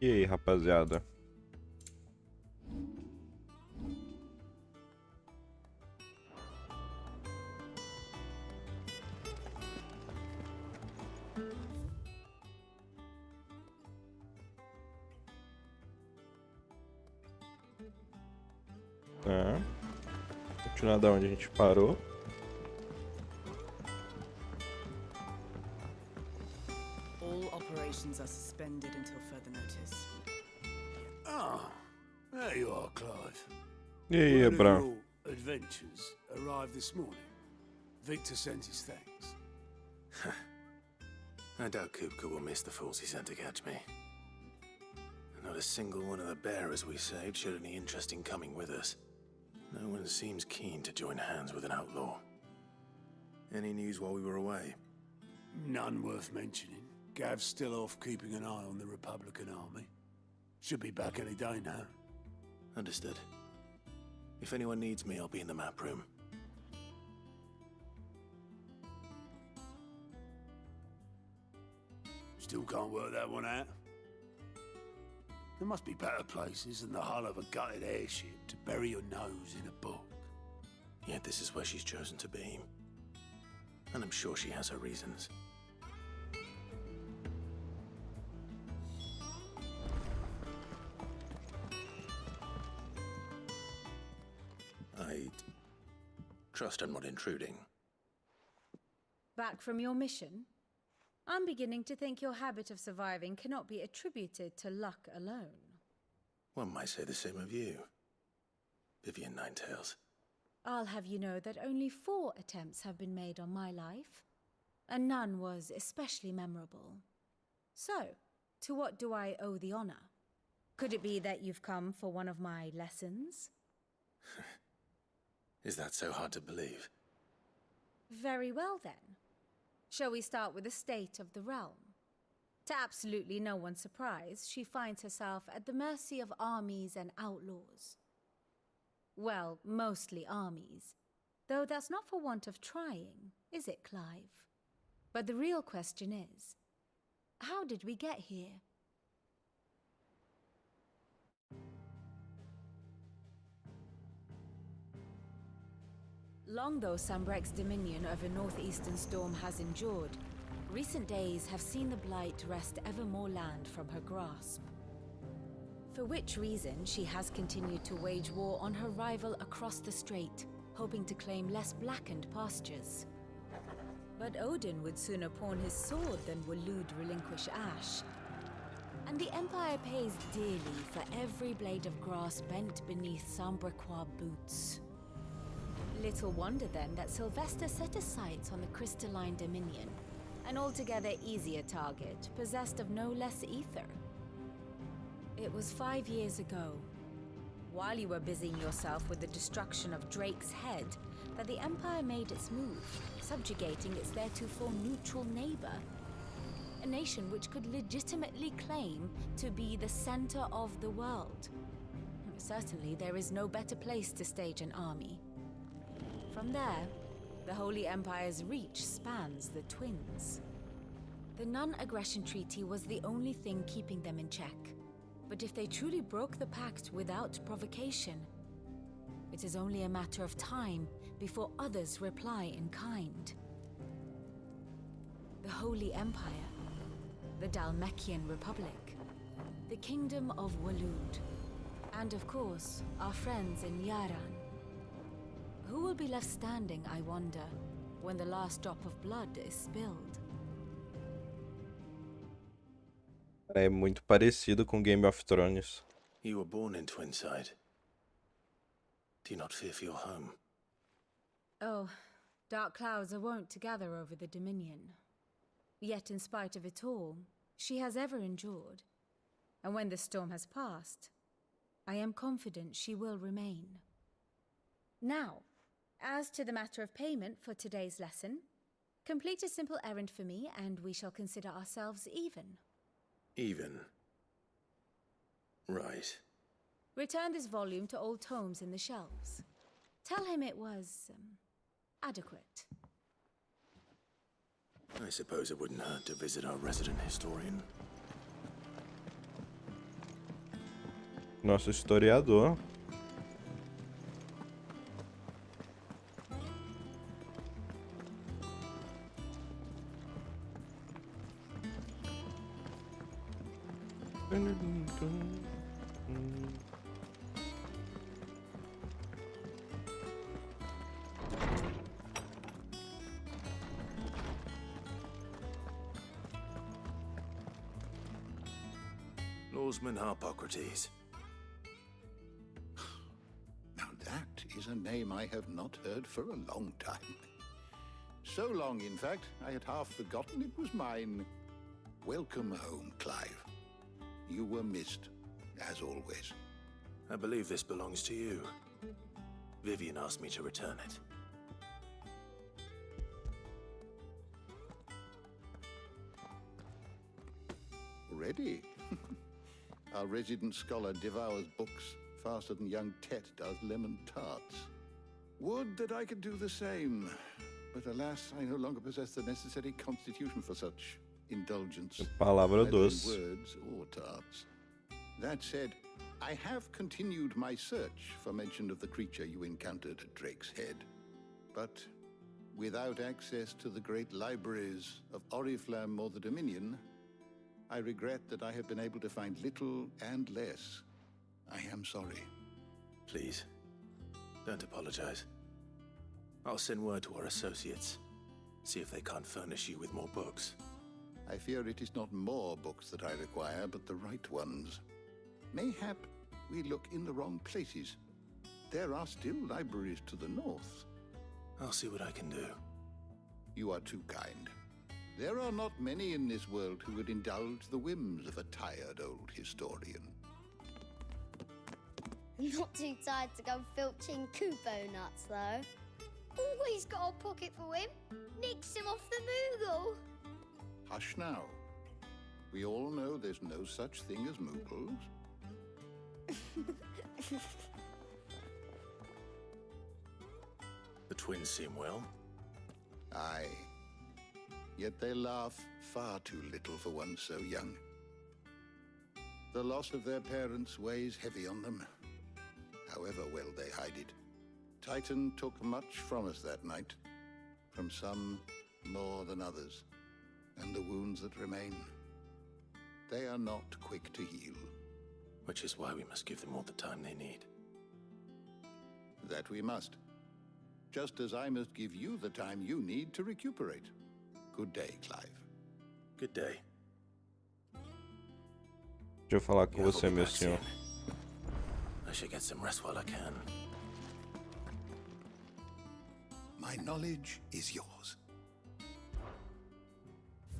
E aí, rapaziada? Continuar da onde a gente parou. All operations are suspended until further notice. Ah, there you are, Clive. E aí, One of Bram? your adventures arrived this morning. Victor sent his thanks. I doubt Kupka will miss the fools he sent to catch me. Not a single one of the bearers we saved showed any interest in coming with us. No one seems keen to join hands with an outlaw. Any news while we were away? None worth mentioning. Gav's still off keeping an eye on the Republican army. Should be back any day now. Understood. If anyone needs me, I'll be in the map room. Still can't work that one out. There must be better places than the hull of a gutted airship to bury your nose in a book. Yet this is where she's chosen to be. And I'm sure she has her reasons. I trust I'm not intruding. Back from your mission? I'm beginning to think your habit of surviving cannot be attributed to luck alone. One might say the same of you, Vivian Ninetails. I'll have you know that only 4 attempts have been made on my life, and none was especially memorable. So, to what do I owe the honor? Could it be that you've come for one of my lessons? Is that so hard to believe? Very well then. Shall we start with the state of the realm? To absolutely no one's surprise, she finds herself at the mercy of armies and outlaws. Well, mostly armies. Though that's not for want of trying, is it, Clive? But the real question is, how did we get here? Long though Sambrek's dominion over northeastern Storm has endured, recent days have seen the Blight wrest ever more land from her grasp. For which reason she has continued to wage war on her rival across the strait, hoping to claim less blackened pastures. But Odin would sooner pawn his sword than Waloed relinquish Ash. And the Empire pays dearly for every blade of grass bent beneath Sambrequois boots. Little wonder then that Sylvester set his sights on the Crystalline Dominion, an altogether easier target, possessed of no less ether. It was 5 years ago, while you were busying yourself with the destruction of Drake's head, that the Empire made its move, subjugating its theretofore neutral neighbor. A nation which could legitimately claim to be the center of the world. Certainly there is no better place to stage an army. From there, the Holy Empire's reach spans the Twins. The non-aggression treaty was the only thing keeping them in check. But if they truly broke the pact without provocation, it is only a matter of time before others reply in kind. The Holy Empire, the Dhalmekian Republic, the Kingdom of Waloed, and of course, our friends in Yaran. Who will be left standing, I wonder, when the last drop of blood is spilled? É muito parecido com Game of Thrones. You were born in Twinside. Do you not fear for your home? Oh, dark clouds are wont to gather over the Dominion. Yet in spite of it all, she has ever endured. And when the storm has passed, I am confident she will remain. Now, as to the matter of payment for today's lesson, complete a simple errand for me and we shall consider ourselves even. Even. Right. Return this volume to old tomes in the shelves. Tell him it was, adequate. I suppose it wouldn't hurt to visit our resident historian. Nosso historiador. Norseman Harpocrates. Now that is a name I have not heard for a long time. So long, in fact, I had half forgotten it was mine. Welcome home, Clive. You were missed, as always. I believe this belongs to you. Vivian asked me to return it. Ready? Our resident scholar devours books faster than young Tet does lemon tarts. Would that I could do the same. But alas, I no longer possess the necessary constitution for such indulgence. Palavra Either in doce. words or tarts. That said, I have continued my search for mention of the creature you encountered at Drake's Head. But without access to the great libraries of Oriflamme or the Dominion, I regret that I have been able to find little and less. I am sorry. Please, don't apologize. I'll send word to our associates. See if they can't furnish you with more books. I fear it is not more books that I require, but the right ones. Mayhap we look in the wrong places. There are still libraries to the north. I'll see what I can do. You are too kind. There are not many in this world who would indulge the whims of a tired old historian. Not too tired to go filching Kupo nuts, though. Always got a pocket for him. Nicks him off the Moogle. Hush now. We all know there's no such thing as Moogles. The twins seem well. Aye. Yet they laugh far too little for one so young. The loss of their parents weighs heavy on them, however well they hide it. Titan took much from us that night, from some more than others, and the wounds that remain, they are not quick to heal. Which is why we must give them all the time they need. That we must. Just as I must give you the time you need to recuperate. Good day, Clive. Good day. Deixa eu falar com Yeah, I'll você, be meu back senhor. soon. I should get some rest while I can. My knowledge is yours.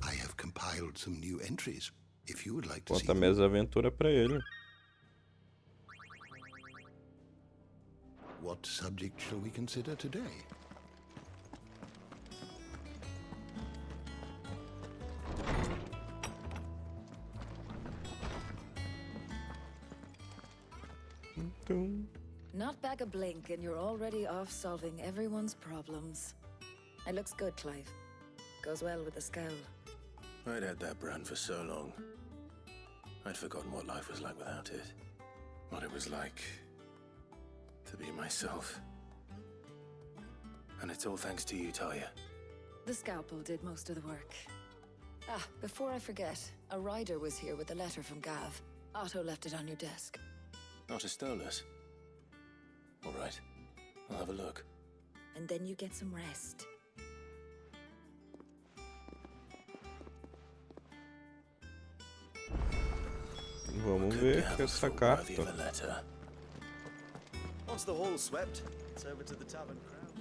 I have compiled some new entries, if you would like to see Conta them. minhas aventuras pra ele. What subject shall we consider today? Então, Not back a blink and you're already off solving everyone's problems. It looks good, Clive. Goes well with the scowl. I'd had that brand for so long. I'd forgotten what life was like without it. What it was like to be myself. And it's all thanks to you, Talia. The scalpel did most of the work. Ah, before I forget, a rider was here with a letter from Gav. Otto left it on your desk. Not a Stolas. All right, I'll have a look. And then you get some rest. vamos Could ver gather essa for worthy of carta. a letter. Once the hall's swept, it's over to the tavern crowd.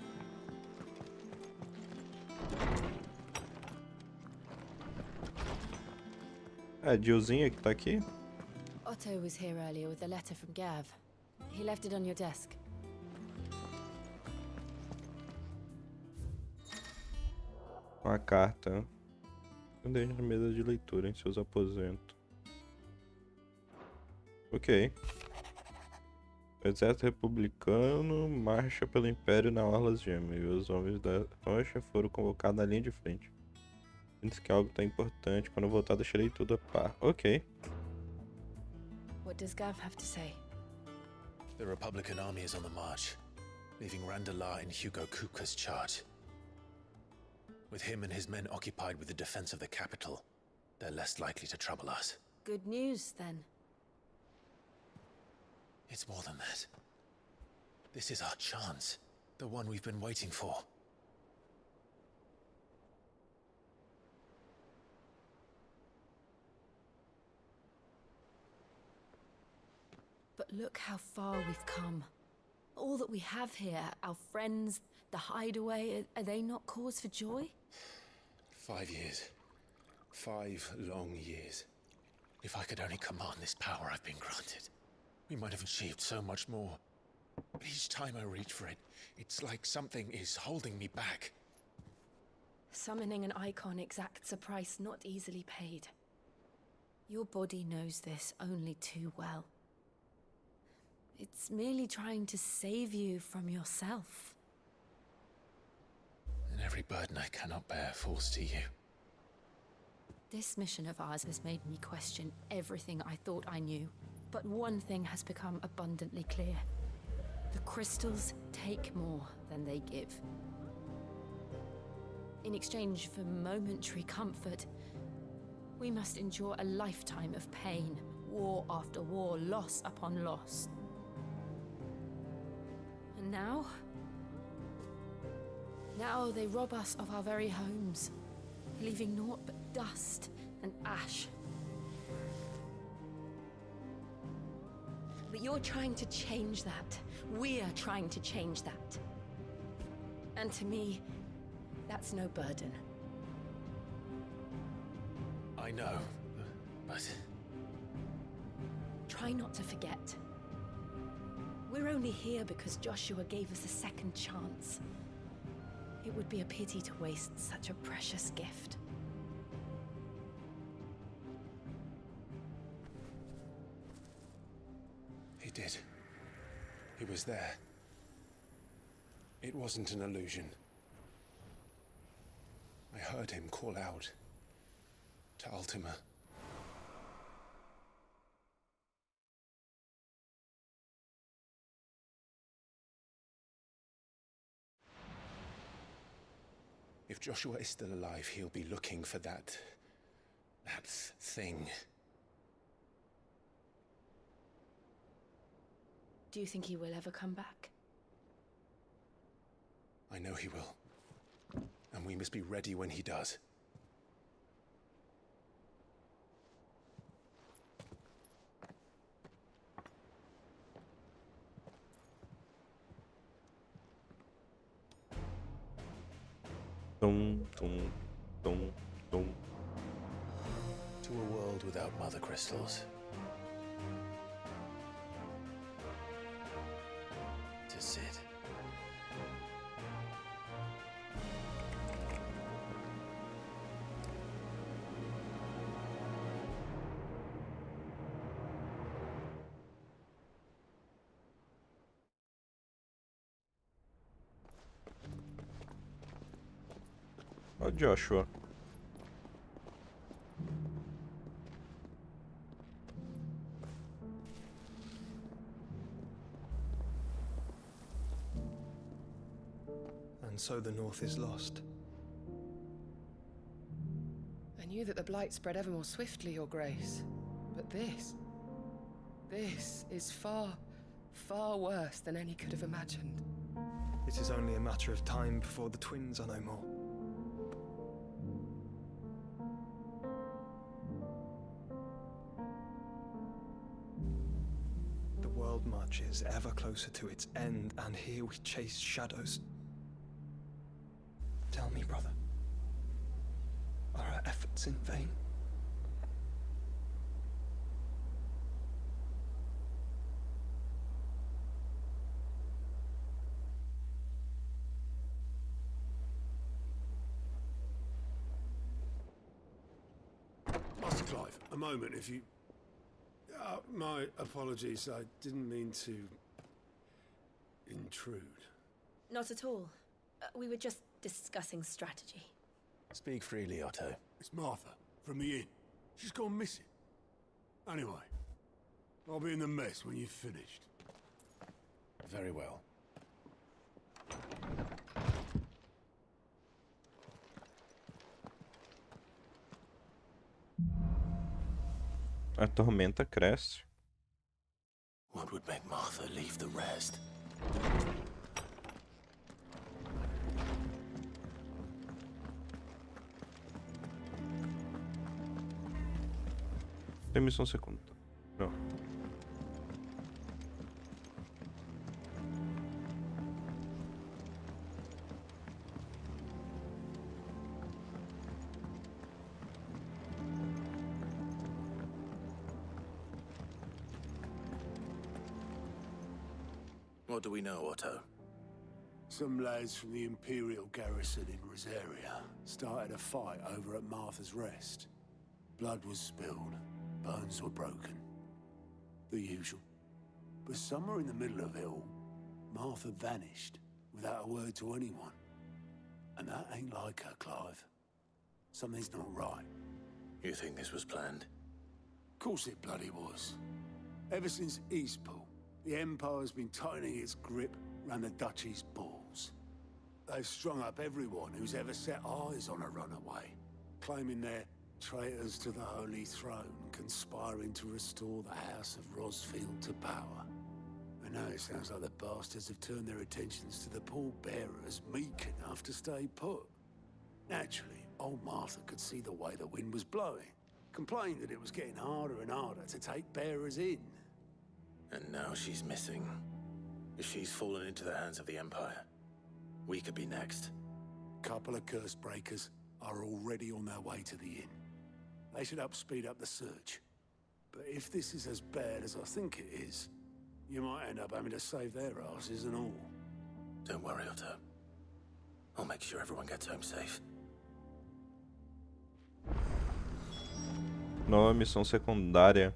É a Jillzinha que tá aqui? Otto was here earlier with a letter from Gav. He left it on your desk. Uma carta. Deixe na mesa de leitura em seus aposentos. Ok. O exército republicano marcha pelo Império na Orla Gêmea e os homens da Rocha foram convocados na linha de frente. Antes que algo tão importante, quando eu voltar deixarei tudo a par. Ok. What does Gav have to say? The Republican army is on the march, leaving Randalar in Hugo Kupka's charge. With him and his men occupied with the defense of the capital, they're less likely to trouble us. Good news, then. It's more than that. This is our chance, the one we've been waiting for. But look how far we've come. All that we have here, our friends, the hideaway, are they not cause for joy? 5 years. 5 long years. If I could only command this power I've been granted, we might have achieved so much more. But each time I reach for it, it's like something is holding me back. Summoning an icon exacts a price not easily paid. Your body knows this only too well. It's merely trying to save you from yourself. And every burden I cannot bear falls to you. This mission of ours has made me question everything I thought I knew. But one thing has become abundantly clear. The crystals take more than they give. In exchange for momentary comfort, we must endure a lifetime of pain, war after war, loss upon loss. And now they rob us of our very homes, leaving naught but dust and ash. But you're trying to change that. We're trying to change that. And to me, that's no burden. I know, but... Try not to forget. We're only here because Joshua gave us a second chance. It would be a pity to waste such a precious gift. He did. He was there. It wasn't an illusion. I heard him call out to Ultima. If Joshua is still alive, he'll be looking for that thing. Do you think he will ever come back? I know he will. And we must be ready when he does. Dum, dum, dum, dum. To a world without mother crystals. To Sid. Ó, Joshua. And so the North is lost. I knew that the Blight spread ever more swiftly, Your Grace. But this is far, far worse than any could have imagined. It is only a matter of time before the twins are no more. The world marches ever closer to its end, and here we chase shadows. Tell me, brother, are our efforts in vain? Master Clive, a moment, if you... my apologies, I didn't mean to... intrude. Not at all. We were just discussing strategy. Speak freely, Otto. It's Martha, from the inn. She's gone missing. Anyway, I'll be in the mess when you've finished. Very well. A tormenta cresce. What would make Martha leave the rest? Tem missão secundária. Não. What do we know, Otto? Some lads from the Imperial garrison in Rosaria started a fight over at Martha's Rest. Blood was spilled, bones were broken. The usual. But somewhere in the middle of it all, Martha vanished without a word to anyone. And that ain't like her, Clive. Something's not right. You think this was planned? Of course it bloody was. Ever since Eastpool, the Empire's been tightening its grip round the Duchy's balls. They've strung up everyone who's ever set eyes on a runaway, claiming they're traitors to the Holy Throne, conspiring to restore the House of Rosfield to power. And now it sounds like the bastards have turned their attentions to the pallbearers meek enough to stay put. Naturally, old Martha could see the way the wind was blowing, complained that it was getting harder and harder to take bearers in. And now she's missing. If she's fallen into the hands of the Empire, we could be next. Couple of curse breakers are already on their way to the inn. They should help speed up the search. But if this is as bad as I think it is, you might end up having to save their asses and all. Don't worry, Otto. I'll make sure everyone gets home safe. Nova missão secundária.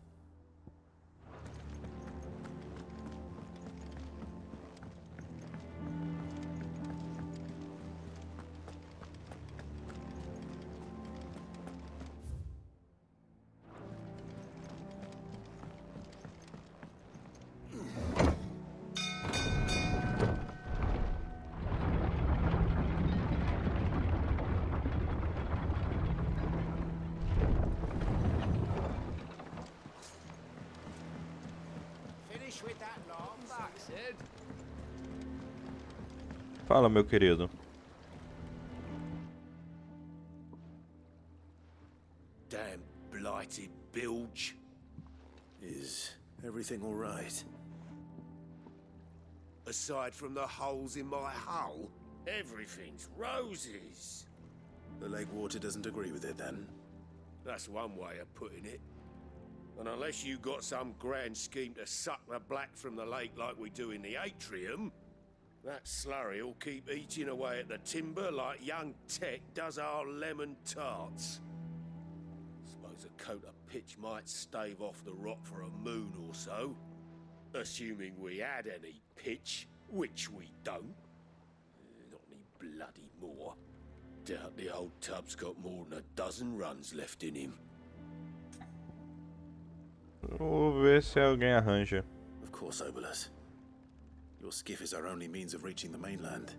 Fala, meu querido. Damn blighted bilge. Is everything all right? Aside from the holes in my hull, everything's roses. The lake water doesn't agree with it, then? That's one way of putting it. And unless you got some grand scheme to suck the black from the lake like we do in the atrium, that slurry'll keep eating away at the timber like young Tech does our lemon tarts. Suppose a coat of pitch might stave off the rot for a moon or so. Assuming we had any pitch, which we don't. Not any bloody more. Doubt the old tub's got more than a dozen runs left in him. Vou ver se alguém arranja. Of course, Obolus. Your skiff is our only means of reaching the mainland.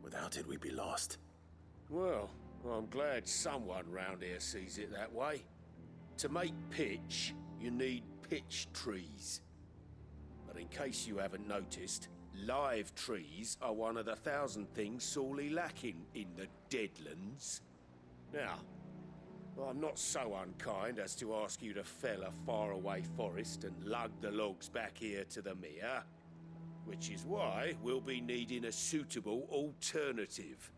Without it, we'd be lost. Well, I'm glad someone round here sees it that way. To make pitch, you need pitch trees. But in case you haven't noticed, live trees are one of the 1,000 things sorely lacking in the Deadlands. Now, I'm not so unkind as to ask you to fell a faraway forest and lug the logs back here to the mere, which is why we'll be needing a suitable alternative.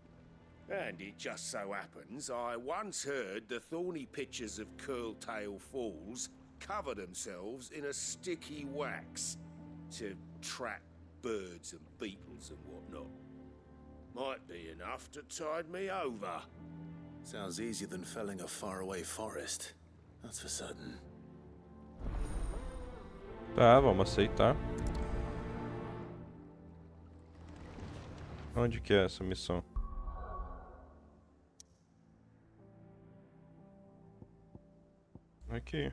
And it just so happens I once heard the thorny pitchers of Curltail Falls cover themselves in a sticky wax to trap birds and beetles and whatnot. Might be enough to tide me over. Sounds easier than felling a faraway forest. That's for certain. Tá, vamos aceitar. Onde que é essa missão? Aqui.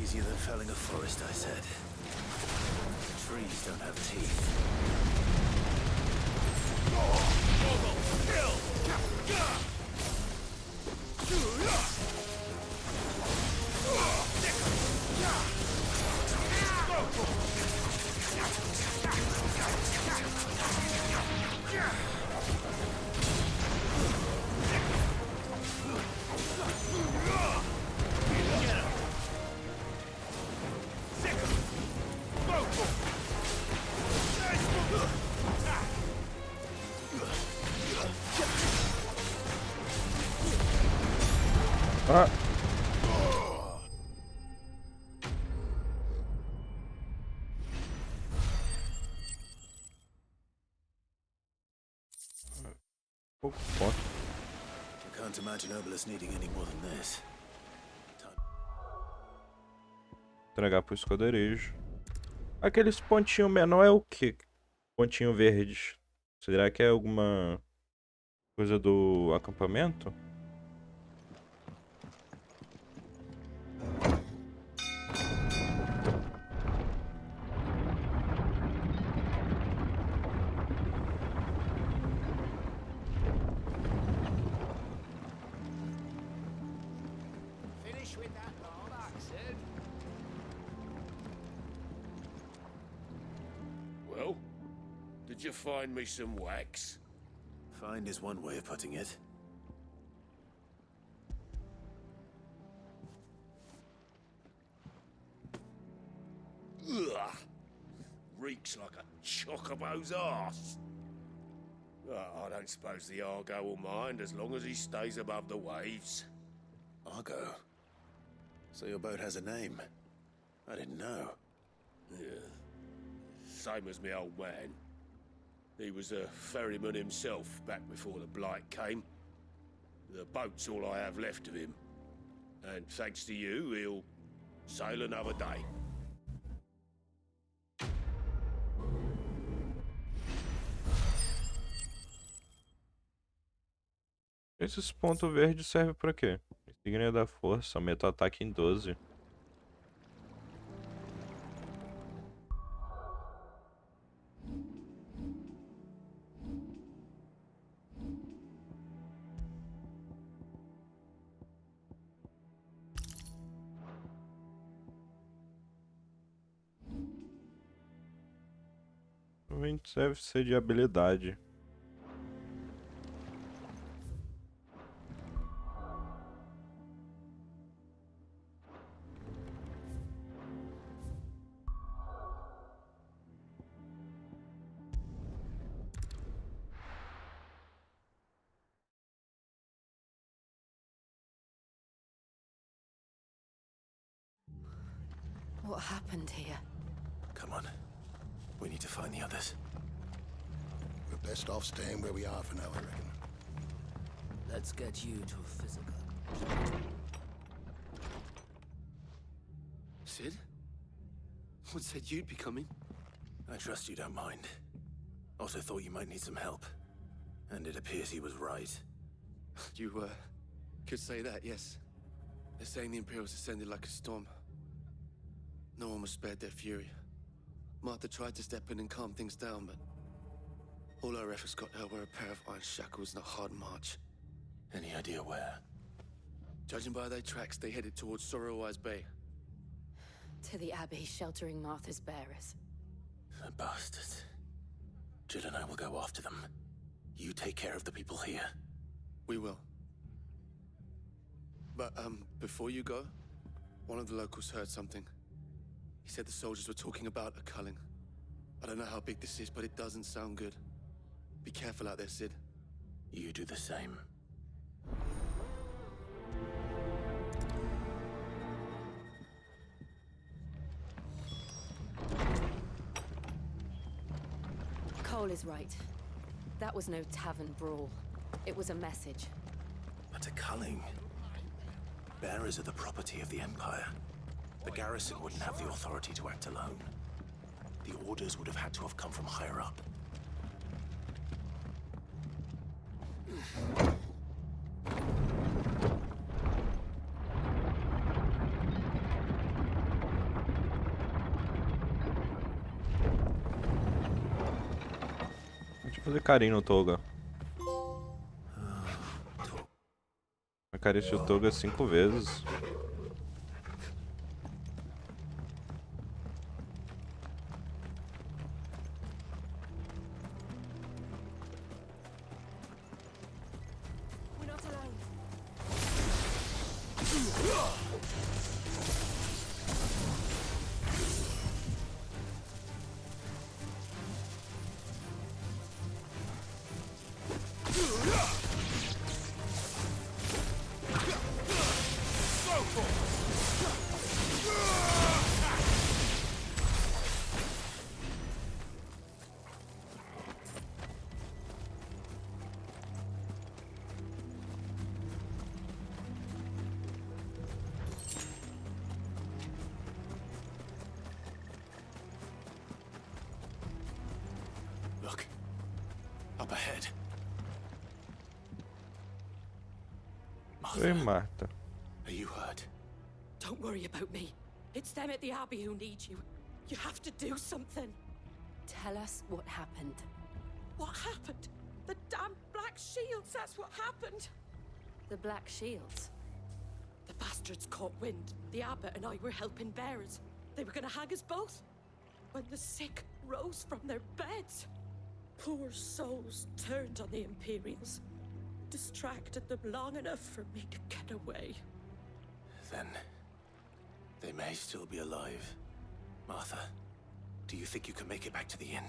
Easier than felling a forest, I said. Trees don't have teeth. Ah. Pouco ponto. I can't imagine Obelisk needing any more than this. Entregar pro esconderijo. Aqueles pontinhos menor é o que? Pontinho verde. Será que é alguma coisa do acampamento? Well, did you find me some wax? Find is one way of putting it. Ugh. Reeks like a chocobo's arse. I don't suppose the Argo will mind as long as he stays above the waves. Argo? So your boat has a name? I didn't know. Yeah. Same as me old man. He was a ferryman himself back before the blight came. The boat's all I have left of him. And thanks to you, he'll sail another day. Esses pontos verdes servem pra quê? Insígnia da força, aumenta o ataque em 12. Provavelmente deve ser de habilidade. What happened here? Come on. We need to find the others. We're best off staying where we are for now, I reckon. Let's get you to physical. Sid? What said you'd be coming? I trust you don't mind. Also thought you might need some help. And it appears he was right. You, could say that, yes. They're saying the Imperials ascended like a storm. No one was spared their fury. Martha tried to step in and calm things down, but all our efforts got her were a pair of iron shackles and a hard march. Any idea where? Judging by their tracks, they headed towards Sorrowwise Bay. To the Abbey sheltering Martha's bearers. The bastards. Jill and I will go after them. You take care of the people here. We will. But, before you go, one of the locals heard something. He said the soldiers were talking about a culling. I don't know how big this is, but it doesn't sound good. Be careful out there, Sid. You do the same. Cole is right. That was no tavern brawl. It was a message. But a culling. Bearers are the property of the Empire. The garrison wouldn't have the authority to act alone. The orders would have had to have come from higher up. Fazer carinho no Toga. Acariciei o Toga 5 vezes. Look. Up ahead. Oi, Marta. Are you hurt? Don't worry about me. It's them at the Abbey who need you. You have to do something. Tell us what happened. What happened? The damn Black Shields, that's what happened. The Black Shields? The bastards caught wind. The abbot and I were helping bearers. They were gonna hang us both. When the sick rose from their beds. Poor souls turned on the Imperials. Distracted them long enough for me to get away. Then they may still be alive. Martha, do you think you can make it back to the inn?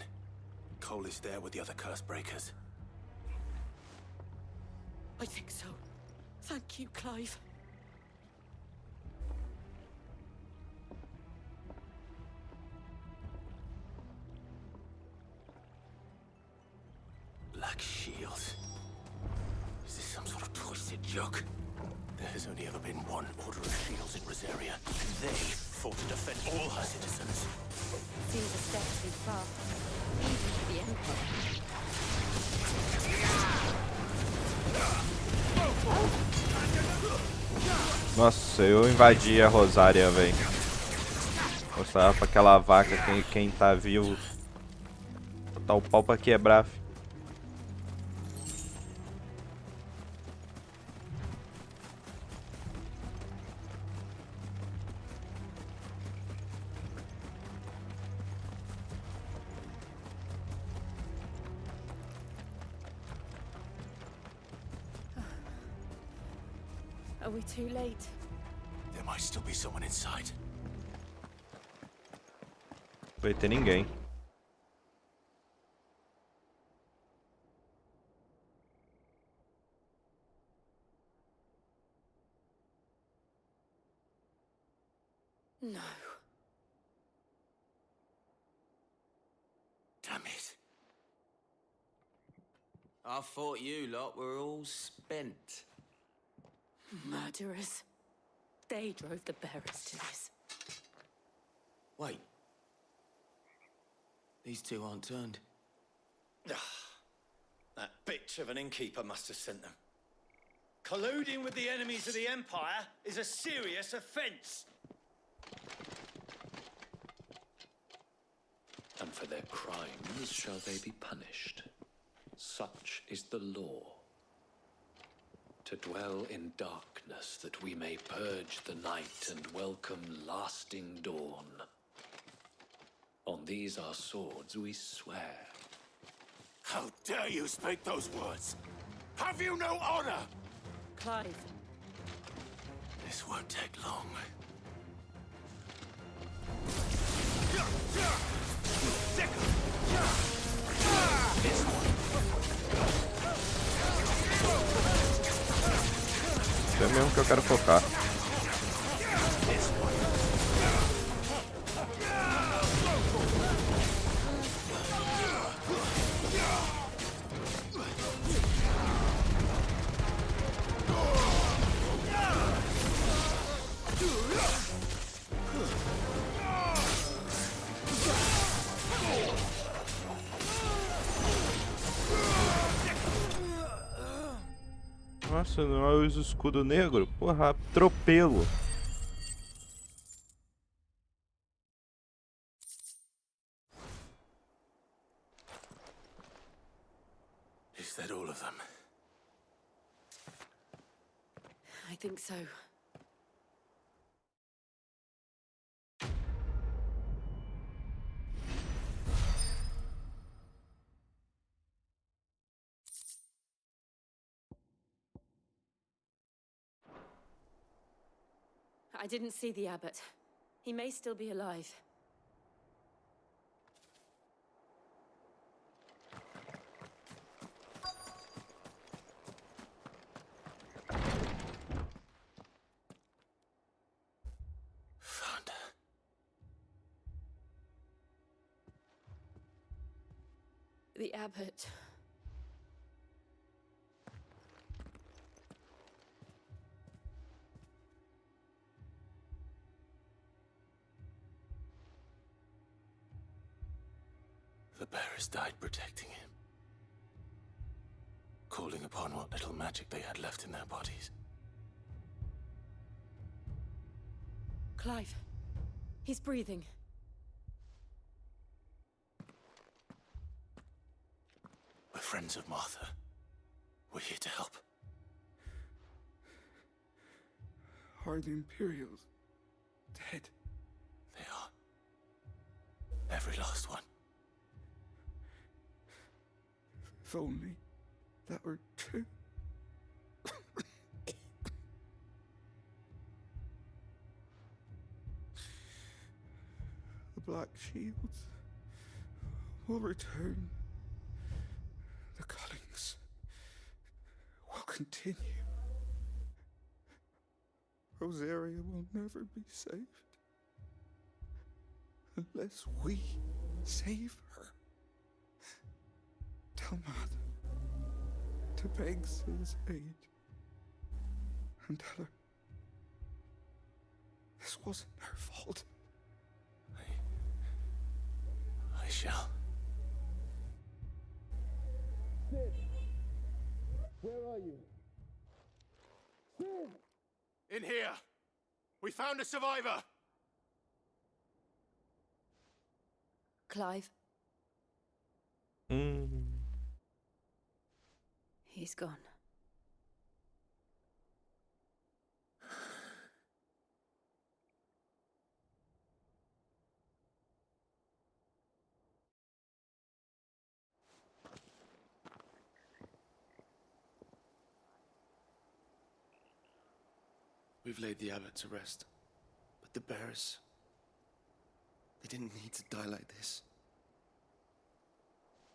Cole is there with the other curse breakers. I think so. Thank you, Clive. Black Shields. Is this some sort of twisted joke? There has only ever been one Order of Shields in Rosaria, and they fought to defend all her citizens. Seems a step too far, even for the Empire. Nossa, eu invadi a Rosária, velho. Mostrar pra aquela vaca quem tá vivo. Botar o pau pra quebrar, filho. Are we too late? There might still be someone inside. Vai ter ninguém. No. Damn it. I thought you lot were all spent. Murderers. They drove the bearers to this. Wait. These two aren't turned. That bitch of an innkeeper must have sent them. Colluding with the enemies of the Empire is a serious offense. And for their crimes shall they be punished. Such is the law. To dwell in darkness, that we may purge the night and welcome lasting dawn. On these our swords we swear. How dare you speak those words? Have you no honor? Clive. This won't take long. É mesmo que eu quero focar. Nossa, não é o escudo negro? Porra, atropelo. of them? I think so. I didn't see the abbot. He may still be alive. Found her. The abbot. The bearers died protecting him, calling upon what little magic they had left in their bodies. Clive. He's breathing. We're friends of Martha. We're here to help. Are the Imperials dead? They are. Every last one. If only that were true. The Black Shields will return. The cuttings will continue. Rosaria will never be saved unless we save her. Tell Matt to beg his aid and tell her this wasn't her fault. I shall. Sid! Where are you? Sid! In here! We found a survivor! Clive. He's gone. We've laid the abbot to rest. But the bearers... they didn't need to die like this.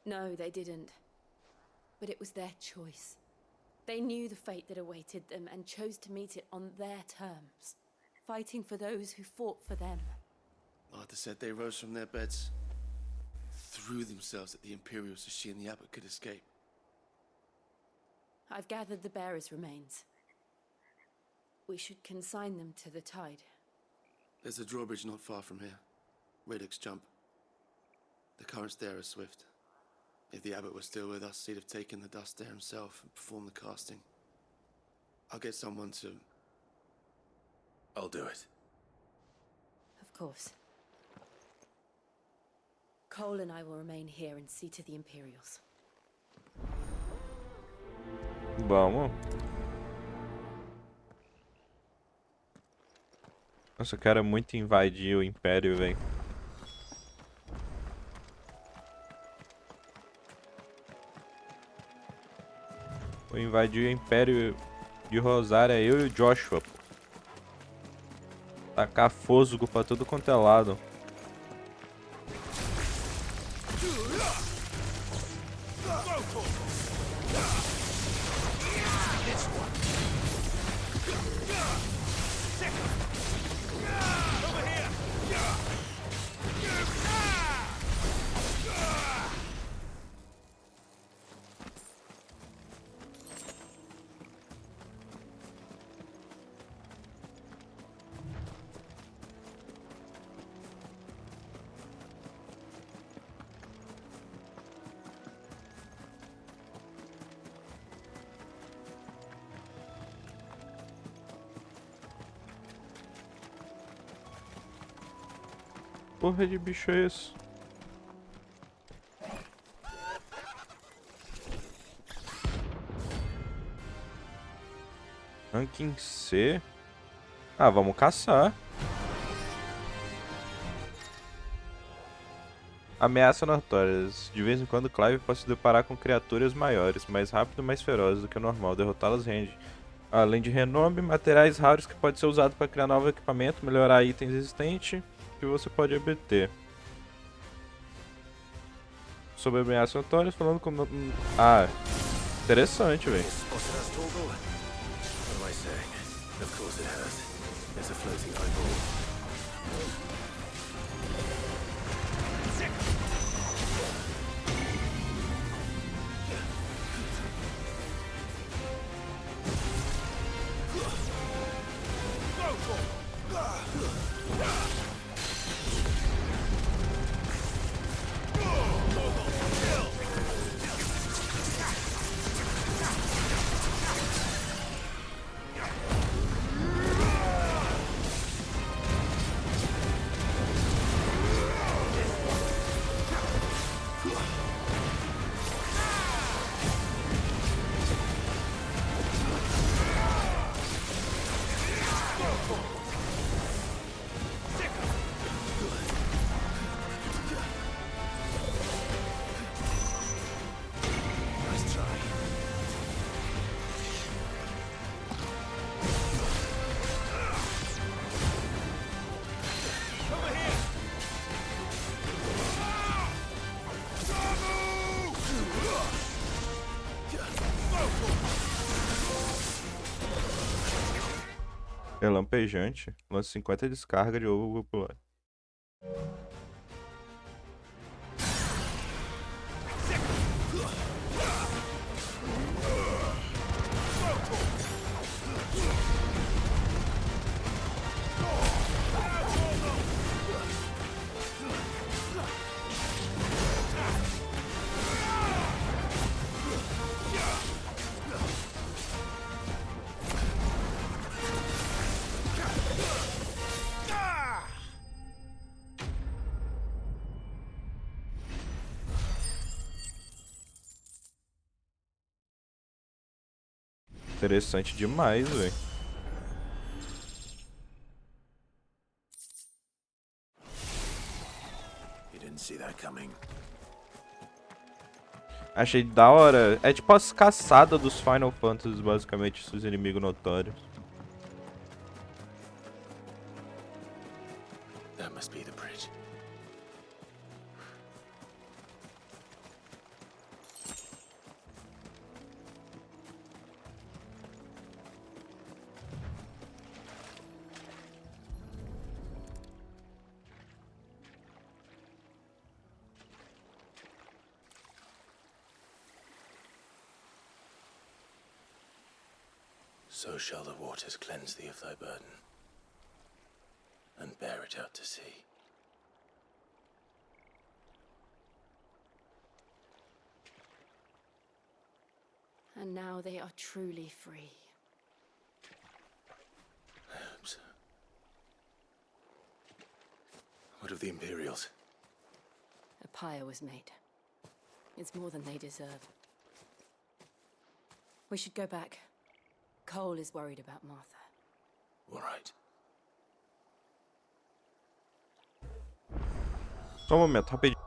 No, they didn't. But it was their choice. They knew the fate that awaited them and chose to meet it on their terms, fighting for those who fought for them. Martha said they rose from their beds, threw themselves at the Imperials so she and the abbot could escape. I've gathered the bearers' remains. We should consign them to the tide. There's a drawbridge not far from here. Radix jump. The currents there are swift. If the abbot was still with us, he'd have taken the dust there himself and performed the casting. I'll get someone to... I'll do it. Of course. Cole and I will remain here and see to the Imperials. Vamos. Nossa, eu quero muito invadir o Império, velho. Vou invadir o Império de Rosária, eu e o Joshua, pô. Tacar fosgo pra tudo quanto é lado. Porra de bicho é esse? Ranking C. Ah, vamos caçar. Ameaças notórias. De vez em quando, Clive pode se deparar com criaturas maiores, mais rápido e mais ferozes do que o normal. Derrotá-las rende. Além de renome, materiais raros que pode ser usado para criar novo equipamento, melhorar itens existentes que você pode obter. Sobre ameaças notórias, falando como... Ah, interessante, velho. Relampejante. Lança 50 descarga de ovo popular. Interessante demais, velho. Achei da hora. É tipo as caçadas dos Final Fantasy, basicamente, seus inimigos notórios. That must be the bridge. So shall the waters cleanse thee of thy burden, and bear it out to sea. And now they are truly free. I hope so. What of the Imperials? A pyre was made. It's more than they deserve. We should go back. Cole is worried about Martha. All right. Só um momento, rapidinho.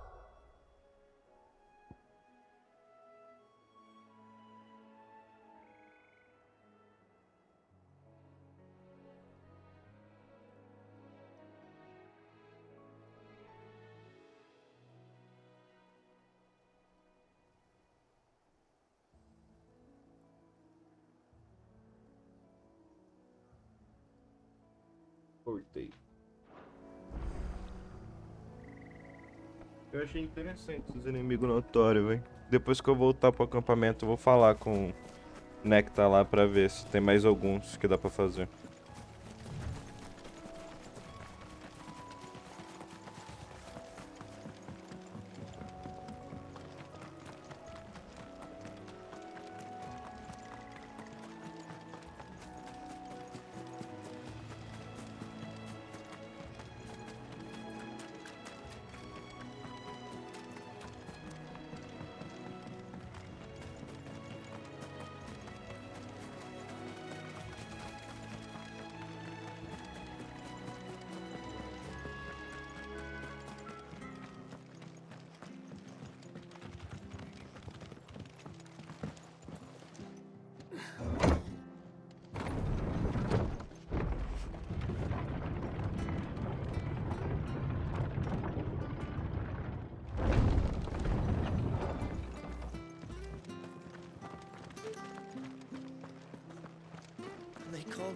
Cortei. Eu achei interessante os inimigos notórios, velho. Depois que eu voltar pro acampamento, eu vou falar com o Nectar lá pra ver se tem mais alguns que dá pra fazer.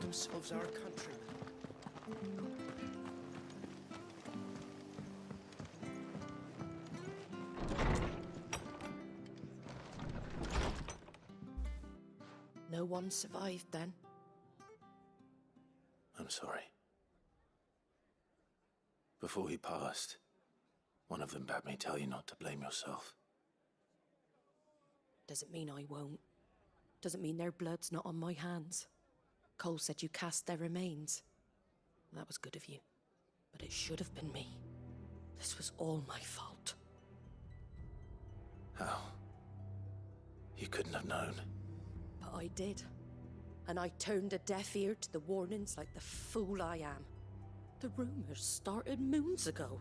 themselves our countrymen. No one survived then? I'm sorry. Before he passed, one of them bade me tell you not to blame yourself. Doesn't mean I won't. Doesn't mean their blood's not on my hands. Cole said you cast their remains. That was good of you. But it should have been me. This was all my fault. How? You couldn't have known. But I did. And I turned a deaf ear to the warnings like the fool I am. The rumors started moons ago.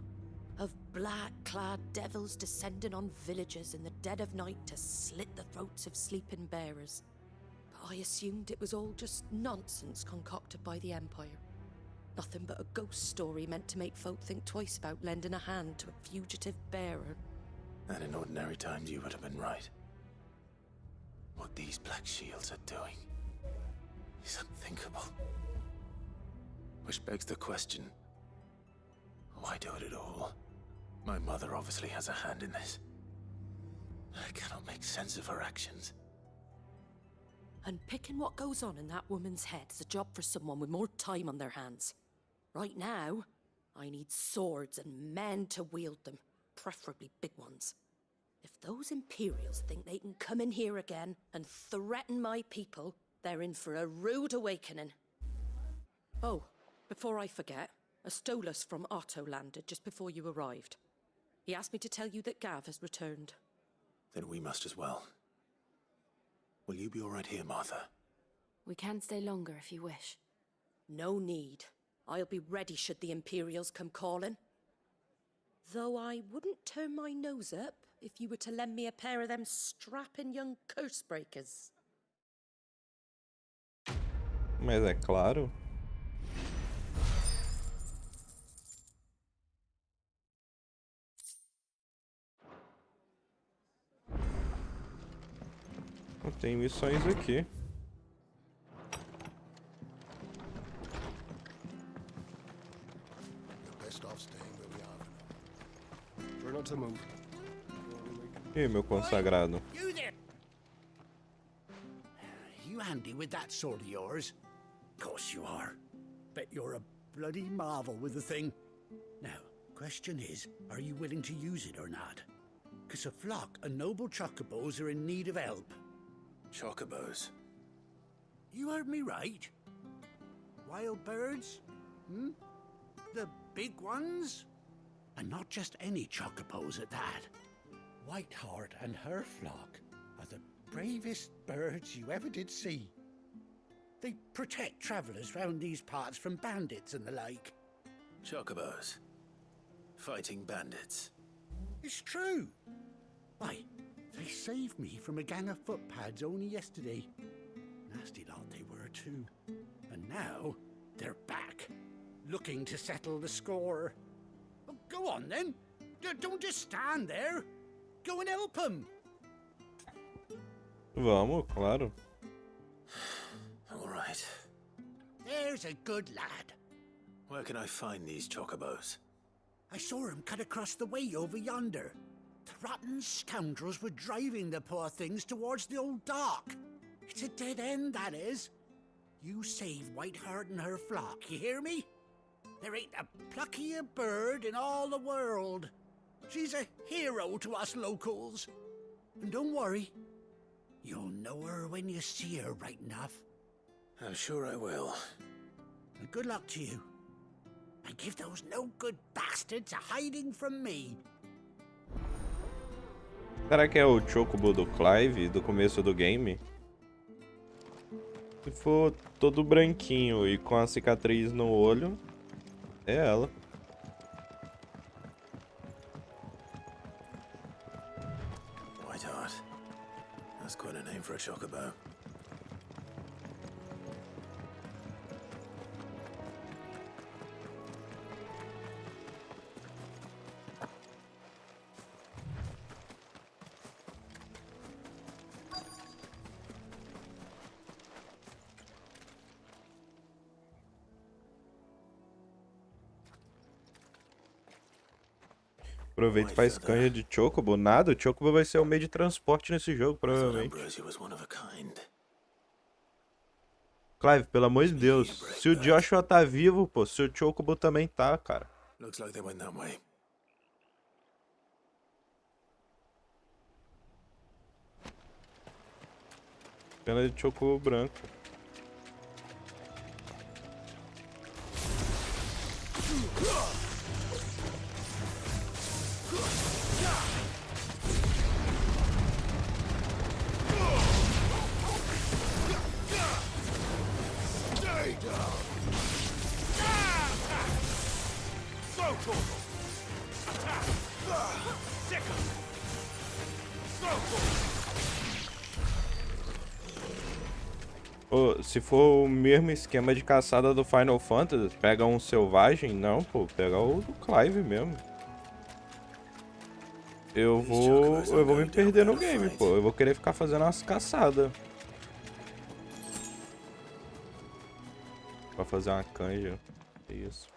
Of black-clad devils descending on villages in the dead of night to slit the throats of sleeping bearers. But I assumed it was all just nonsense concocted by the Empire. Nothing but a ghost story meant to make folk think twice about lending a hand to a fugitive bearer. And in ordinary times you would have been right. What these Black Shields are doing is unthinkable. Which begs the question, why do it at all? My mother obviously has a hand in this. I cannot make sense of her actions. Unpicking what goes on in that woman's head is a job for someone with more time on their hands. Right now, I need swords and men to wield them, preferably big ones. If those Imperials think they can come in here again and threaten my people, they're in for a rude awakening. Oh, before I forget, a Stolas from Otto landed just before you arrived. He asked me to tell you that Gav has returned. Then we must as well. Will you be all right here, Martha? We can stay longer if you wish. No need. I'll be ready should the Imperials come calling. Though I wouldn't turn my nose up if you were to lend me a pair of them strapping young curse breakers. Mas é claro. Tem missões aqui. We're not to move. E meu consagrado? You there! You handy with that sword of yours? Course you are. Bet you're a bloody marvel with the thing. Now, question is, are you willing to use it or not? 'Cause a flock of noble chocobos are in need of help. Chocobos? You heard me right. Wild birds? Hmm? The big ones? And not just any chocobos at that. Whiteheart and her flock are the bravest birds you ever did see. They protect travellers round these parts from bandits and the like. Chocobos. Fighting bandits. It's true. Why, they saved me from a gang of footpads only yesterday. Nasty lot they were too. And now they're back, looking to settle the score. Well, go on then. Don't just stand there. Go and help them. Vamos, claro. All right. There's a good lad. Where can I find these chocobos? I saw him cut across the way over yonder. The rotten scoundrels were driving the poor things towards the old dock. It's a dead end, that is. You save Whiteheart and her flock, you hear me? There ain't a pluckier bird in all the world. She's a hero to us locals. And don't worry, you'll know her when you see her right enough. I'm sure I will. And good luck to you. And give those no-good bastards a hiding from me. Será que é o Chocobo do Clive, do começo do game? Se for todo branquinho e com a cicatriz no olho, é ela. Whiteheart. That's quite a name for a chocobo. Aproveita e faz canja de chocobo. Nada, o chocobo vai ser o meio de transporte nesse jogo, provavelmente. Clive, pelo amor de Deus. Se o Joshua tá vivo, pô, seu chocobo também tá, cara. Looks like they went that way. Pena de chocobo branco. Pô, se for o mesmo esquema de caçada do Final Fantasy, pega um selvagem, não, pô, pega o do Clive mesmo. Eu vou me perder no game, pô. Eu vou querer ficar fazendo umas caçadas. Pra fazer uma canja. Isso.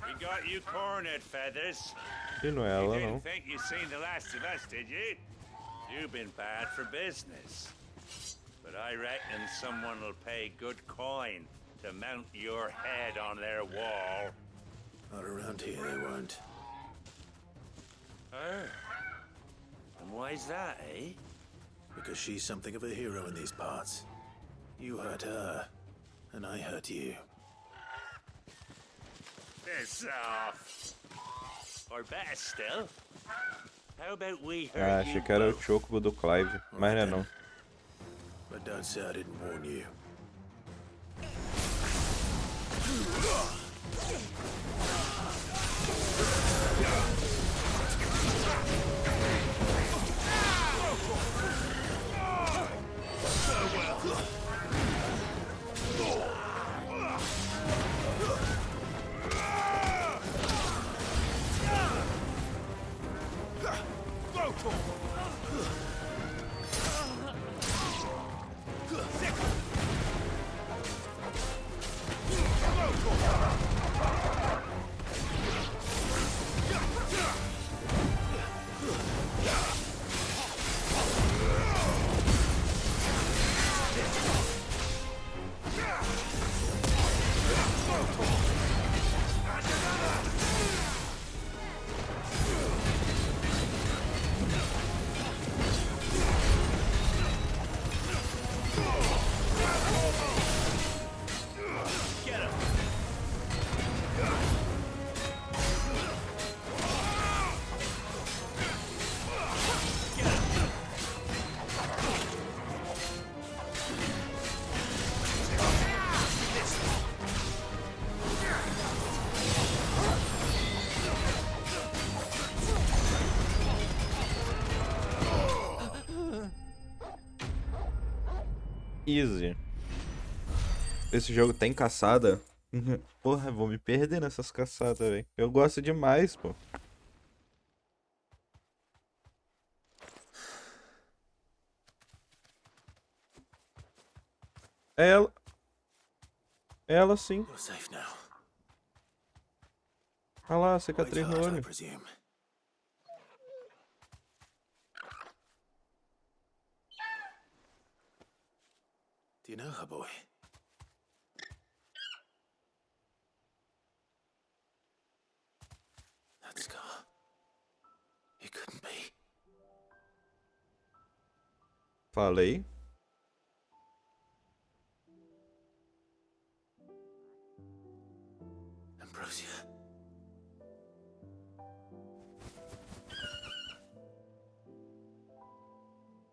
We got you cornered, Feathers. E não é ela, You não. didn't think you'd seen the last of us, did you? You've been bad for business. But I reckon someone will pay good coin to mount your head on their wall. Not around here, they won't. Oh. And why's that, eh? Because she's something of a hero in these parts. You hurt her, and I hurt you. Piss off. Or better still, how about we hurt Ah, achei que era o chocobo do Clive, mas não é não. But don't say I didn't warn you. Easy. Esse jogo tem caçada? Porra, eu vou me perder nessas caçadas, velho. Eu gosto demais, pô. Ela. Ela sim. Olha lá, cicatriz no olho. Do you know her, boy? That scar. It couldn't be. Falei. Ambrosia.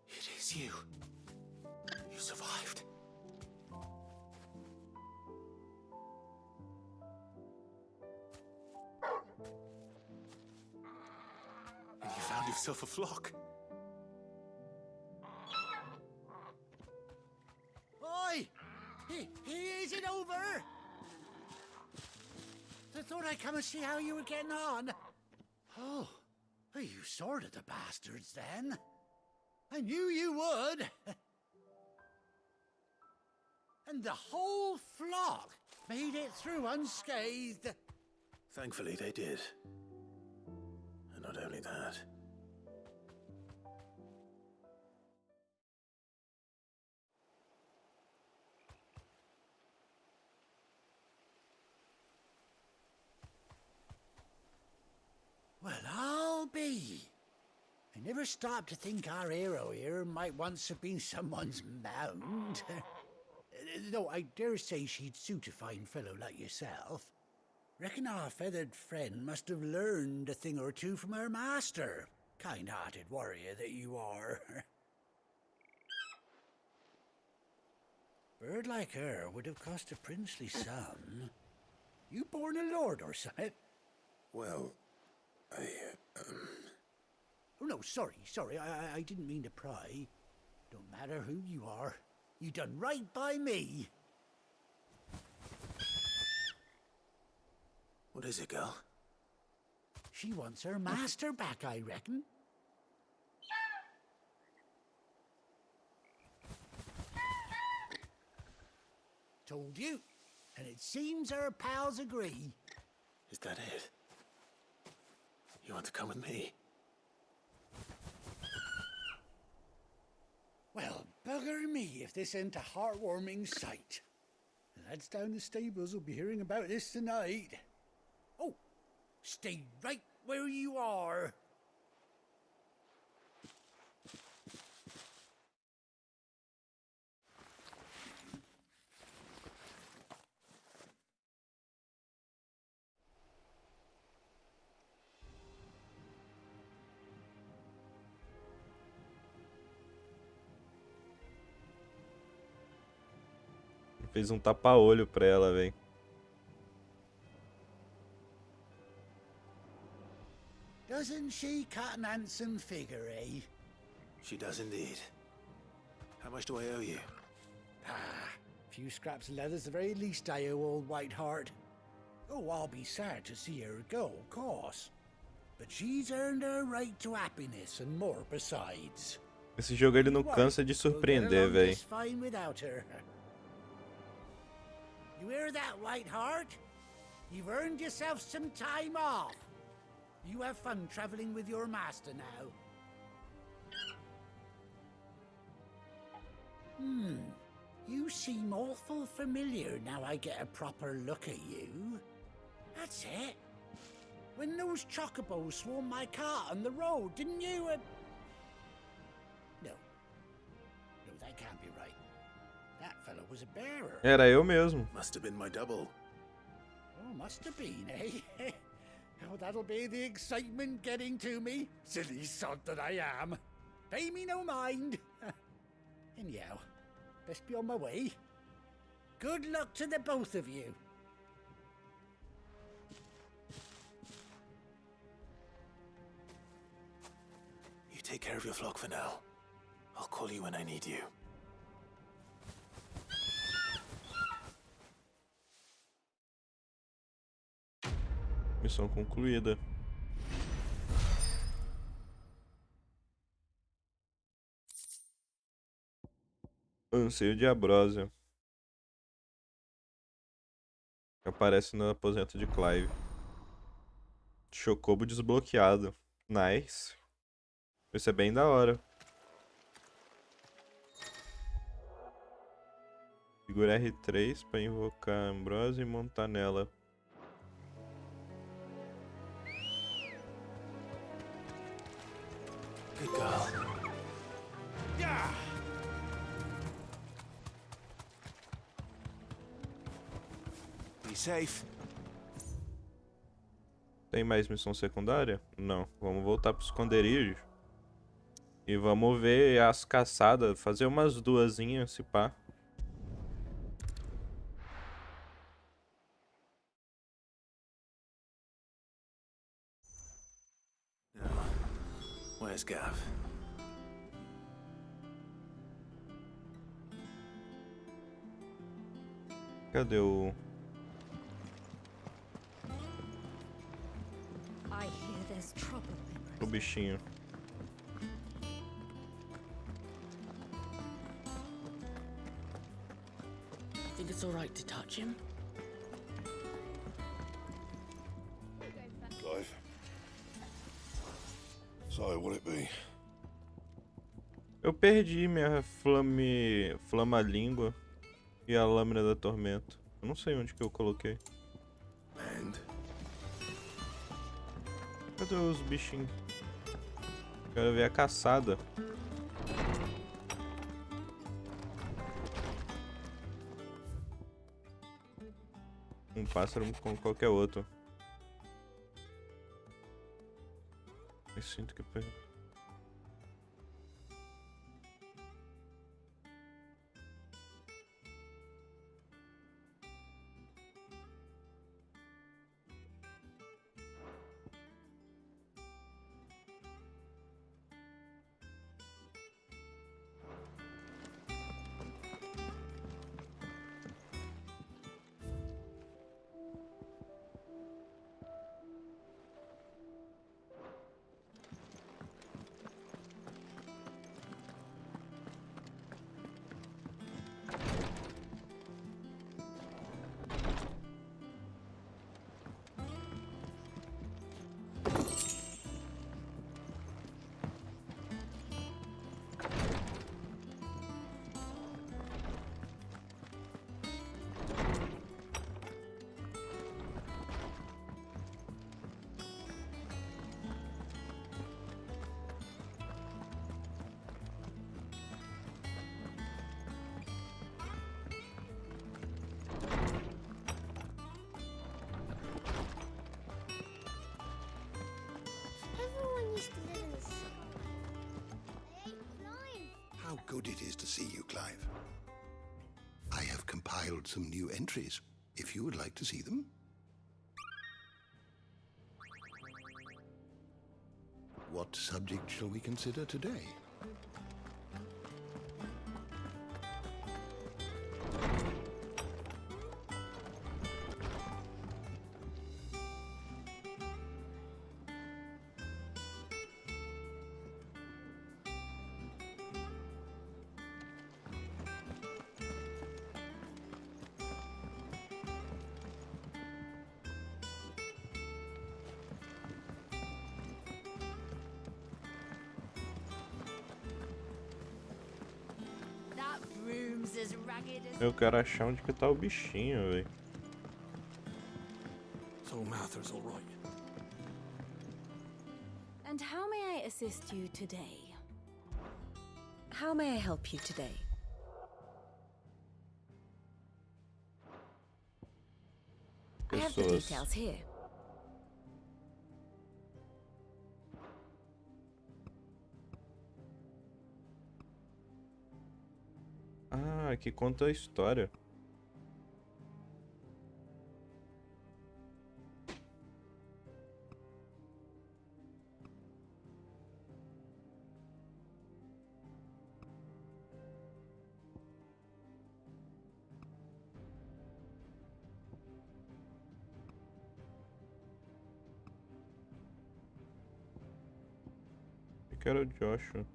It is you. You survived. And you found yourself a flock. Oi! Is it over? I thought I'd come and see how you were getting on. Oh, well, you sorted the bastards then. I knew you would. And the whole flock. made it through unscathed. Thankfully they did. And not only that. Well, I'll be. I never stopped to think our hero here might once have been someone's mount. Though I dare say she'd suit a fine fellow like yourself. Reckon our feathered friend must have learned a thing or two from her master. Kind-hearted warrior that you are. Bird like her would have cost a princely sum. You born a lord or something? Well, Oh, no, sorry. I didn't mean to pry. Don't matter who you are. You done right by me. What is it, girl? She wants her master back, I reckon. Told you. And it seems her pals agree. Is that it? You want to come with me? Well, bugger me if this ain't a heartwarming sight. The lads down the stables will be hearing about this tonight. Oh, stay right where you are. Fez tapa-olho pra ela, velho. Doesn't she cut an handsome figure, eh? She does indeed. How much do I owe you? Few scraps of leather's the very least I owe old Whiteheart. Oh, I'll be sad to see her go, of course. But she's earned her right to happiness and more besides. Esse jogo ele não cansa de surpreender, velho. Fine without her. You hear that, Whiteheart? You've earned yourself some time off. You have fun traveling with your master now. You seem awful familiar now I get a proper look at you. That's it. When those chocobos swarmed my cart on the road, didn't you? No, that can't be right. That fellow was a bearer. Era eu mesmo. Must have been my double. Oh, must have been, eh? Oh, that'll be the excitement getting to me. Silly sod that I am. Pay me no mind. Anyhow, best be on my way. Good luck to the both of you. You take care of your flock for now. I'll call you when I need you. Missão concluída. Anseio de Ambrósio. Aparece no aposento de Clive. Chocobo desbloqueado. Nice. Isso é bem da hora. Segura R3 para invocar a Ambrósio e montar nela. Good girl. Yeah. Be safe. Tem mais missão secundária? Não. Vamos voltar pro esconderijo. E vamos ver as caçadas. Fazer umas duasinhas, se pá. Where's Gav? Cadê o... I hear there's trouble. o bichinho? Think it's all right to touch him? So, will it be? Eu perdi minha flama-língua e a lâmina da tormenta. Eu não sei onde que eu coloquei. And? Cadê os bichinhos? Quero ver a caçada. Um pássaro como qualquer outro. Eu sinto que How good it is to see you, Clive. I have compiled some new entries, if you would like to see them. What subject shall we consider today? Eu quero achar onde que tá o bichinho, velho. So Mather's all right. And how may I assist you today? How may I help you today? I have the details here. Ah, que conta a história. Eu quero o Joshua.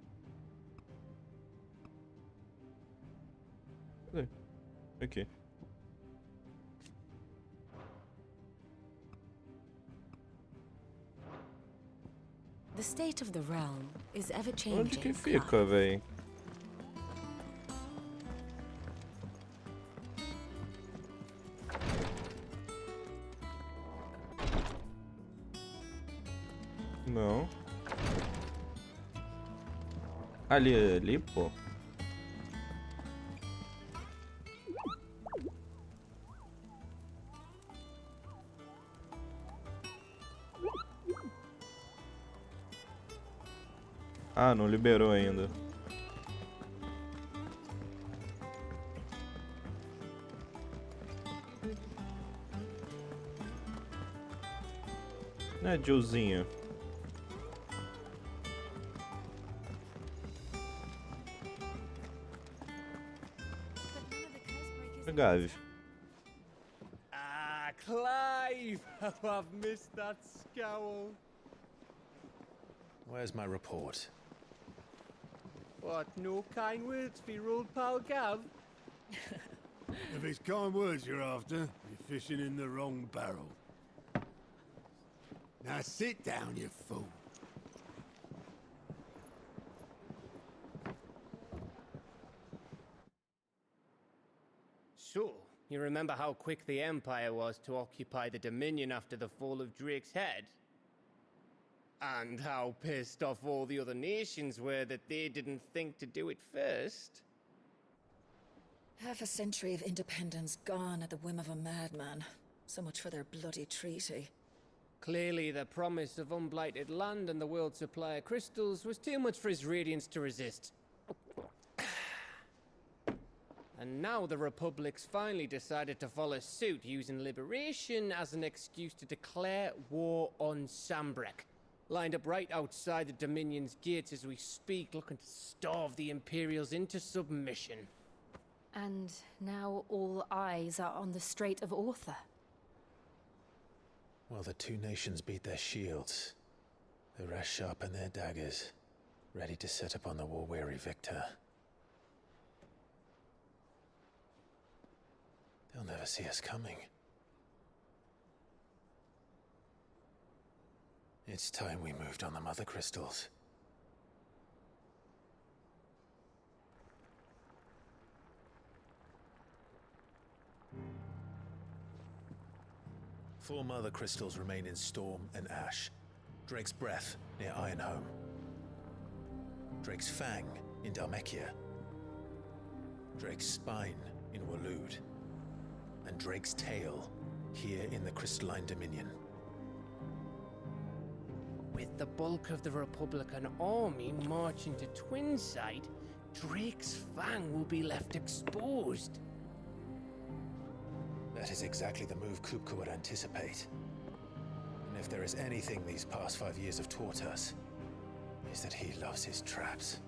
Cadê? Aqui. The state of the realm is ever changing. Onde que fica, véi? Não. Ali, pô. Ah, não liberou ainda. Né, Jillzinho? Gado. Ah, Clive! How I've missed that scowl. Where's my report? What, no kind words for your old pal Gav? If it's kind words you're after, you're fishing in the wrong barrel. Now sit down, you fool. So, you remember how quick the Empire was to occupy the Dominion after the fall of Drake's head? And how pissed off all the other nations were that they didn't think to do it first? Half a century of independence gone at the whim of a madman. So much for their bloody treaty. Clearly, the promise of unblighted land and the world's supply of crystals was too much for his radiance to resist. And now the Republic's finally decided to follow suit, using liberation as an excuse to declare war on Sambrek. Lined up right outside the Dominion's gates as we speak, looking to starve the Imperials into submission. And now all eyes are on the Strait of Author. While the two nations beat their shields, the rest sharpen their daggers, ready to set upon the war-weary victor. They'll never see us coming. It's time we moved on the mother crystals. Four mother crystals remain in Storm and Ash. Drake's Breath near Ironhome. Drake's Fang in Dhalmekia. Drake's Spine in Waloed. And Drake's Tail here in the Crystalline Dominion. With the bulk of the Republican army marching to Twinside, Drake's Fang will be left exposed. That is exactly the move Kupka would anticipate. And if there is anything these past 5 years have taught us, is that he loves his traps.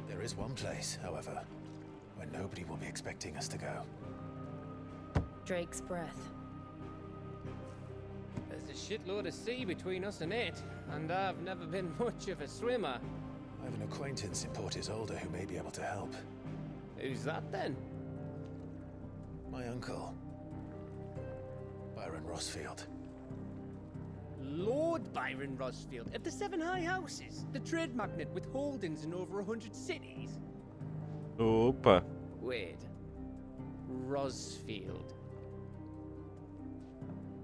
There is one place, however, where nobody will be expecting us to go. Drake's Breath. There's a shitload of sea between us and it, and I've never been much of a swimmer. I have an acquaintance in Port Isolde who may be able to help. Who's that then? My uncle, Byron Rosfield. Lord Byron Rosfield of the Seven High Houses, the trade magnate with holdings in over 100 cities. Opa. Wait, Rosfield.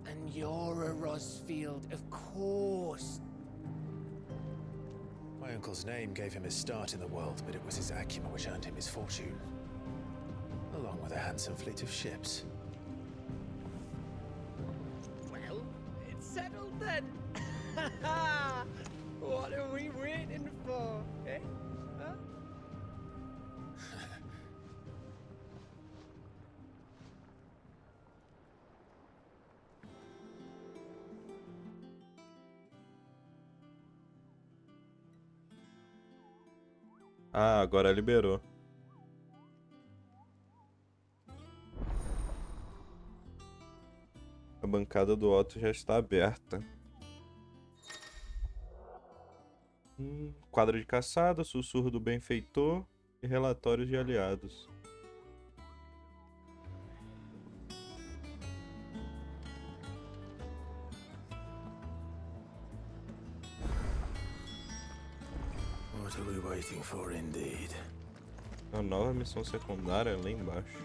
And you're a Rosfield, of course. My uncle's name gave him his start in the world, but it was his acumen which earned him his fortune. Along with a handsome fleet of ships. Well, it's settled then. What are we waiting for, eh? Huh? Ah, agora liberou. A bancada do Otto já está aberta. Quadro de caçada, sussurro do benfeitor e relatórios de aliados. What are we waiting for, indeed? A nova missão secundária lá embaixo.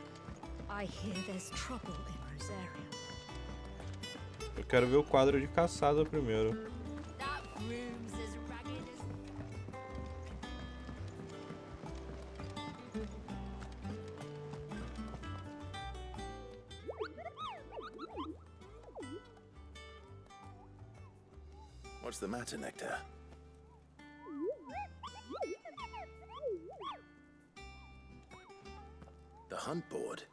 I hear there's trouble in Rosaria. Eu quero ver o quadro de caçada primeiro. That room's as ragged as... What's the matter, Nectar? The hunt board?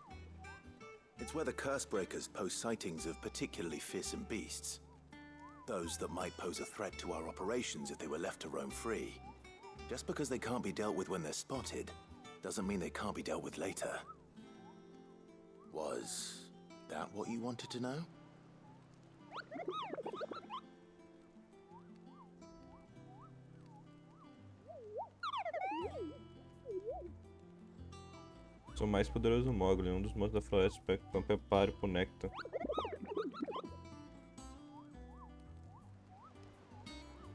It's where the Cursebreakers post sightings of particularly fearsome beasts. Those that might pose a threat to our operations if they were left to roam free. Just because they can't be dealt with when they're spotted, doesn't mean they can't be dealt with later. Was that what you wanted to know? Sou o mais poderoso Mogli, um dos monstros da floresta, então prepare pro Nectar.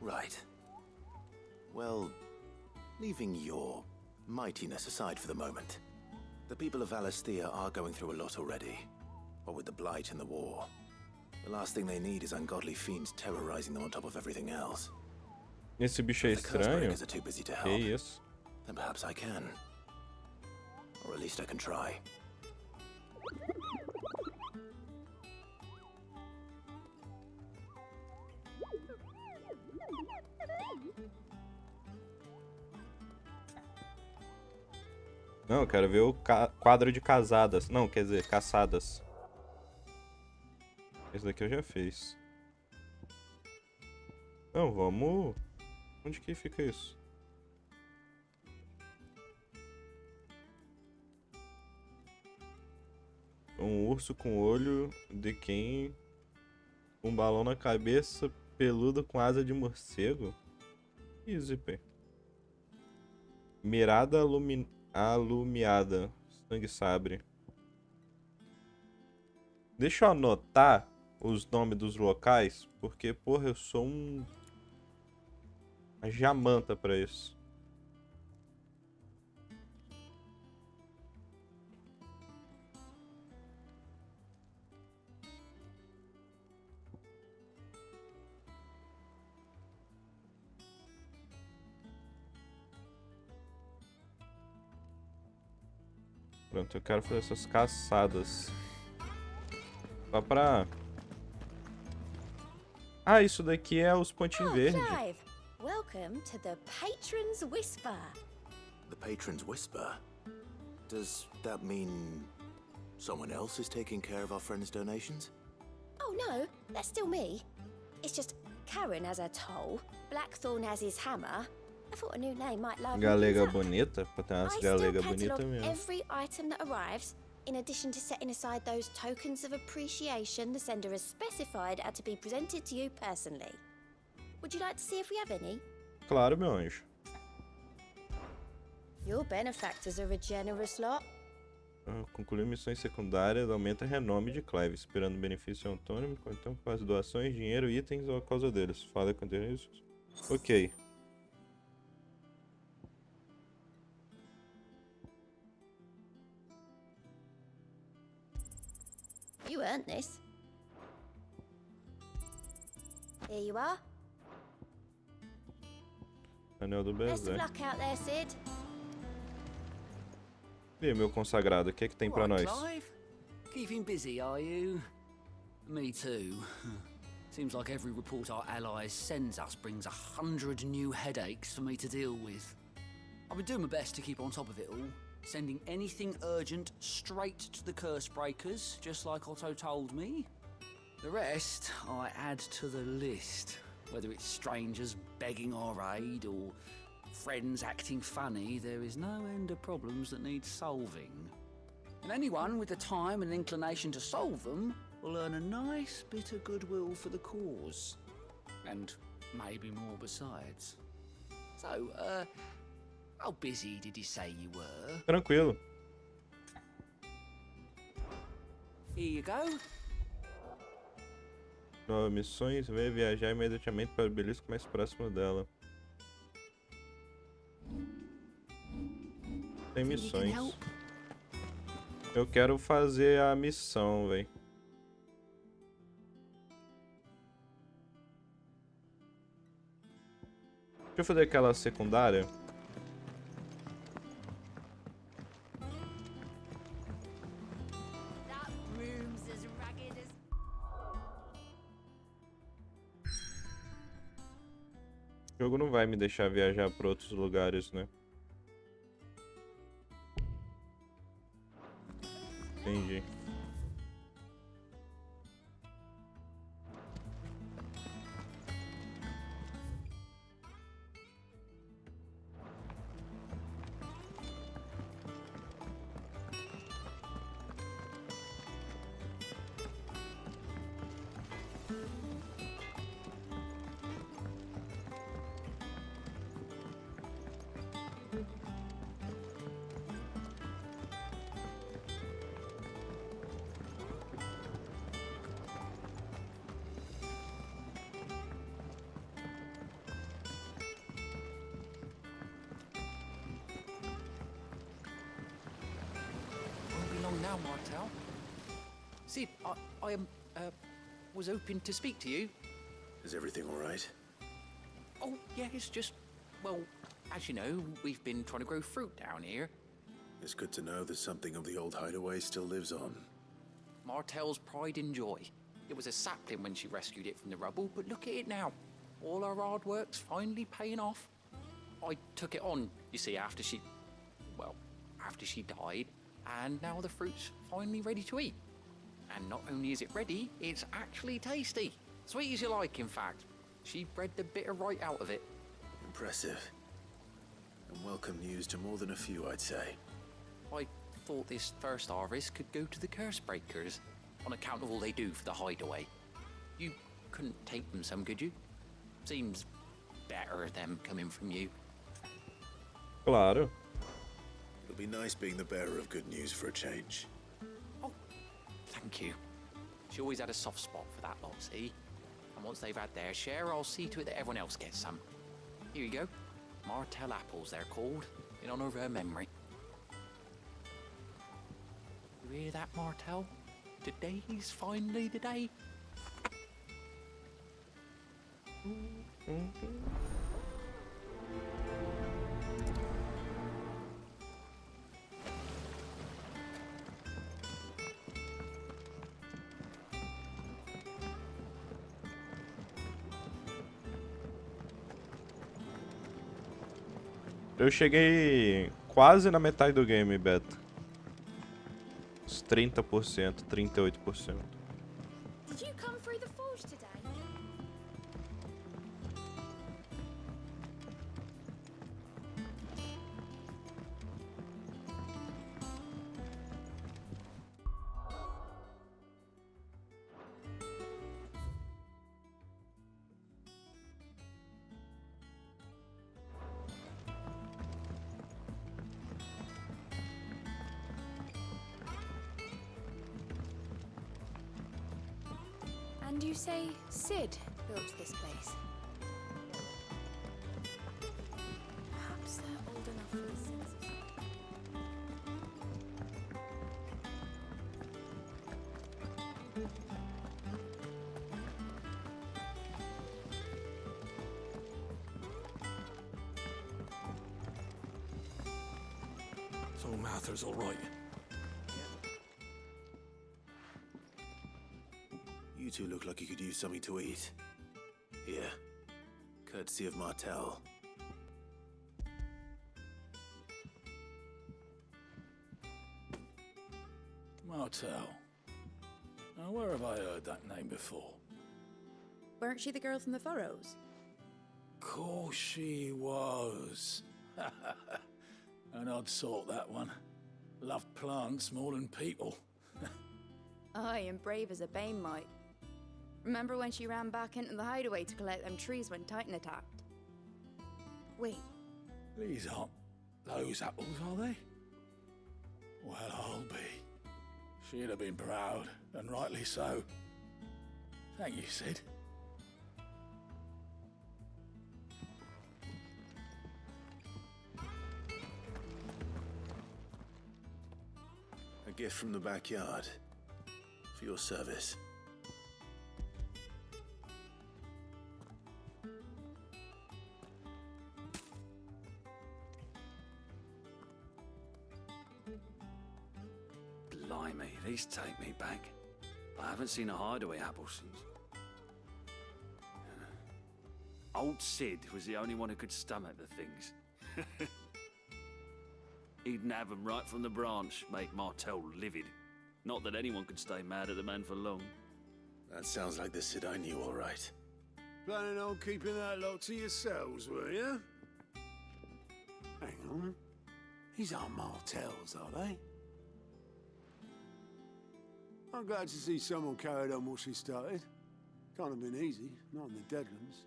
Right. Well, leaving your mightiness aside for the moment, the people of Valisthea are going through a lot already. What with the Blight and the war, the last thing they need is ungodly fiends terrorizing them on top of everything else. Esse bicho é estranho? Que isso? Then perhaps I can. Or at least I can try. Não, eu quero ver o quadro de casadas. Não, quer dizer, caçadas. Esse daqui eu já fiz. Não, vamos... Onde que fica isso? Um urso com olho de quem? Um balão na cabeça, peludo com asa de morcego? Easy, pé. Mirada alumiada. Sangue sabre. Deixa eu anotar os nomes dos locais, porque, porra, eu sou uma jamanta pra isso. Pronto, eu quero fazer essas caçadas. Só pra... Ah, isso daqui é os pontinhos verdes. Clive, welcome to the Patron's Whisper. The Patron's Whisper? Does that mean someone else is taking care of our friends' donations? Oh no, that's still me. It's just Karen has her toll, Blackthorn has his hammer. I thought a new name might liven Galega things up. bonita, pra ter umas I galega still bonita catalogue mesmo. every item that arrives, in addition to setting aside those tokens of appreciation the sender has specified are to be presented to you personally. Would you like to see if we have any? Claro, meu anjo. Your benefactors are a generous lot. Concluir missões secundárias aumenta renome de Clive, esperando benefício autônomo, então faz doações, dinheiro, itens ou a causa deles. Fala com isso. Ok. You earned this. Here you are. Anel do Best of Bezé. luck out there, Sid. E aí, meu consagrado, o que é que tem pra nós? Clive? Keeping busy, are you? Me too. Seems like every report our allies sends us brings 100 new headaches for me to deal with. I've been doing my best to keep on top of it all, sending anything urgent straight to the curse breakers, just like Otto told me. The rest I add to the list, whether it's strangers begging our aid or friends acting funny. There is no end of problems that need solving. And anyone with the time and inclination to solve them will earn a nice bit of goodwill for the cause. And maybe more besides. So, how busy did you say you were? Tranquilo. Here you go. Novas missões, venha viajar imediatamente para o obelisco mais próximo dela. Tem missões. Eu quero fazer a missão, velho. Deixa eu fazer aquela secundária. O jogo não vai me deixar viajar para outros lugares, né? Entendi. now, Martel. Sid, I was hoping to speak to you. Is everything all right? Oh, yeah, it's just, well, as you know, we've been trying to grow fruit down here. It's good to know that something of the old hideaway still lives on. Martel's pride and joy. It was a sapling when she rescued it from the rubble, but look at it now. All our hard work's finally paying off. I took it on, you see, after she died, and now the fruit's finally ready to eat. And not only is it ready, it's actually tasty. Sweet as you like, in fact. She bred the bitter right out of it. Impressive. And welcome news to more than a few, I'd say. I thought this first harvest could go to the curse breakers, on account of all they do for the hideaway. You couldn't take them some, could you? Seems better them coming from you. Claro. It'll be nice being the bearer of good news for a change. Oh, thank you. She always had a soft spot for that lot, see? And once they've had their share, I'll see to it that everyone else gets some. Here you go. Martel apples, they're called, in honor of her memory. You hear that, Martel? Today's finally the day. Eu cheguei quase na metade do game, Beto. Uns 30%, 38%. Did you come through the forge today? And you say Sid built this place? Perhaps they're old enough for the census. So Mather's all right. You two look like you could use something to eat. Here, courtesy of Martel. Martel. Now, where have I heard that name before? Weren't she the girl from the furrows? Course she was. An odd sort, that one. Loved plants more than people. Aye, and brave as a bane might. Remember when she ran back into the hideaway to collect them trees when Titan attacked? Wait. These aren't those apples, are they? Well, I'll be. She'd have been proud, and rightly so. Thank you, Sid. A gift from the backyard. For your service. Blimey, these take me back. I haven't seen a hideaway apple since. Old Sid was the only one who could stomach the things. He'd nab them right from the branch, make Martel livid. Not that anyone could stay mad at the man for long. That sounds like the Sid I knew, all right. Planning on keeping that lot to yourselves, were you? Hang on. These aren't Martels, are they? I'm glad to see someone carried on what she started. Can't have been easy, not in the Deadlands.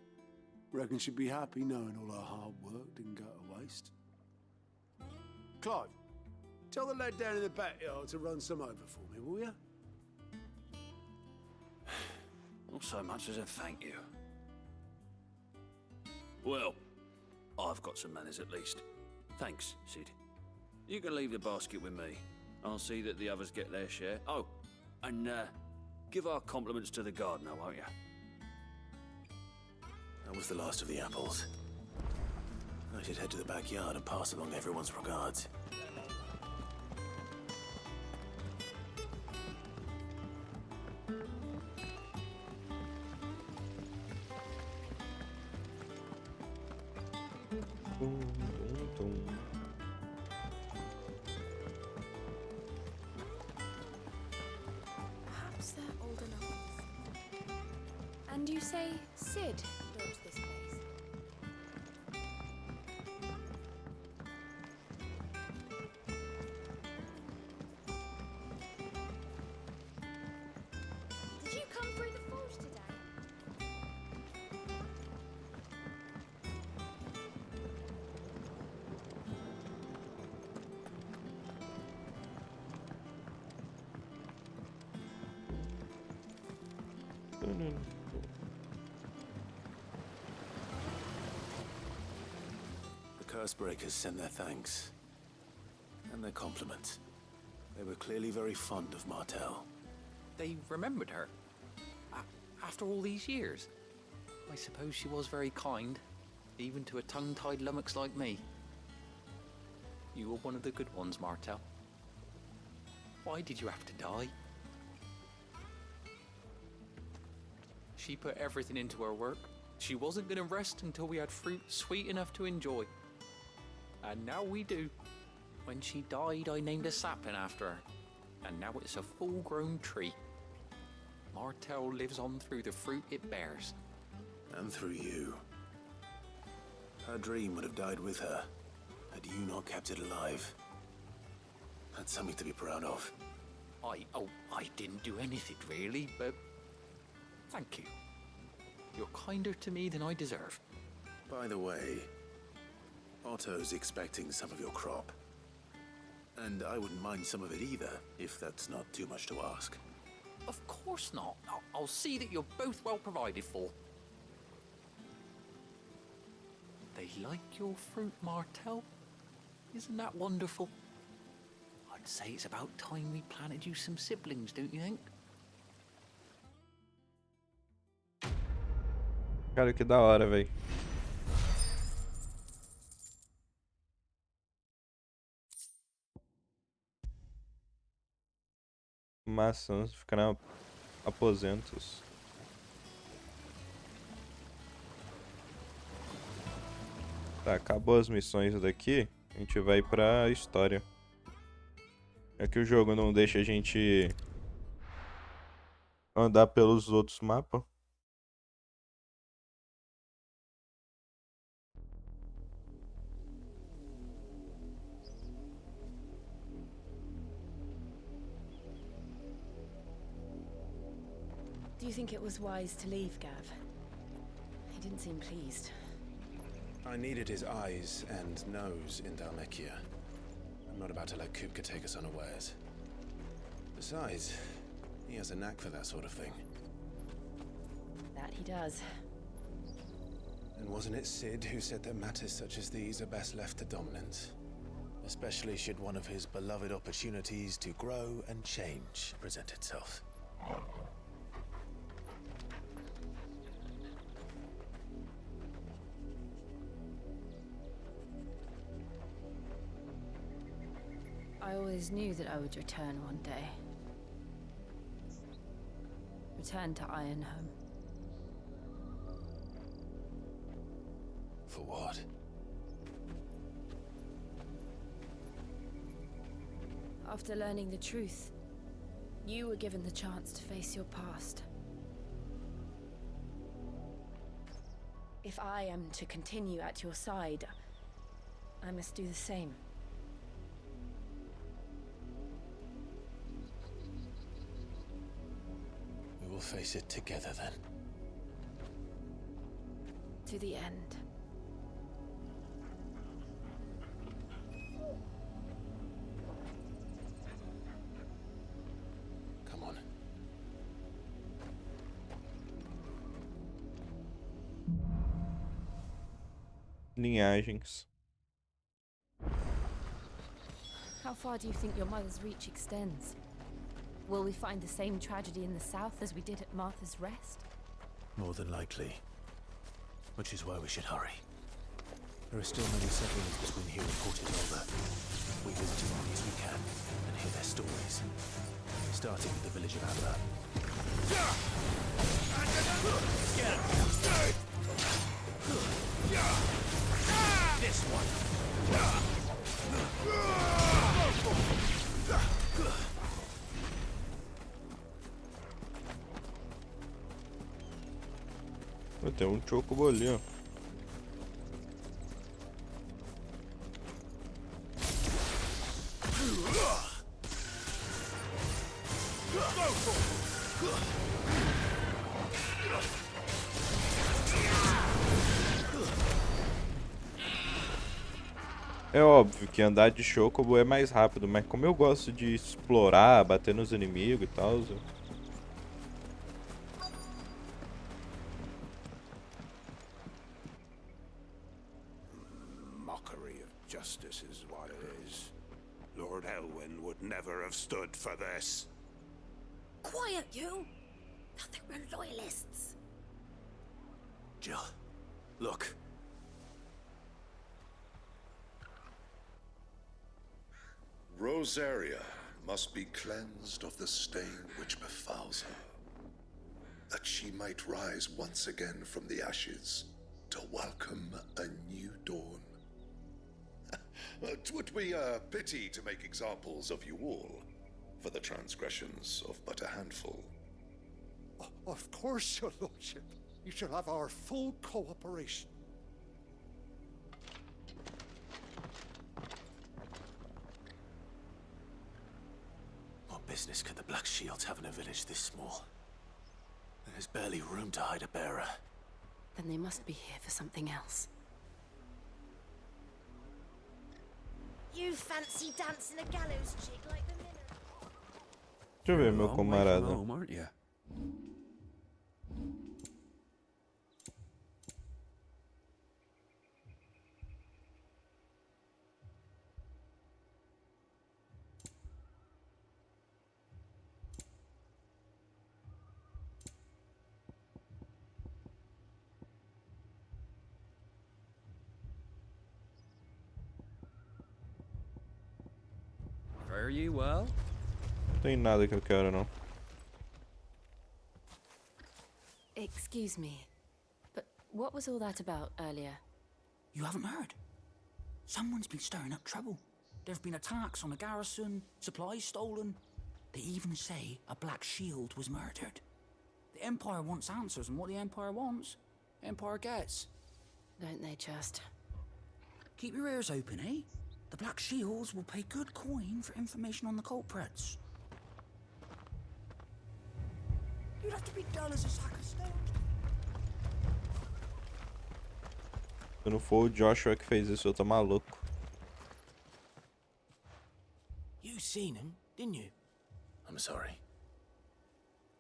Reckon she'd be happy knowing all her hard work didn't go to waste. Clive, tell the lad down in the backyard to run some over for me, will you? Not so much as a thank you. Well, I've got some manners at least. Thanks, Sid. You can leave the basket with me. I'll see that the others get their share. Oh, and give our compliments to the gardener, won't you? That was the last of the apples. I should head to the backyard and pass along everyone's regards. Perhaps they're old enough. And you say Sid built this place? Did you come through the forge today? The Cursebreakers sent their thanks. And their compliments. They were clearly very fond of Martell. They remembered her. After all these years. I suppose she was very kind, even to a tongue-tied lummox like me. You were one of the good ones, Martell. Why did you have to die? She put everything into her work. She wasn't going to rest until we had fruit sweet enough to enjoy. And now we do. When she died, I named a sapling after her. And now it's a full-grown tree. Martell lives on through the fruit it bears. And through you. Her dream would have died with her, had you not kept it alive. That's something to be proud of. I didn't do anything really, but thank you. You're kinder to me than I deserve. By the way, Otto's expecting some of your crop. And I wouldn't mind some of it either, if that's not too much to ask. Of course not. I'll see that you're both well provided for. They like your fruit, Martell. Isn't that wonderful? I'd say it's about time we planted you some siblings, don't you think? Cara, que da hora, véi. Maçãs ficarão aposentos. Tá, acabou as missões daqui. A gente vai pra história. É que o jogo não deixa a gente andar pelos outros mapas. Do you think it was wise to leave, Gav? He didn't seem pleased. I needed his eyes and nose in Dhalmekia. I'm not about to let Kupka take us unawares. Besides, he has a knack for that sort of thing. That he does. And wasn't it Sid who said that matters such as these are best left to dominance? Especially should one of his beloved opportunities to grow and change present itself. I always knew that I would return one day. Return to Ironhome. For what? After learning the truth, you were given the chance to face your past. If I am to continue at your side, I must do the same. We will face it together then. To the end. Come on. Linhagens. How How far do you think your mother's reach extends? Will we find the same tragedy in the south as we did at Martha's Rest? More than likely. Which is why we should hurry. There are still many settlers between here and Port Isolde. We visit as many as we can and hear their stories. Starting with the village of Amber. This one. Tem um chocobo ali, ó. É óbvio que andar de chocobo é mais rápido, mas como eu gosto de explorar, bater nos inimigos e tal... Mockery of justice is what it is. Lord Elwyn would never have stood for this. Quiet, you! Nothing but loyalists. Jill, look. Rosaria must be cleansed of the stain which befouls her, that she might rise once again from the ashes to welcome a new dawn. 'Twould be a pity to make examples of you all, for the transgressions of but a handful. Of course, your lordship. You shall have our full cooperation. What business could the Black Shields have in a village this small? There's barely room to hide a bearer. Then they must be here for something else. You fancy dancing a gallows chick like the minute. Deixa eu ver, meu camarada. Aren't you? Fare you well? Não tem nada que eu quero, não. Excuse me, but what was all that about earlier? You haven't heard? Someone's been stirring up trouble. There have been attacks on the garrison, supplies stolen. They even say a Black Shield was murdered. The Empire wants answers, and what the Empire wants, the Empire gets. Don't they just? Keep your ears open, eh? The Black Shields will pay good coin for information on the culprits. You'd have to be dull as a sack of stone. Se não for o Joshua que fez isso, eu tô maluco. You seen him, didn't you? I'm sorry.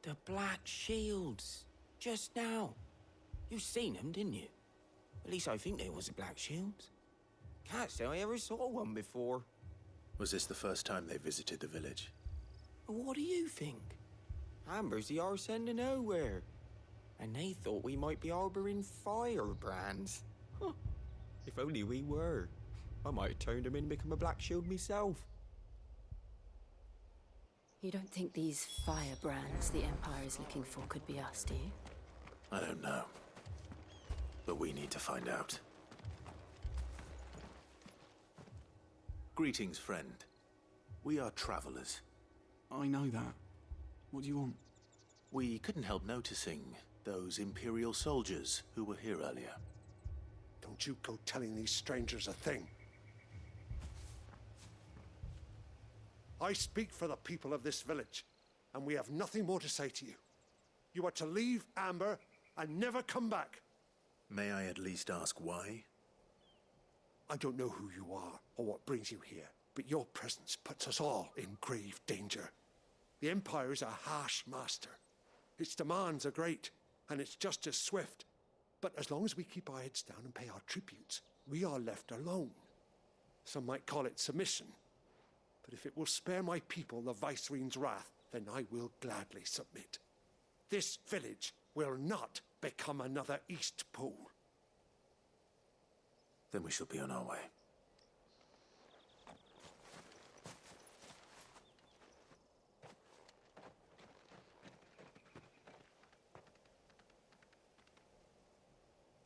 The Black Shields. Just now. You seen them, didn't you? At least I think there was a Black Shields. Can't say I ever saw one before. Was this the first time they visited the village? What do you think? Amber's the arse end of nowhere. And they thought we might be harboring firebrands. Huh. If only we were. I might have turned them in and become a Black Shield myself. You don't think these firebrands the Empire is looking for could be us, do you? I don't know. But we need to find out. Greetings, friend. We are travelers. I know that. What do you want? We couldn't help noticing those Imperial soldiers who were here earlier. Don't you go telling these strangers a thing. I speak for the people of this village, and we have nothing more to say to you. You are to leave Amber and never come back. May I at least ask why? I don't know who you are or what brings you here, but your presence puts us all in grave danger. The Empire is a harsh master. Its demands are great, and its justice swift. But as long as we keep our heads down and pay our tributes, we are left alone. Some might call it submission. But if it will spare my people the Viceroy's wrath, then I will gladly submit. This village will not become another Eastpool. Then we shall be on our way.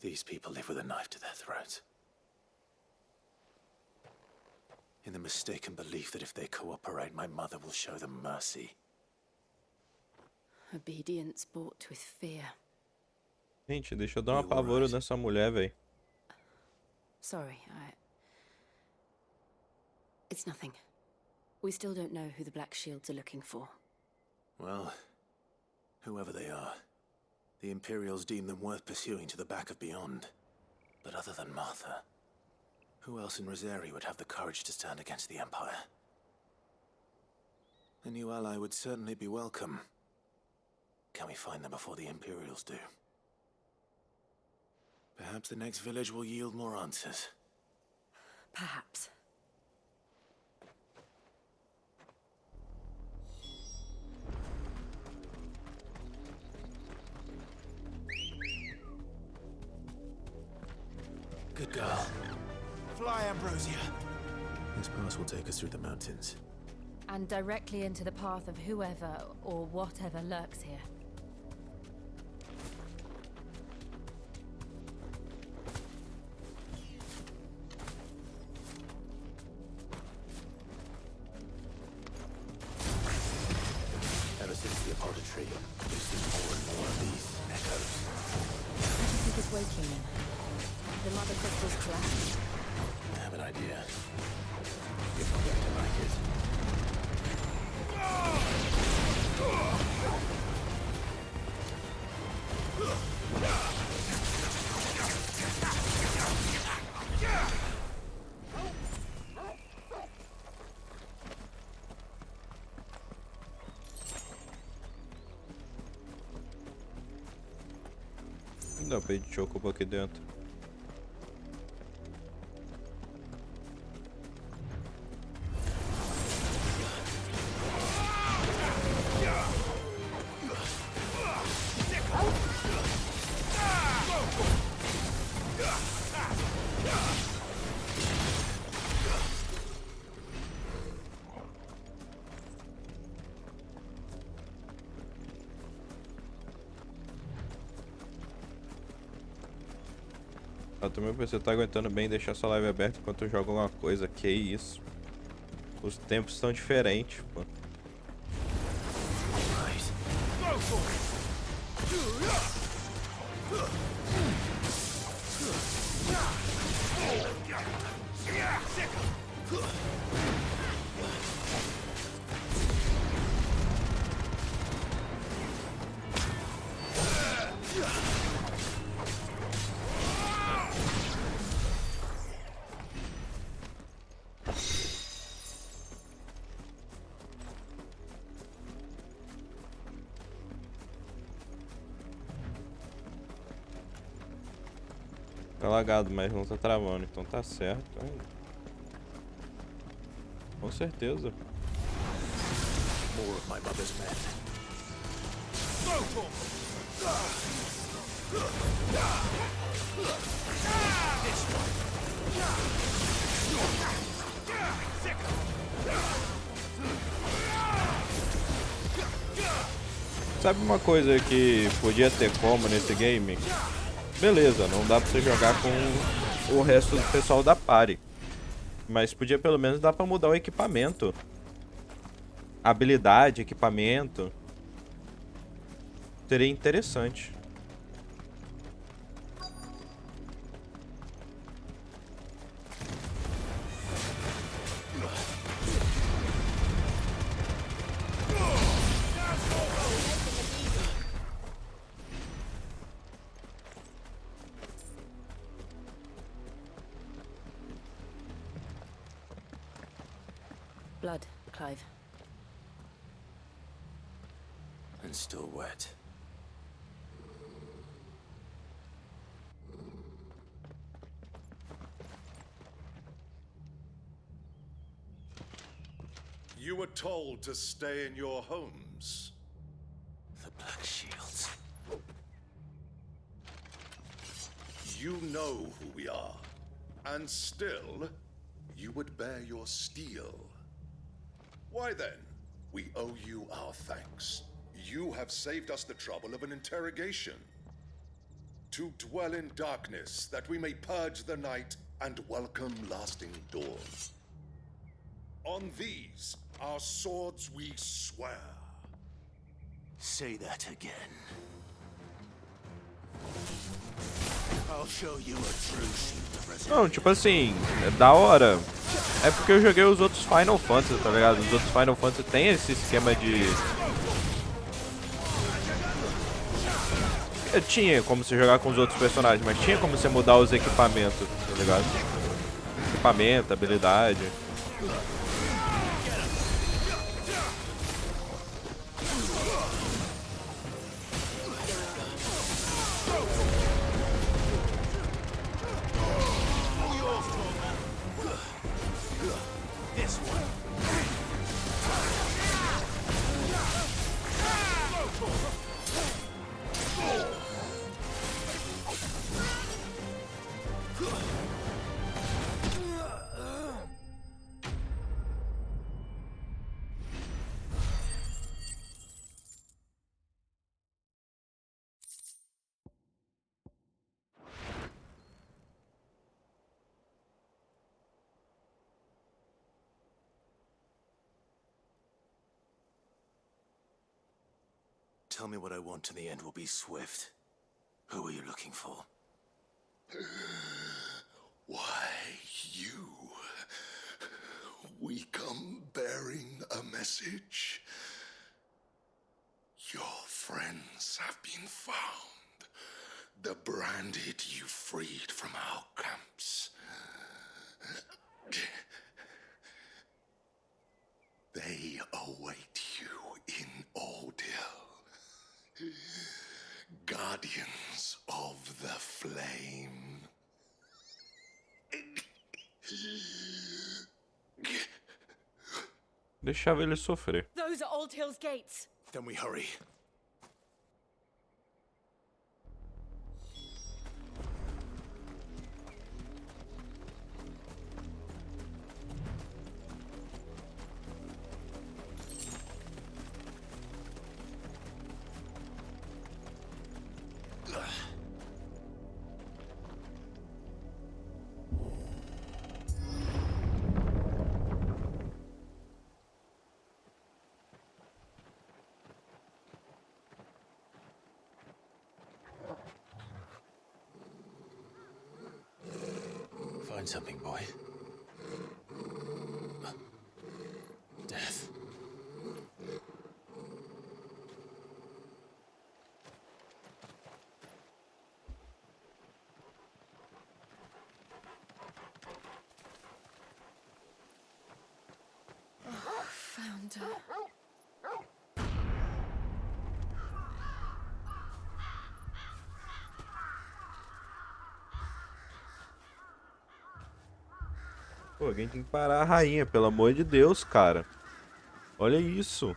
These people live with a knife to their throats. In the mistaken belief that if they cooperate, my mother will show them mercy. Obedience bought with fear. Gente, deixa eu dar um apavoro nessa mulher, velho. Sorry, It's nothing. We still don't know who the Black Shields are looking for. Well, whoever they are, the Imperials deem them worth pursuing to the back of beyond. But other than Martha, who else in Rosari would have the courage to stand against the Empire? A new ally would certainly be welcome. Can we find them before the Imperials do? Perhaps the next village will yield more answers. Perhaps. Good girl. Fly, Ambrosia. This pass will take us through the mountains. And directly into the path of whoever or whatever lurks here. Ever since the apodatory, we've seen more and more of these echoes. What do you think is waking them? The mother crystals collapsed. I have an idea. You're not going to like it. Dá pra ir de chocobo aqui dentro. Também você tá aguentando bem deixar sua live aberta enquanto eu jogo alguma coisa. Que isso. Os tempos estão diferentes, pô. Tá lagado, mas não tá travando, então tá certo. Com certeza. More of my mother's men. Sabe uma coisa que podia ter como nesse game? Beleza, não dá pra você jogar com o resto do pessoal da party. Mas podia pelo menos dar pra mudar o equipamento. Habilidade, equipamento. Seria interessante. Blood, Clive. And still wet. told to stay in your homes. The Black Shields. You know who we are, and still, you would bear your steel. Why then, we owe you our thanks. You have saved us the trouble of an interrogation. To dwell in darkness, that we may purge the night and welcome lasting dawn. On these, our swords we swear. Say that again. I'll show you a true shield. Não, tipo assim, é da hora. É porque eu joguei os outros Final Fantasy, tá ligado? Os outros Final Fantasy tem esse esquema de... Tinha como você jogar com os outros personagens, mas tinha como você mudar os equipamentos, tá ligado? Equipamento, habilidade. Tell me what I want and the end will be swift. Who are you looking for? Why, you. We come bearing a message. Your friends have been found. The branded you freed from our camps. They await you in Ordeal. Guardians of the Flame. Deixava ele sofrer. Those are Old Hill's gates. Then we hurry. Find something, boy. Death. Found her. Pô, alguém tem que parar a rainha, pelo amor de Deus, cara. Olha isso.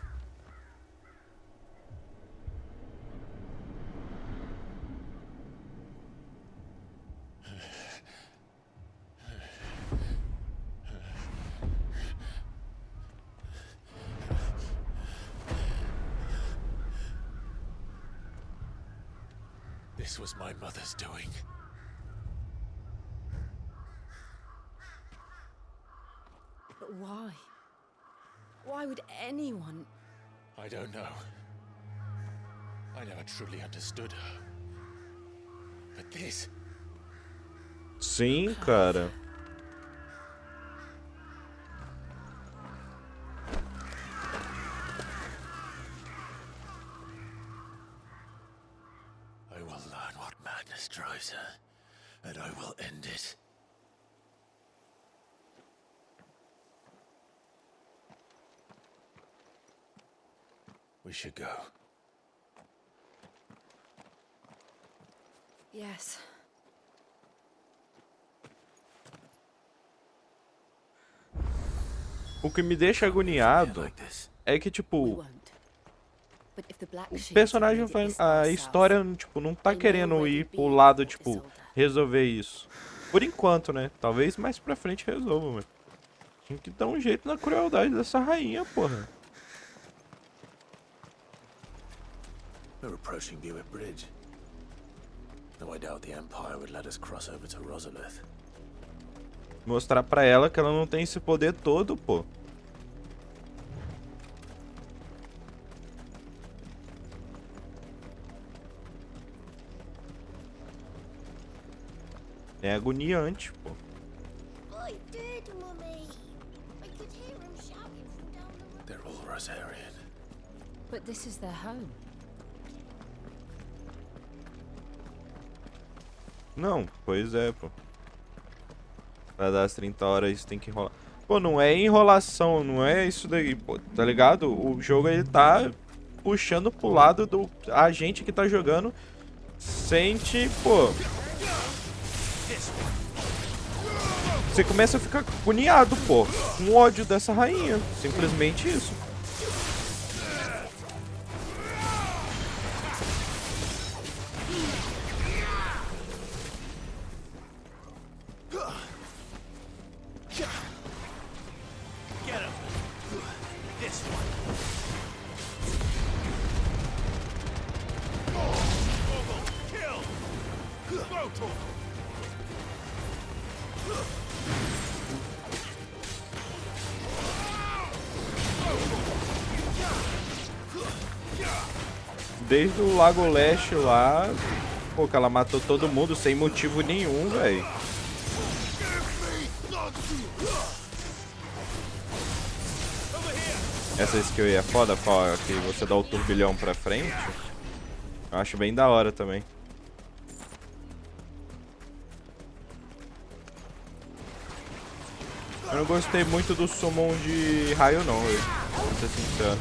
This was my mother's doing. But why? Why would anyone... I don't know. I never truly understood her. But this... Sim, cara. I will learn what madness drives her, and I will end it. We should go. Yes. O que me deixa agoniado é que, tipo, o personagem, a história, tipo, não tá querendo ir pro lado, tipo, resolver isso. Por enquanto, né? Talvez mais pra frente resolva, mano. Tinha que dar um jeito na crueldade dessa rainha, porra. We're approaching Buick Bridge. Though I doubt the Empire would let us cross over to Rosalith. Mostrar pra ela que ela não tem esse poder todo, pô. É agoniante, pô. I did, Mummy. I could hear him shouting from down the road. They're all Rosarian. But this is their home. Não, pois é, pô. Pra dar as 30 horas isso tem que enrolar. Pô, não é enrolação, não é isso daí, pô, tá ligado? O jogo ele tá puxando pro lado do agente que tá jogando. Sente, pô. Você começa a ficar agoniado, pô. Com ódio dessa rainha. Simplesmente isso. Desde o Lago Leste lá, pô, que ela matou todo mundo sem motivo nenhum, velho. Essa skill aí é foda, que você dá o turbilhão pra frente. Eu acho bem da hora também. Eu não gostei muito do summon de raio não, velho. Pra ser sincero.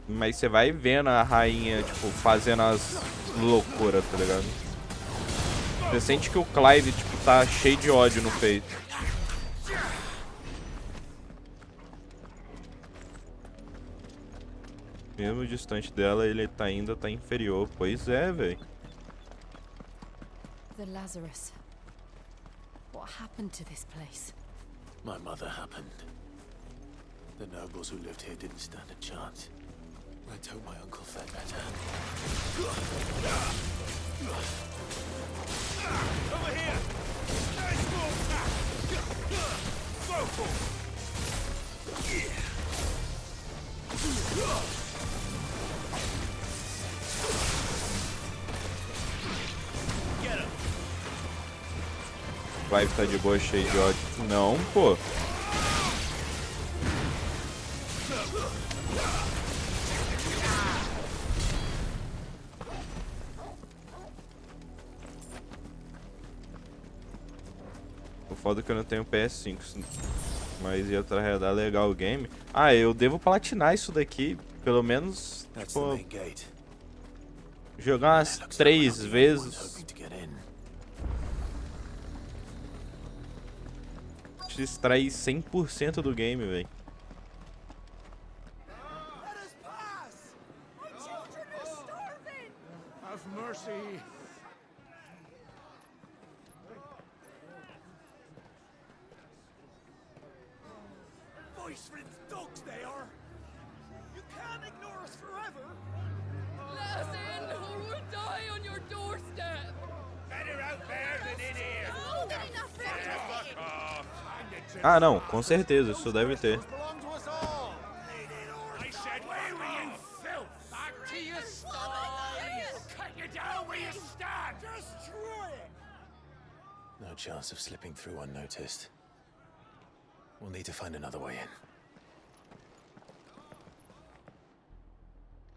Mas você vai vendo a rainha, tipo, fazendo as loucuras, tá ligado? Você sente que o Clive, tipo, tá cheio de ódio no peito. Mesmo distante dela, ele ainda tá inferior. Pois é, velho. The Lazarus. What happened to this place? My mother happened. The nobles who lived here didn't stand a chance. Let's hope my uncle fed better. Over here! Nice O Clive tá de boa, cheio de ódio. Não, pô. O foda é que eu não tenho PS5, mas ia dar legal o game. Ah, eu devo platinar isso daqui, pelo menos, tipo, jogar umas 3 vezes. Te extrair 100% do game, velho. Have mercy. Voice-ridden dogs they are! You can't ignore us forever! Let us in or we'll die on your doorstep! Better out there than in here! More than enough for Fuck off! Ah, não, com certeza, isso deve ter. I said, where were you, filth? Back to your sties! Cut you down where you stand! Destroy it! No chance of slipping through unnoticed. We'll need to find another way in.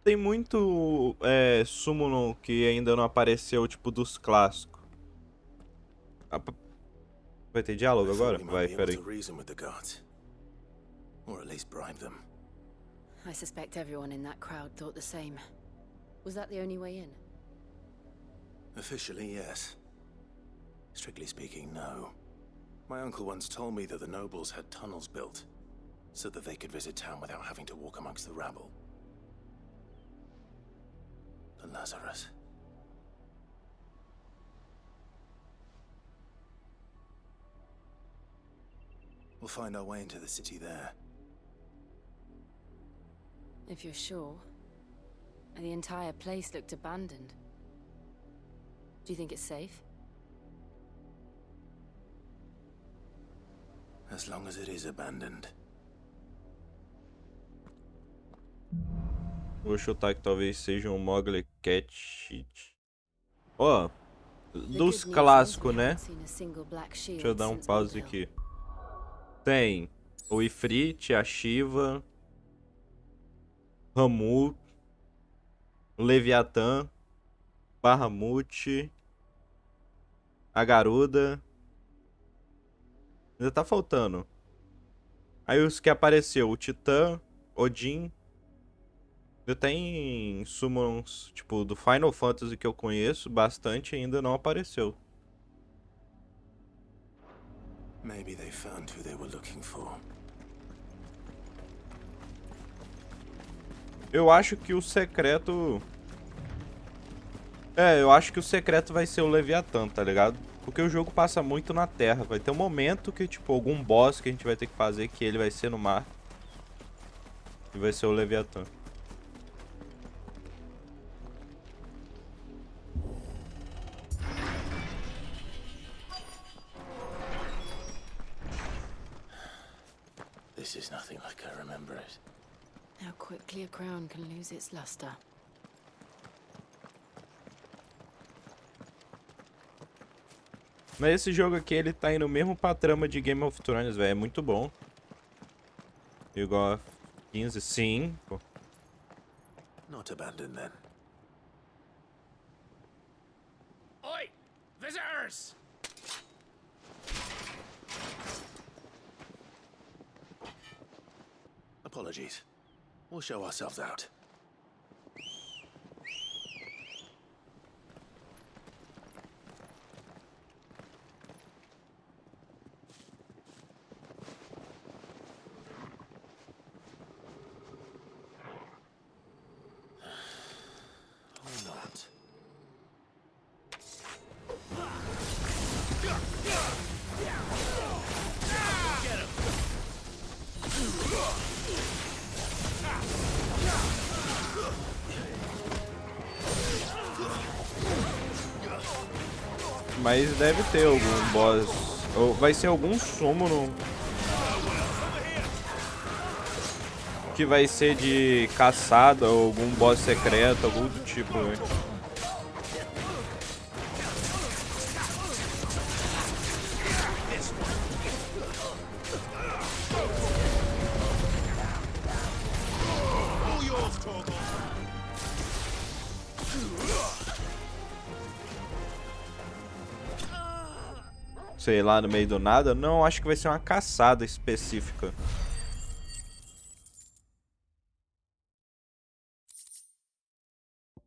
Tem muito summon que ainda não apareceu, tipo, dos clássicos. Vai ter diálogo I agora? thought we Vai, might be able peraí. to reason with the guards. Or at least bribe them. I suspect everyone in that crowd thought the same. Was that the only way in? Officially, yes. Strictly speaking, no. My uncle once told me that the nobles had tunnels built, so that they could visit town without having to walk amongst the rabble. But Lazarus... We'll find our way into the city there. If you're sure. The entire place looked abandoned. Do you think it's safe? As long as it is abandoned. Vou chutar que talvez seja um Mogli Cat. Ó, dos clássicos, né? Deixa eu dar um pause aqui. Tem o Ifrit, a Shiva, Ramu, o Leviatã, Bahamut, a Garuda. Ainda tá faltando. Aí os que apareceu, o Titã, Odin. Ainda tem summons, tipo, do Final Fantasy que eu conheço, bastante ainda não apareceu. Maybe they found who they were looking for. Eu acho que o secreto... eu acho que o secreto vai ser o Leviatã, tá ligado? Porque o jogo passa muito na terra. Vai ter um momento que, tipo, algum boss que a gente vai ter que fazer, que ele vai ser no mar. E vai ser o Leviatã. This is nothing like I remember it. How quickly a crown can lose its luster. Mas esse jogo aqui, ele tá indo mesmo pra trama de Game of Thrones, velho. É muito bom. Igual a 15, sim. Pô. Not abandoned then. Oi! Visitors! Apologies. We'll show ourselves out. Or not. Get him! Mas deve ter algum boss. Ou vai ser algum summon que vai ser de caçada ou algum boss secreto, algum do tipo, né? Sei lá, no meio do nada. Não, acho que vai ser uma caçada específica.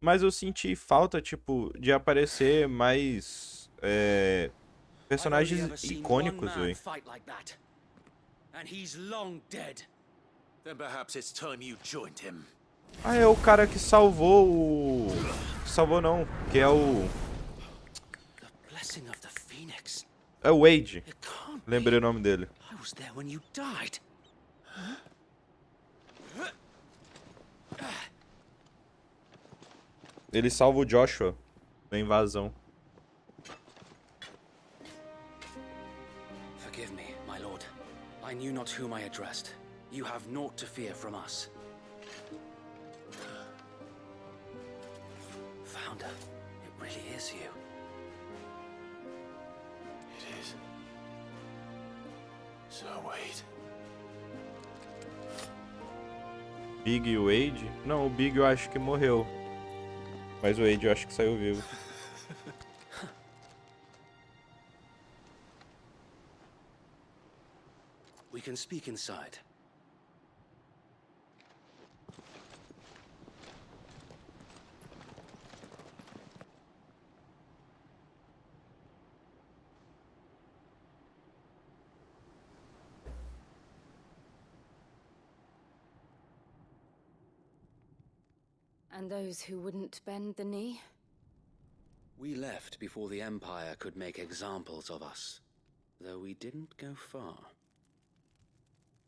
Mas eu senti falta, tipo, de aparecer mais personagens icônicos, velho. And he's long dead. Then perhaps it's time you joined him. Ah, é o cara que salvou o... Salvou não, que é o... Blessing of the Phoenix. É o Wade. Lembrei o nome dele. I was there when you died. Ele salva o Joshua da invasão. Forgive me, my lord. I knew not whom I addressed. You have naught to fear from us. Founder, it really is you. It is. So wait. Big e o Wade? Não, o Big eu acho que morreu. Mas o Wade eu acho que saiu vivo. can speak inside. And those who wouldn't bend the knee? We left before the Empire could make examples of us, though we didn't go far.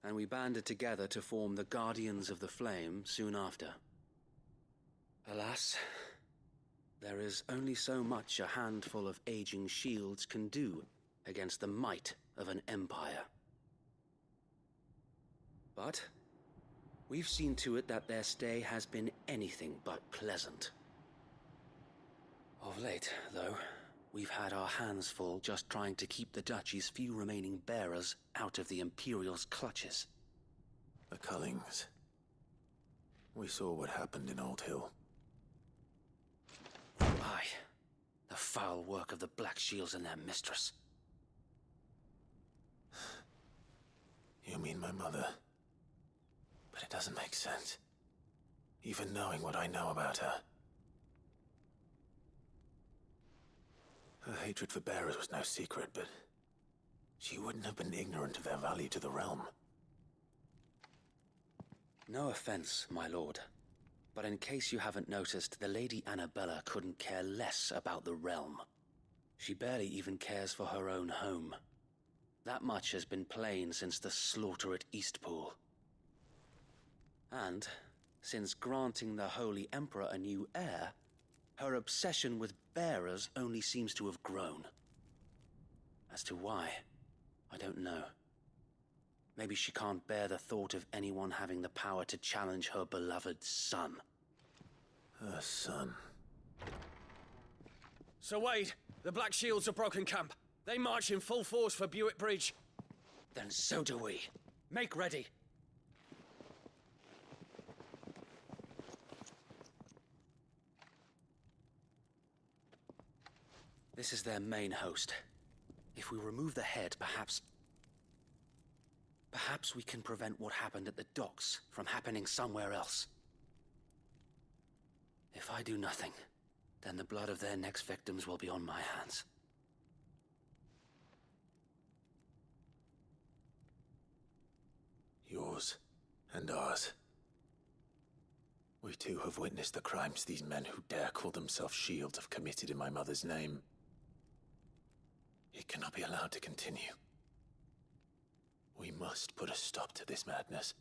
And we banded together to form the Guardians of the Flame soon after. Alas, there is only so much a handful of aging shields can do against the might of an empire. But we've seen to it that their stay has been anything but pleasant. Of late, though, we've had our hands full just trying to keep the Duchy's few remaining bearers out of the Imperial's clutches. The Cullings. We saw what happened in Old Hill. Aye, the foul work of the Black Shields and their mistress. You mean my mother? But it doesn't make sense. Even knowing what I know about her. Her hatred for bearers was no secret, but she wouldn't have been ignorant of their value to the realm. No offense, my lord, but in case you haven't noticed, the Lady Annabella couldn't care less about the realm. She barely even cares for her own home. That much has been plain since the slaughter at Eastpool. And, since granting the Holy Emperor a new heir, her obsession with bearers only seems to have grown. As to why, I don't know. Maybe she can't bear the thought of anyone having the power to challenge her beloved son. Her son. Sir Wade, the Black Shields have broken camp. They march in full force for Buick Bridge. Then so do we. Make ready. This is their main host. If we remove the head, perhaps we can prevent what happened at the docks from happening somewhere else. If I do nothing, then the blood of their next victims will be on my hands. Yours and ours. We too have witnessed the crimes these men who dare call themselves shields have committed in my mother's name. It cannot be allowed to continue. We must put a stop to this madness.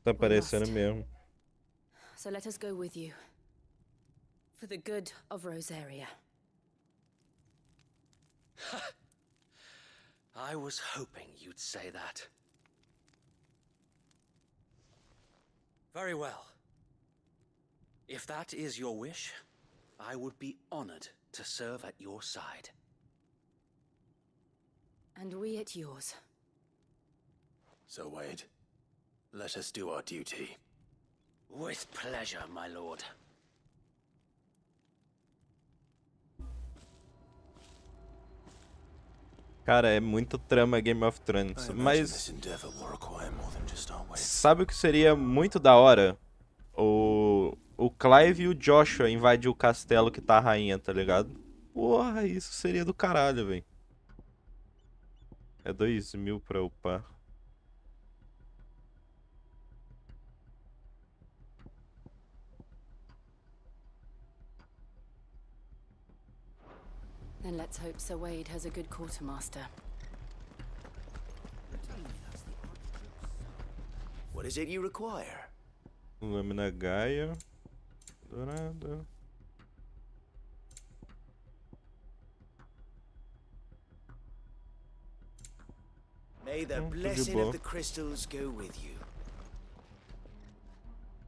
Tá parecendo mesmo. So let us go with you. For the good of Rosaria. I was hoping you'd say that. Very well. If that is your wish, I would be honored to serve at your side. And we at yours. So, Wade, let us do our duty. With pleasure, my lord. Cara, é muito trama Game of Thrones, mas sabe o que seria muito da hora? O Clive e o Joshua invadir o castelo que tá a rainha, tá ligado? Porra, isso seria do caralho, velho. É 2.000 pra upar. Then let's hope Sir Wade has a good quartermaster. What is it you require? Lâmina Gaia. Dourada. May the blessing of the crystals go with you.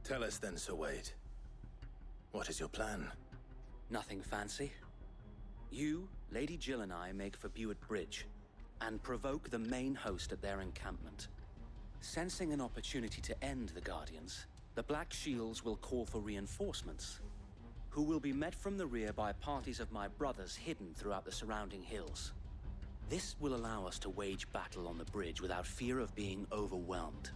Tell us then, Sir Wade. What is your plan? Nothing fancy. You, Lady Jill and I make for Buick Bridge and provoke the main host at their encampment. Sensing an opportunity to end the Guardians, the Black Shields will call for reinforcements, who will be met from the rear by parties of my brothers hidden throughout the surrounding hills. This will allow us to wage battle on the bridge without fear of being overwhelmed.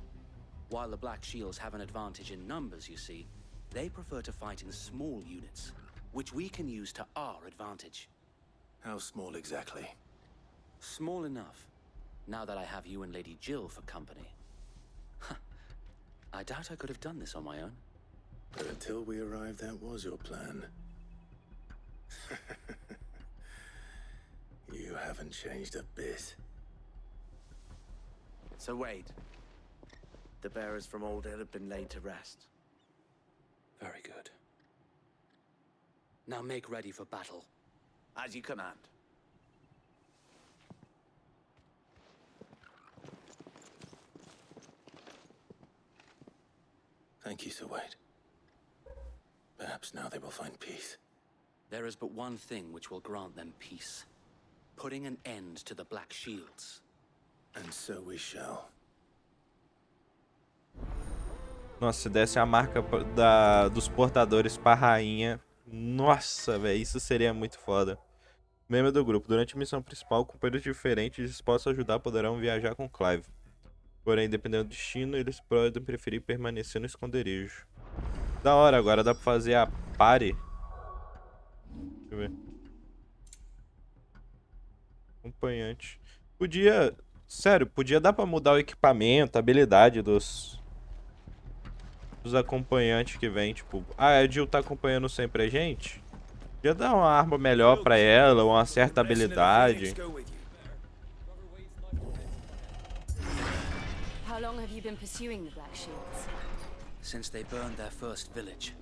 While the Black Shields have an advantage in numbers, you see, they prefer to fight in small units, which we can use to our advantage. How small exactly? Small enough, now that I have you and Lady Jill for company. I doubt I could have done this on my own. But until we arrived, that was your plan. You haven't changed a bit. So Wade, the bearers from Old Hill have been laid to rest. Very good. Now make ready for battle. As you command. Thank you, Sir Wade. Perhaps now they will find peace. There is but one thing which will grant them peace. Putting an end to the Black Shields. And so we shall. Nossa, se desse a marca dos portadores pra rainha. Nossa, velho, isso seria muito foda. Membro do grupo. Durante a missão principal, companheiros diferentes dispostos a ajudar poderão viajar com Clive. Porém, dependendo do destino, eles podem preferir permanecer no esconderijo. Da hora, agora dá pra fazer a party. Deixa eu ver. Acompanhante. Podia... Sério, podia dar pra mudar o equipamento, a habilidade dos acompanhantes que vem. Tipo, a Jill tá acompanhando sempre a gente. Podia dar uma arma melhor pra ela, uma certa habilidade. How long have you been pursuing the Black Shields? Since they burned their first village.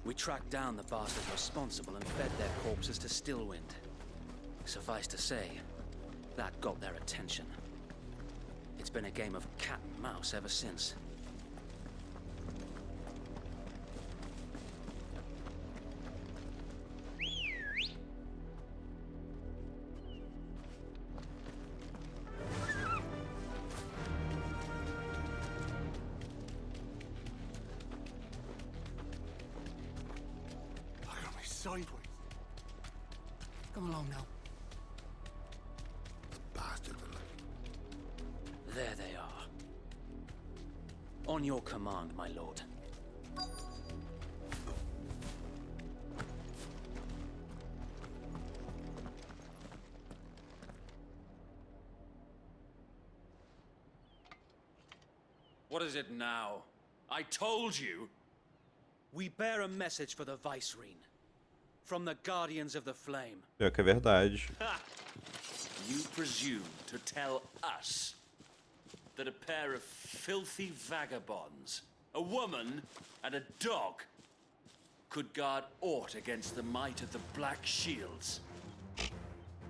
We tracked down the bastards responsible and fed their corpses to Stillwind. Suffice to say, that got their attention. It's been a game of cat and mouse ever since. Sideways. Come along now. There they are. On your command, my lord. What is it now? I told you. We bear a message for the Vicereine. From the Guardians of the Flame. Pior que é verdade. You presume to tell us that a pair of filthy vagabonds, a woman and a dog, could guard aught against the might of the Black Shields?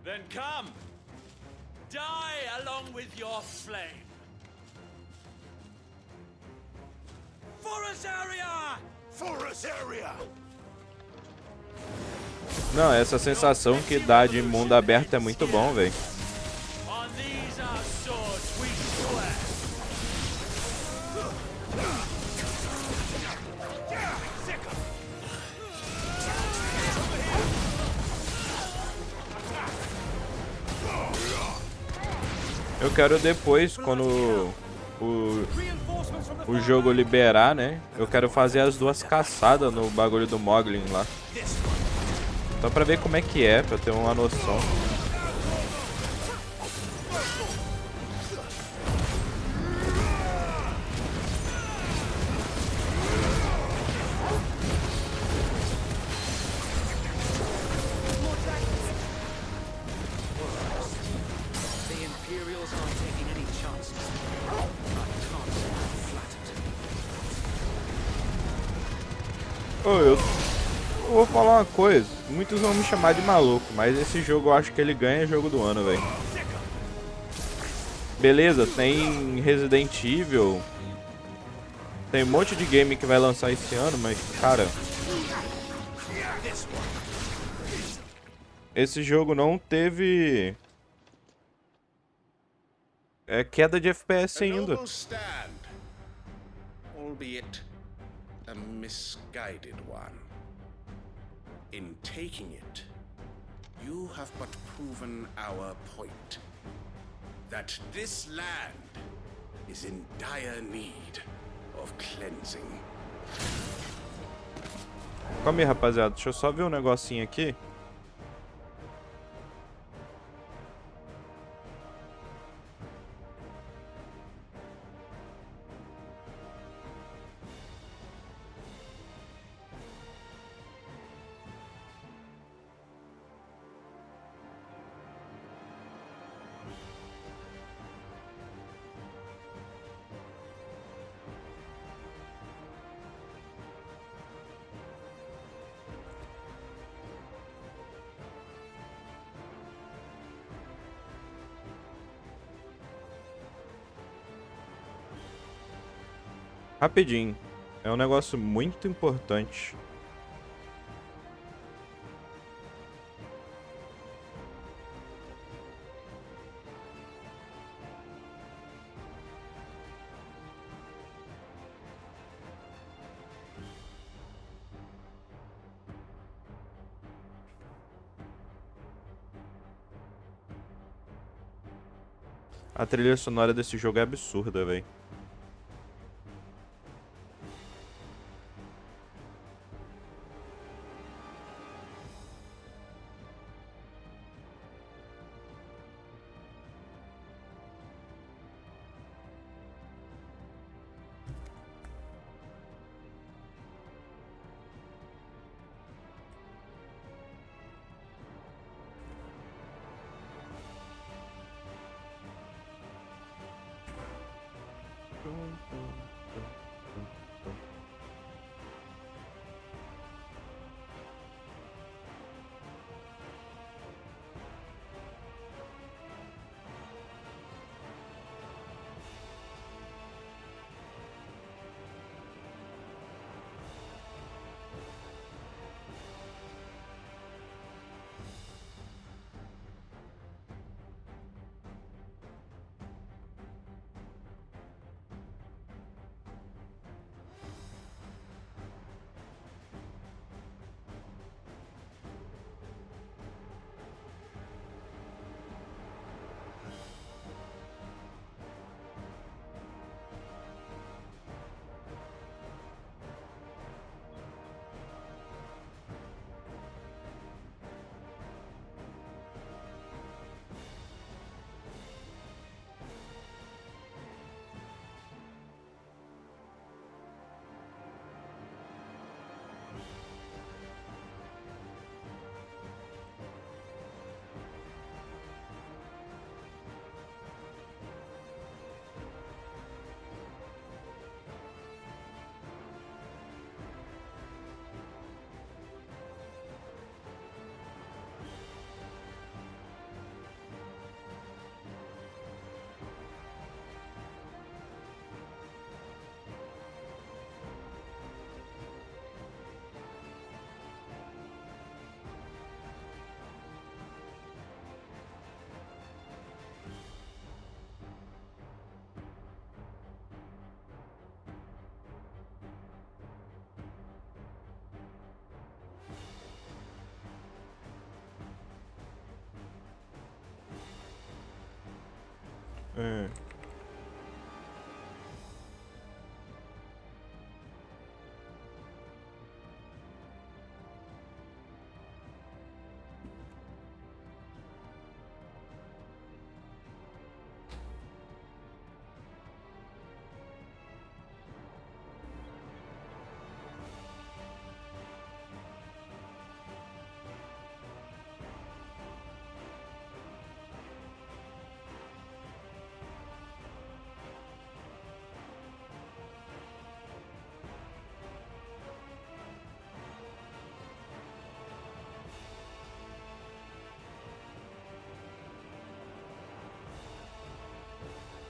Then come! Die along with your flame! For us area! For us area! Não, essa sensação que dá de mundo aberto é muito bom, velho. Eu quero depois, quando o jogo liberar, né? Eu quero fazer as duas caçadas no bagulho do Moglin lá. Só pra ver como é que é, pra ter uma noção. Eu vou falar uma coisa, muitos vão me chamar de maluco, mas esse jogo eu acho que ele ganha jogo do ano, velho. Beleza, tem Resident Evil, tem um monte de game que vai lançar esse ano, mas, cara, esse jogo não teve queda de FPS ainda. Albeit a misguided one. In taking it, you have but proven our point. that this land is in dire need of cleansing. Calma aí, rapaziada. Deixa eu só ver um negocinho aqui. Rapidinho. É um negócio muito importante. A trilha sonora desse jogo é absurda, velho. É.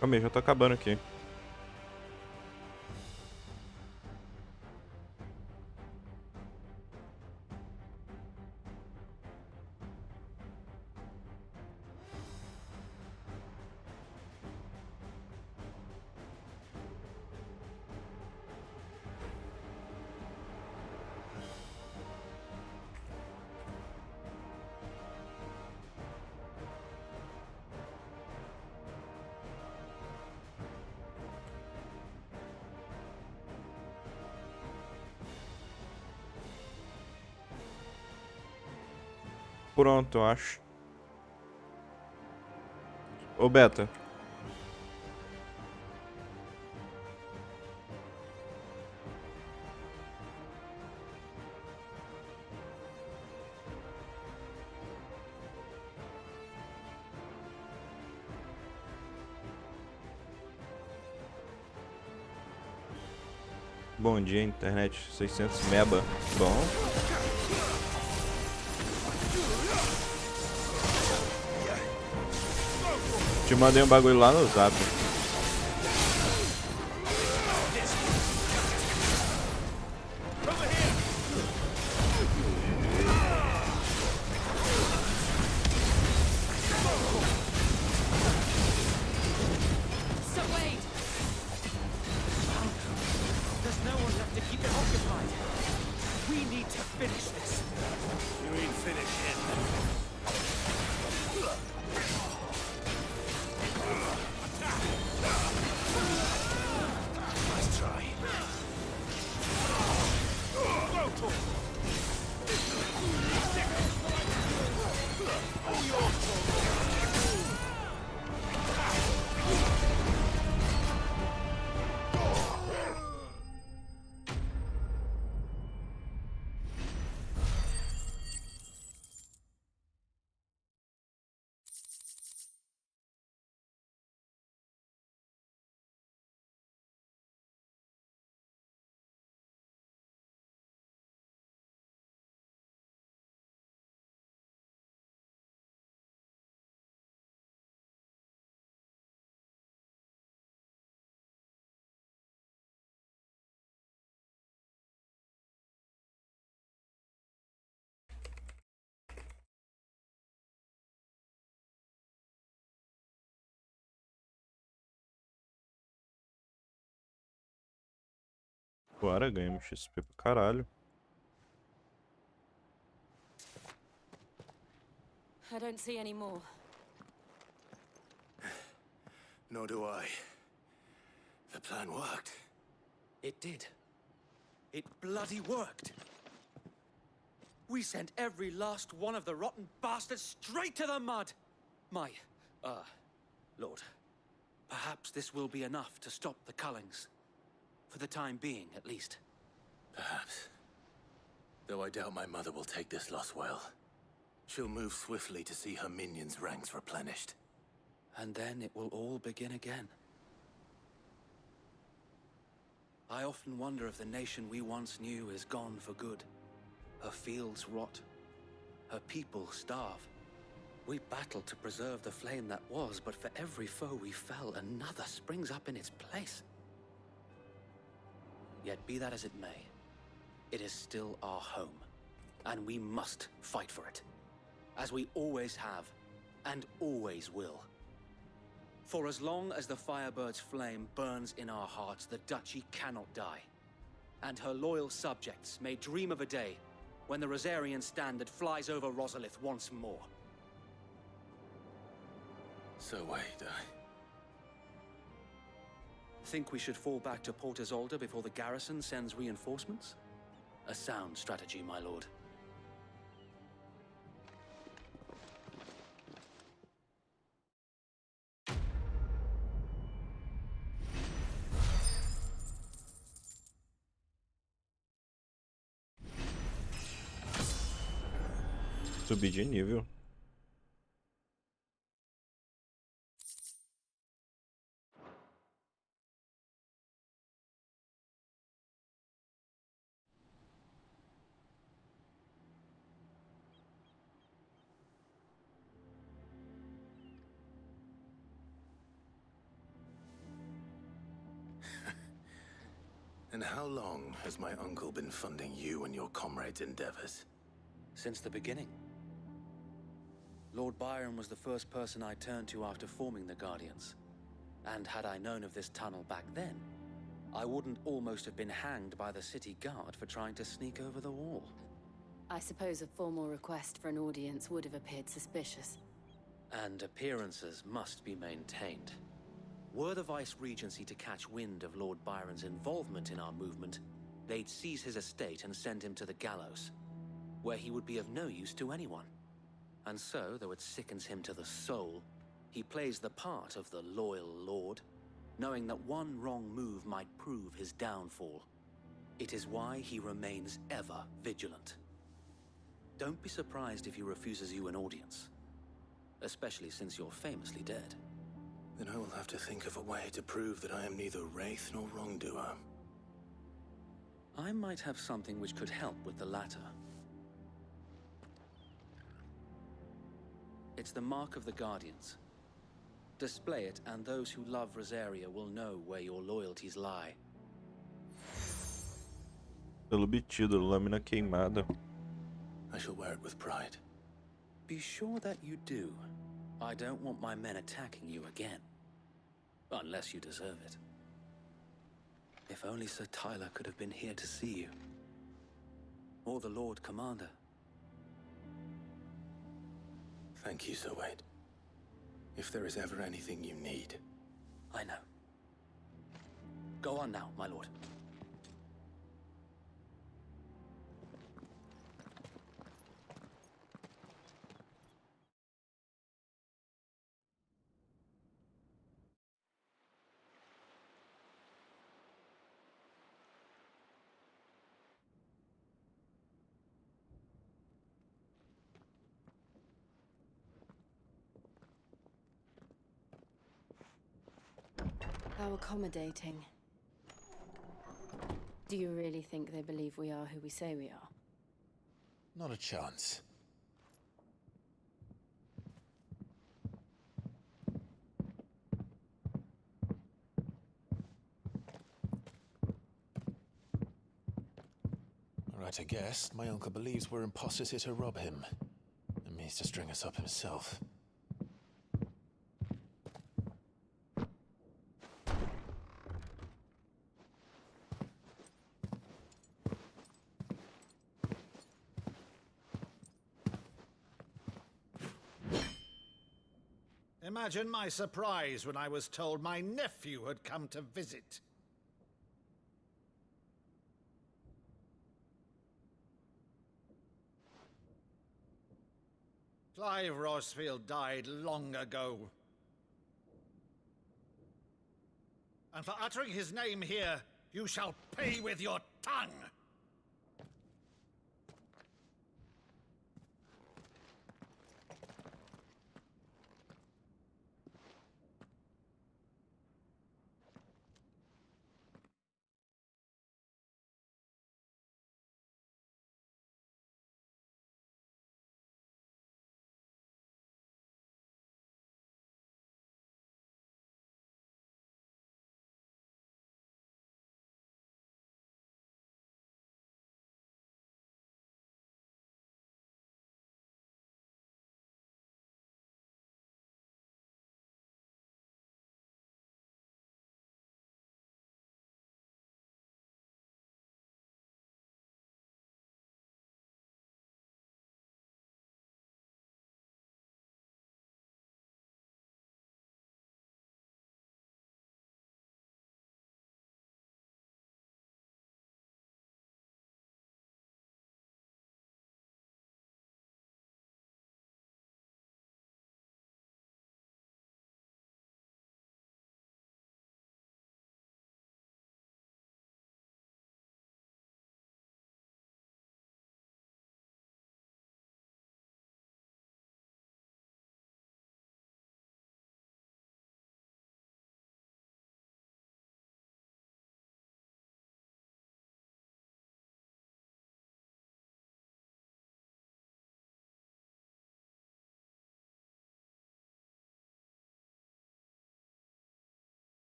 Calma aí, já tô acabando aqui. pronto, eu acho. Ô, Beta. Bom dia, internet 600 meba. Bom. Te mandei um bagulho lá no zap. Bora, ganhamos XP pra caralho. I don't see any more. Nor do I. The plan worked. It did. It bloody worked. We sent every last one of the rotten bastards straight to the mud. My, Lord, perhaps this will be enough to stop the Cullings. For the time being, at least. Perhaps. Though I doubt my mother will take this loss well. She'll move swiftly to see her minions' ranks replenished. And then it will all begin again. I often wonder if the nation we once knew is gone for good. Her fields rot. Her people starve. We battled to preserve the flame that was, but for every foe we fell, another springs up in its place. Yet be that as it may, it is still our home, and we must fight for it, as we always have, and always will. For as long as the Firebird's flame burns in our hearts, the Duchy cannot die, and her loyal subjects may dream of a day when the Rosarian standard flies over Rosalith once more. So wait, Think we should fall back to Port Isolde before the garrison sends reinforcements? A sound strategy, my lord. Subir de nível. And how long has my uncle been funding you and your comrades' endeavors? Since the beginning. Lord Byron was the first person I turned to after forming the Guardians. And had I known of this tunnel back then, I wouldn't almost have been hanged by the city guard for trying to sneak over the wall. I suppose a formal request for an audience would have appeared suspicious. And appearances must be maintained. Were the Vice-Regency to catch wind of Lord Byron's involvement in our movement, they'd seize his estate and send him to the gallows, where he would be of no use to anyone. And so, though it sickens him to the soul, he plays the part of the loyal lord, knowing that one wrong move might prove his downfall. It is why he remains ever vigilant. Don't be surprised if he refuses you an audience, especially since you're famously dead. Then I will have to think of a way to prove that I am neither wraith nor wrongdoer. I might have something which could help with the latter. It's the mark of the Guardians. Display it, and those who love Rosaria will know where your loyalties lie. Pelo obtido, lâmina queimada. I shall wear it with pride. Be sure that you do. I don't want my men attacking you again. Unless you deserve it. If only Sir Tyler could have been here to see you. Or the Lord Commander. Thank you, Sir Wade. If there is ever anything you need. I know. Go on now, my lord. How accommodating. Do you really think they believe we are who we say we are? Not a chance. Right, I guess. My uncle believes we're imposters here to rob him. And means to string us up himself. Imagine my surprise when I was told my nephew had come to visit. Clive Rosfield died long ago. And for uttering his name here, you shall pay with your tongue!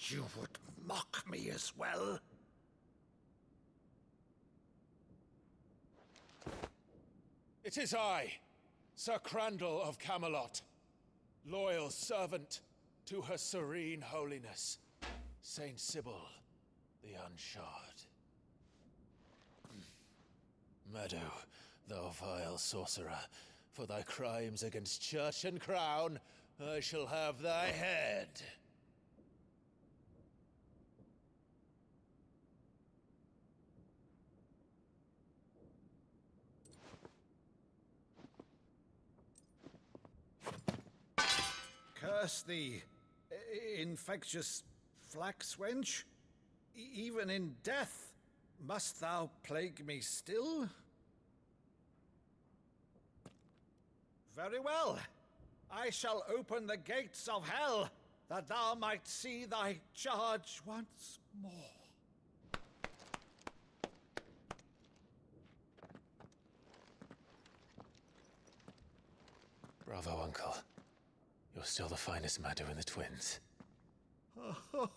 You would mock me as well? It is I, Sir Crandall of Camelot, loyal servant to Her Serene Holiness, Saint Sybil the Unshod. Meadow, thou vile sorcerer, for thy crimes against church and crown, I shall have thy head. Curse thee, infectious flax wench. Even in death, must thou plague me still? Very well. I shall open the gates of hell, that thou might see thy charge once more. Bravo, Uncle. You're still the finest Meadow in the twins. Oh,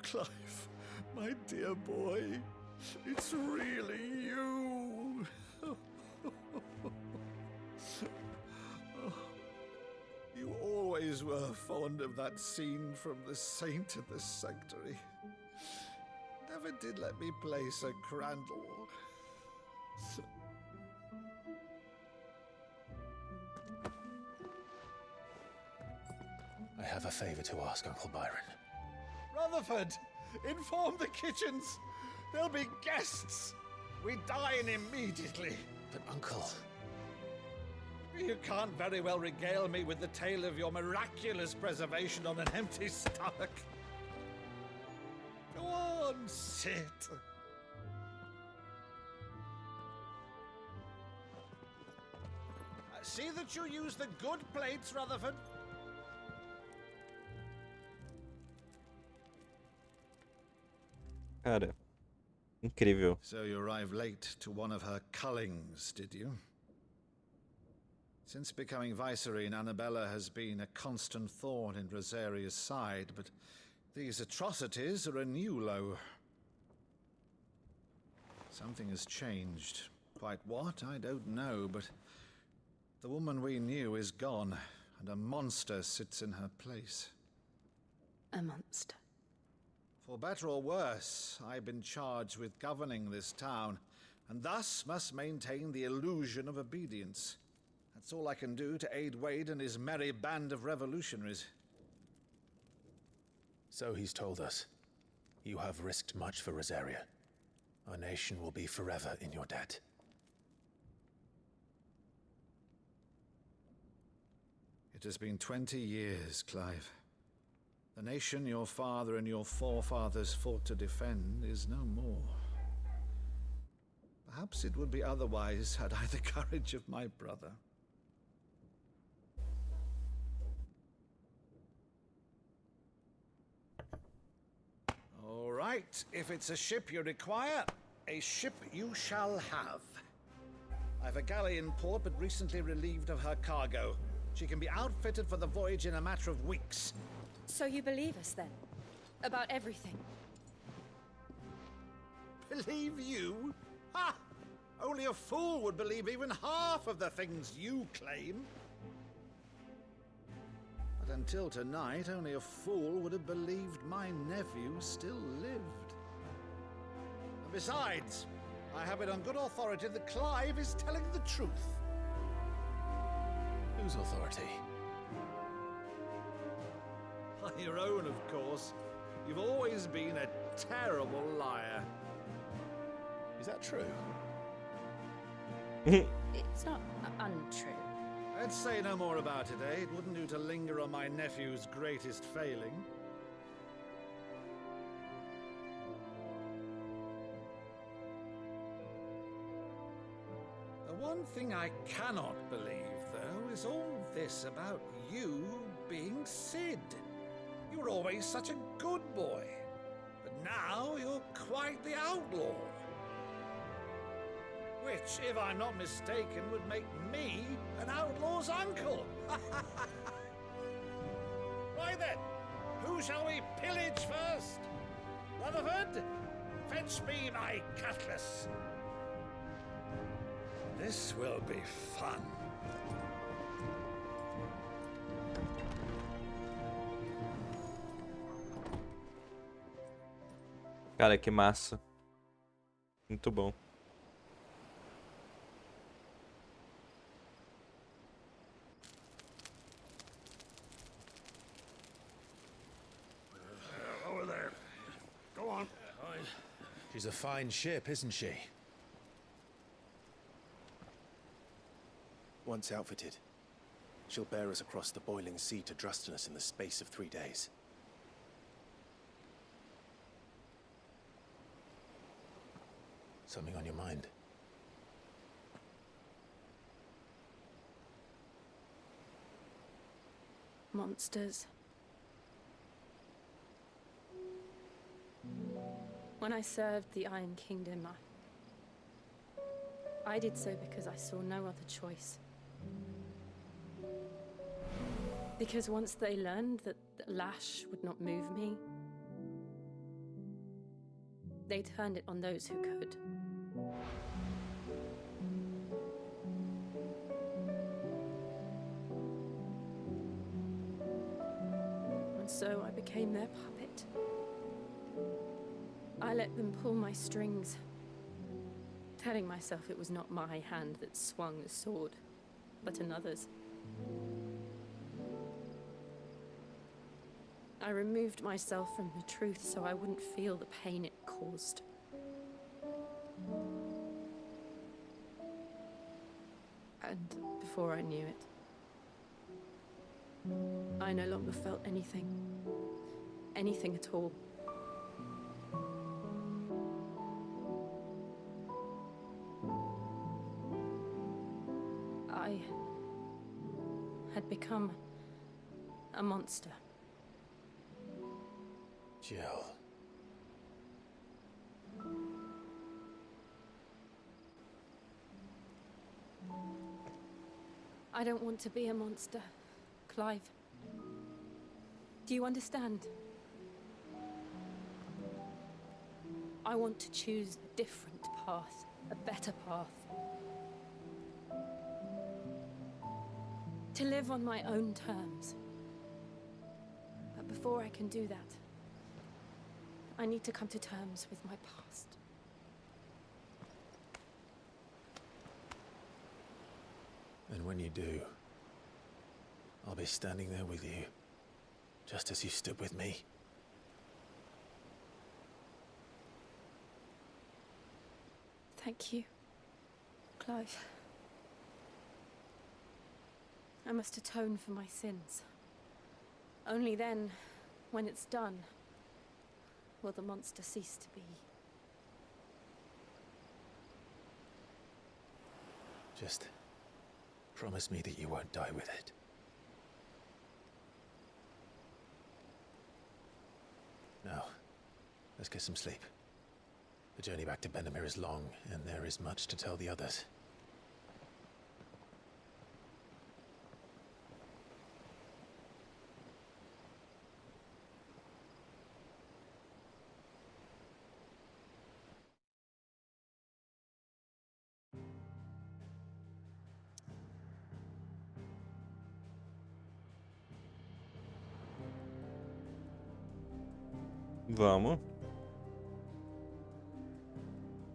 Clive, my dear boy, it's really you. You always were fond of that scene from The Saint at the Sanctuary. Never did let me play Sir Crandall. I have a favor to ask, Uncle Byron. Rutherford, inform the kitchens. There'll be guests. We dine immediately. But, Uncle... You can't very well regale me with the tale of your miraculous preservation on an empty stomach. Go on, sit. See that you use the good plates, Rutherford. Cara, incrível. So you arrived late to one of her cullings, did you? Since becoming Vicereine, Annabella has been a constant thorn in Rosaria's side, but these atrocities are a new low. Something has changed. Quite what, I don't know, but the woman we knew is gone, and a monster sits in her place. A monster. For better or worse, I've been charged with governing this town, and thus must maintain the illusion of obedience. That's all I can do to aid Wade and his merry band of revolutionaries. So he's told us. You have risked much for Rosaria. Our nation will be forever in your debt. It has been 20 years, Clive. The nation your father and your forefathers fought to defend is no more. Perhaps it would be otherwise had I the courage of my brother. All right, if it's a ship you require, a ship you shall have. I've a galley in port, but recently relieved of her cargo. She can be outfitted for the voyage in a matter of weeks. So you believe us then? About everything? Believe you? Ha! Only a fool would believe even half of the things you claim. But until tonight, only a fool would have believed my nephew still lived. And besides, I have it on good authority that Clive is telling the truth. Whose authority? By your own, of course. You've always been a terrible liar. Is that true? It's not untrue. Let's say no more about it, eh? It wouldn't do to linger on my nephew's greatest failing. The one thing I cannot believe, though, is all this about you being Sid. You were always such a good boy, but now you're quite the outlaw. Which, if I'm not mistaken, would make me an outlaw's uncle. Right then, who shall we pillage first? Rutherford, fetch me my cutlass. This will be fun. Cara, que massa. Muito bom. She's a fine ship, isn't she? Once outfitted, she'll bear us across the boiling sea to Drustinus in the space of 3 days. Something on your mind? Monsters. When I served the Iron Kingdom, I did so because I saw no other choice. Because once they learned that the lash would not move me, they turned it on those who could. And so I became their puppet. I let them pull my strings, telling myself it was not my hand that swung the sword, but another's. I removed myself from the truth so I wouldn't feel the pain it caused. And before I knew it, I no longer felt anything. Anything at all. I had become a monster. Jill. I don't want to be a monster, Clive. Do you understand? I want to choose a different path, a better path. To live on my own terms. But before I can do that, I need to come to terms with my past. And when you do, I'll be standing there with you, just as you stood with me. Thank you, Clive. I must atone for my sins. Only then, when it's done, will the monster cease to be. Just promise me that you won't die with it. Now, let's get some sleep. The journey back to Benamir is long, and there is much to tell the others. Vamos.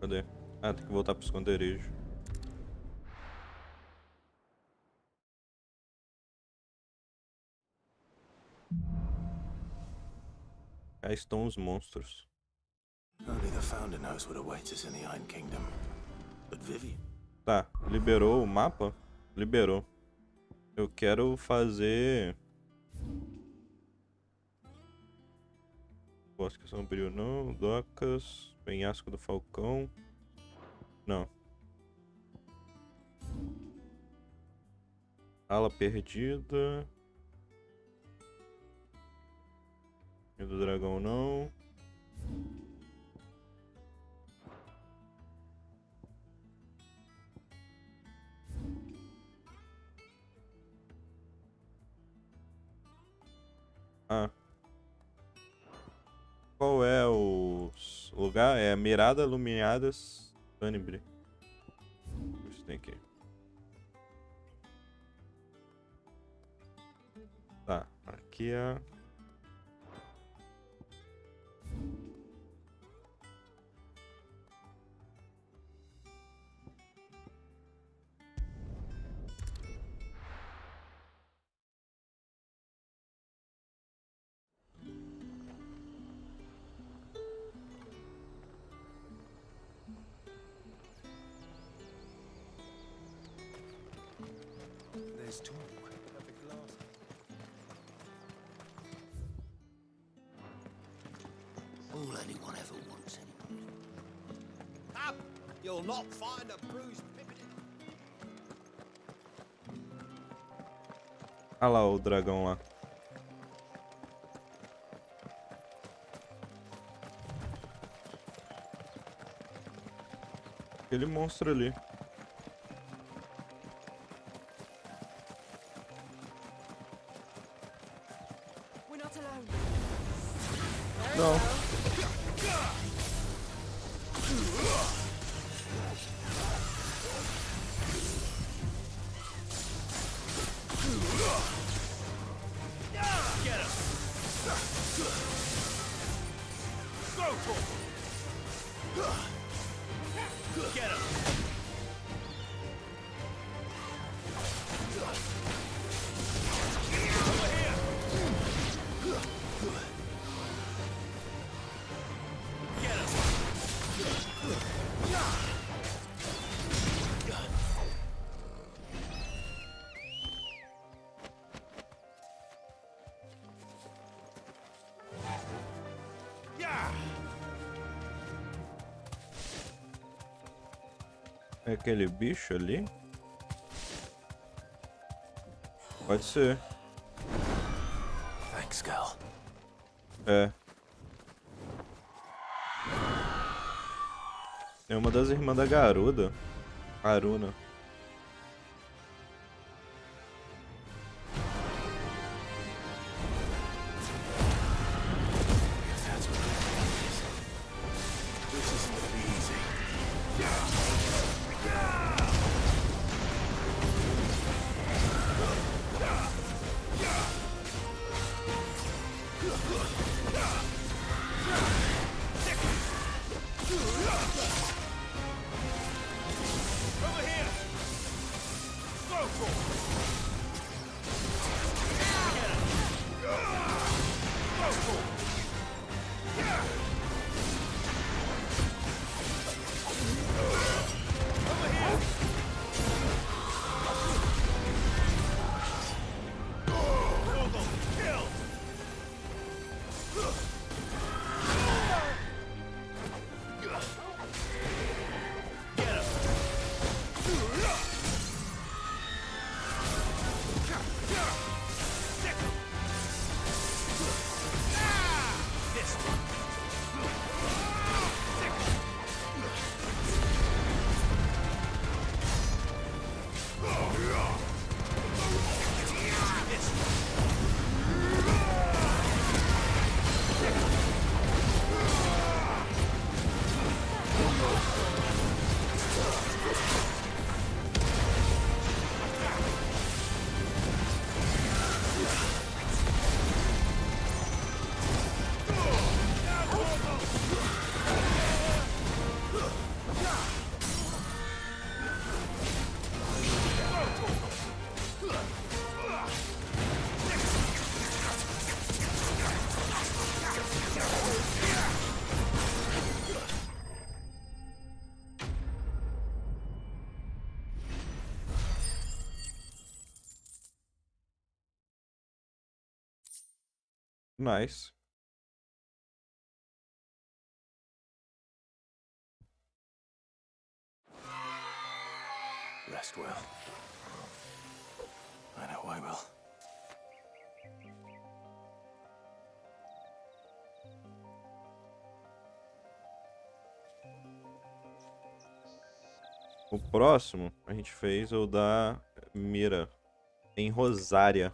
Cadê? Ah, tem que voltar pro esconderijo. Cá estão os monstros. Only the Founder knows what awaits us in the Iron Kingdom. But Vivian. Tá, liberou o mapa? Liberou. Eu quero fazer... Bosque Sombrio não, docas, penhasco do Falcão, não. Ala perdida. E do dragão não. Ah. Qual é o lugar? É Mirada Iluminadas Tânibre. Isso tem aqui. Tá, aqui é... Let's talk. All anyone ever wants anyway. Cap, you'll not find a bruised pippin. Ah lá o dragão lá. Aquele monstro ali. We're not alone. Não. Get him! Go for it! Get him! Over here! Get him! É aquele bicho ali? Pode ser. Thanks, girl. É. É uma das irmãs da Garuda. Aruna. Nice. Rest well. I know I will. O próximo a gente fez o da mira em Rosária.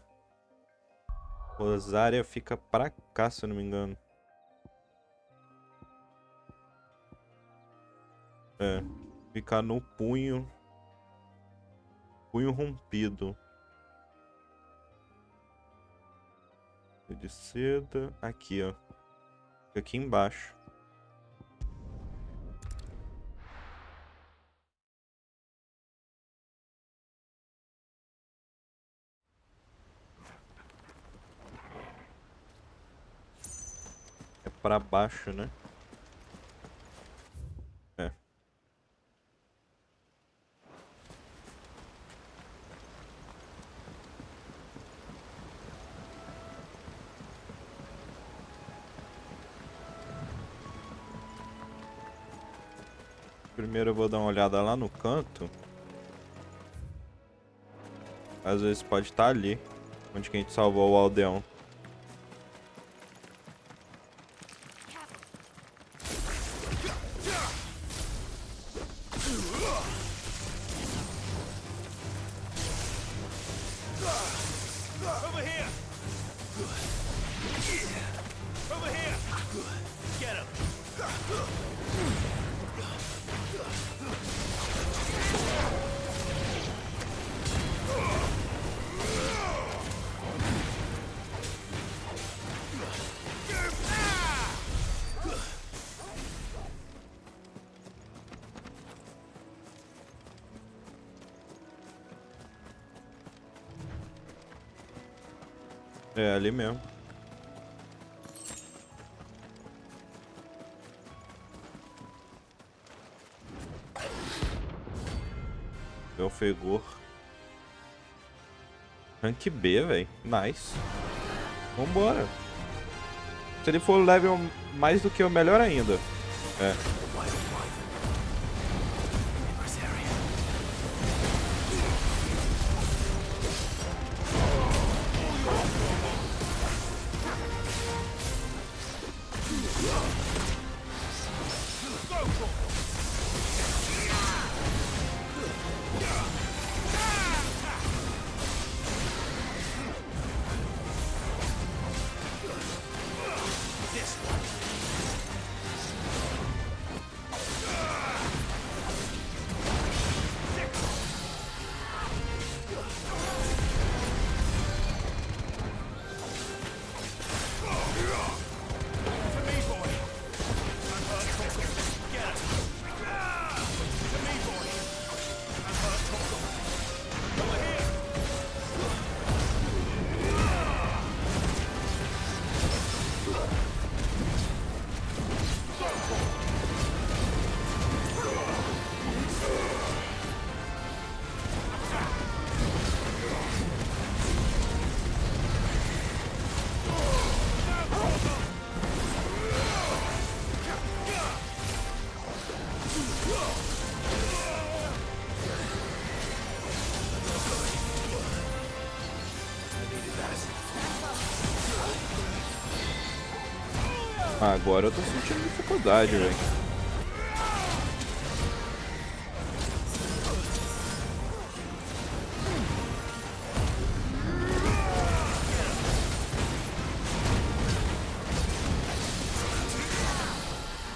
Rosária fica pra cá, se eu não me engano. É, fica no punho. Punho rompido. De seda. Aqui, ó. Fica aqui embaixo. É pra baixo, né? É. Primeiro eu vou dar uma olhada lá no canto. Às vezes pode estar ali, onde que a gente salvou o aldeão. É, ali mesmo. Belfegor. Rank B, velho. Nice. Vambora. Se ele for level mais do que o melhor ainda. É. Agora eu tô sentindo dificuldade, velho.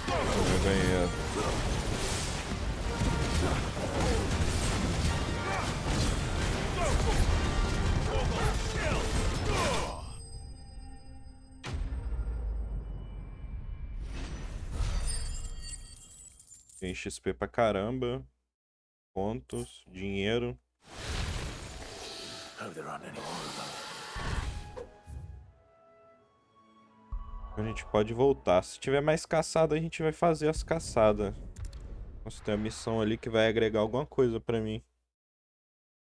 Eu ganhei. Tem XP pra caramba. Pontos, dinheiro. A gente pode voltar. Se tiver mais caçada, a gente vai fazer as caçadas. Nossa, tem a missão ali que vai agregar alguma coisa pra mim.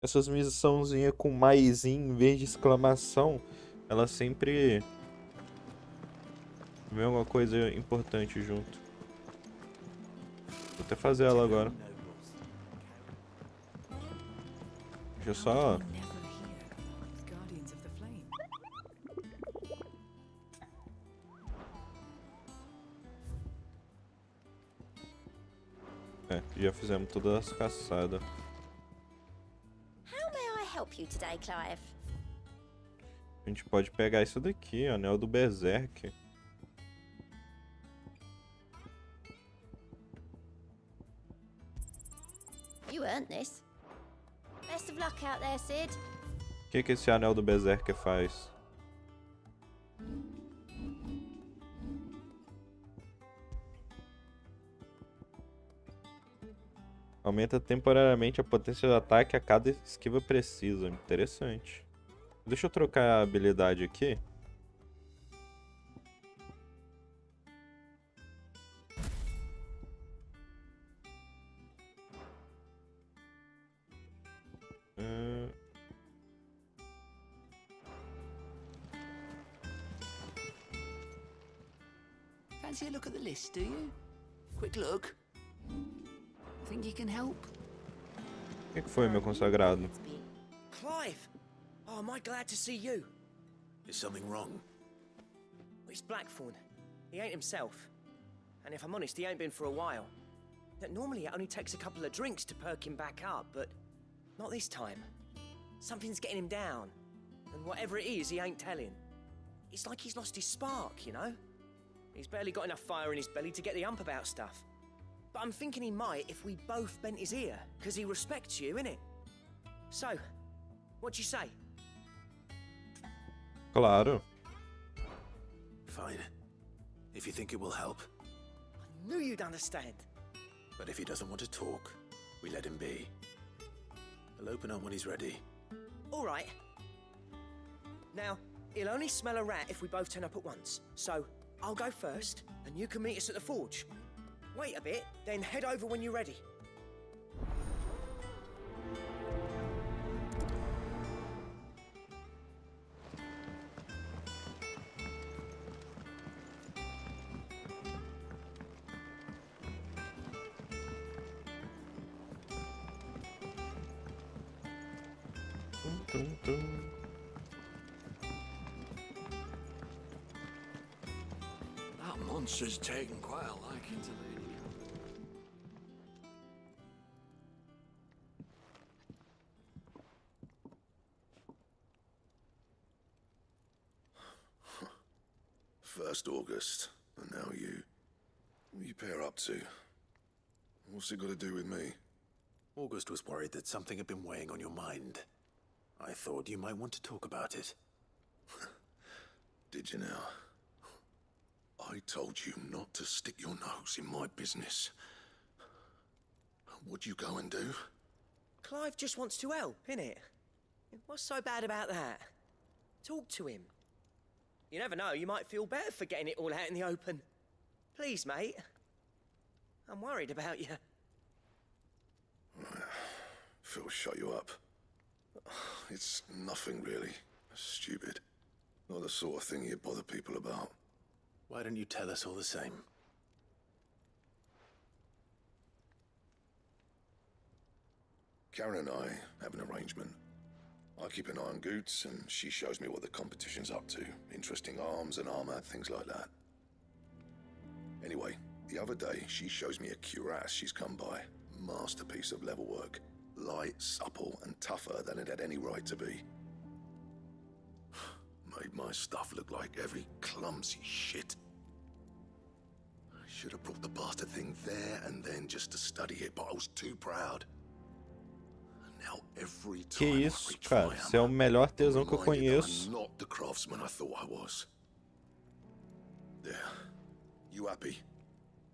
Essas missãozinhas com maisinho em vez de exclamação, ela sempre vem alguma coisa importante junto. Vou até fazer ela agora. Deixa eu só... É, já fizemos todas as caçadas. How may I help you today, Clive? A gente pode pegar isso daqui, anel do Berserk. You earned this. Best of luck out there, Sid. O que esse anel do Berserk faz? Aumenta temporariamente a potência do ataque a cada esquiva precisa. Interessante. Deixa eu trocar a habilidade aqui. Fancy a look at the list, do you? Quick look. Think you can help? O que foi, meu consagrado? Clive! Oh, am I glad to see you? Is something wrong? It's Blackthorn. He ain't himself. And if I'm honest, he ain't been for a while. Normally it only takes a couple of drinks to perk him back up, but not this time. Something's getting him down. And whatever it is, he ain't telling. It's like he's lost his spark, you know? He's barely got enough fire in his belly to get the ump about stuff. But I'm thinking he might if we both bent his ear, because he respects you, innit? So, what you say? Claro. Fine. If you think it will help. I knew you'd understand. But if he doesn't want to talk, we let him be. He'll open up when he's ready. All right. Now, he'll only smell a rat if we both turn up at once. So, I'll go first, and you can meet us at the forge. Wait a bit, then head over when you're ready. That monster's taken quite a liking to Lady First August, and now you. What are you pair up to? What's it got to do with me? August was worried that something had been weighing on your mind. I thought you might want to talk about it. Did you now? I told you not to stick your nose in my business. What'd you go and do? Clive just wants to help, innit? What's so bad about that? Talk to him. You never know, you might feel better for getting it all out in the open. Please, mate. I'm worried about you. Phil shut you up. It's nothing really. Stupid. Not the sort of thing you bother people about. Why don't you tell us all the same? Karen and I have an arrangement. I keep an eye on Goots, and she shows me what the competition's up to. Interesting arms and armor, things like that. Anyway, the other day, she shows me a cuirass she's come by. Masterpiece of level work. Light, supple, and tougher than it had any right to be. Made my stuff look like every clumsy shit. I should have brought the bastard thing there and then just to study it, but I was too proud. Now every Que time isso, I reach cara? my Você é o melhor artesão que eu reminded that conheço. I'm not the craftsman I thought I was. There. You happy?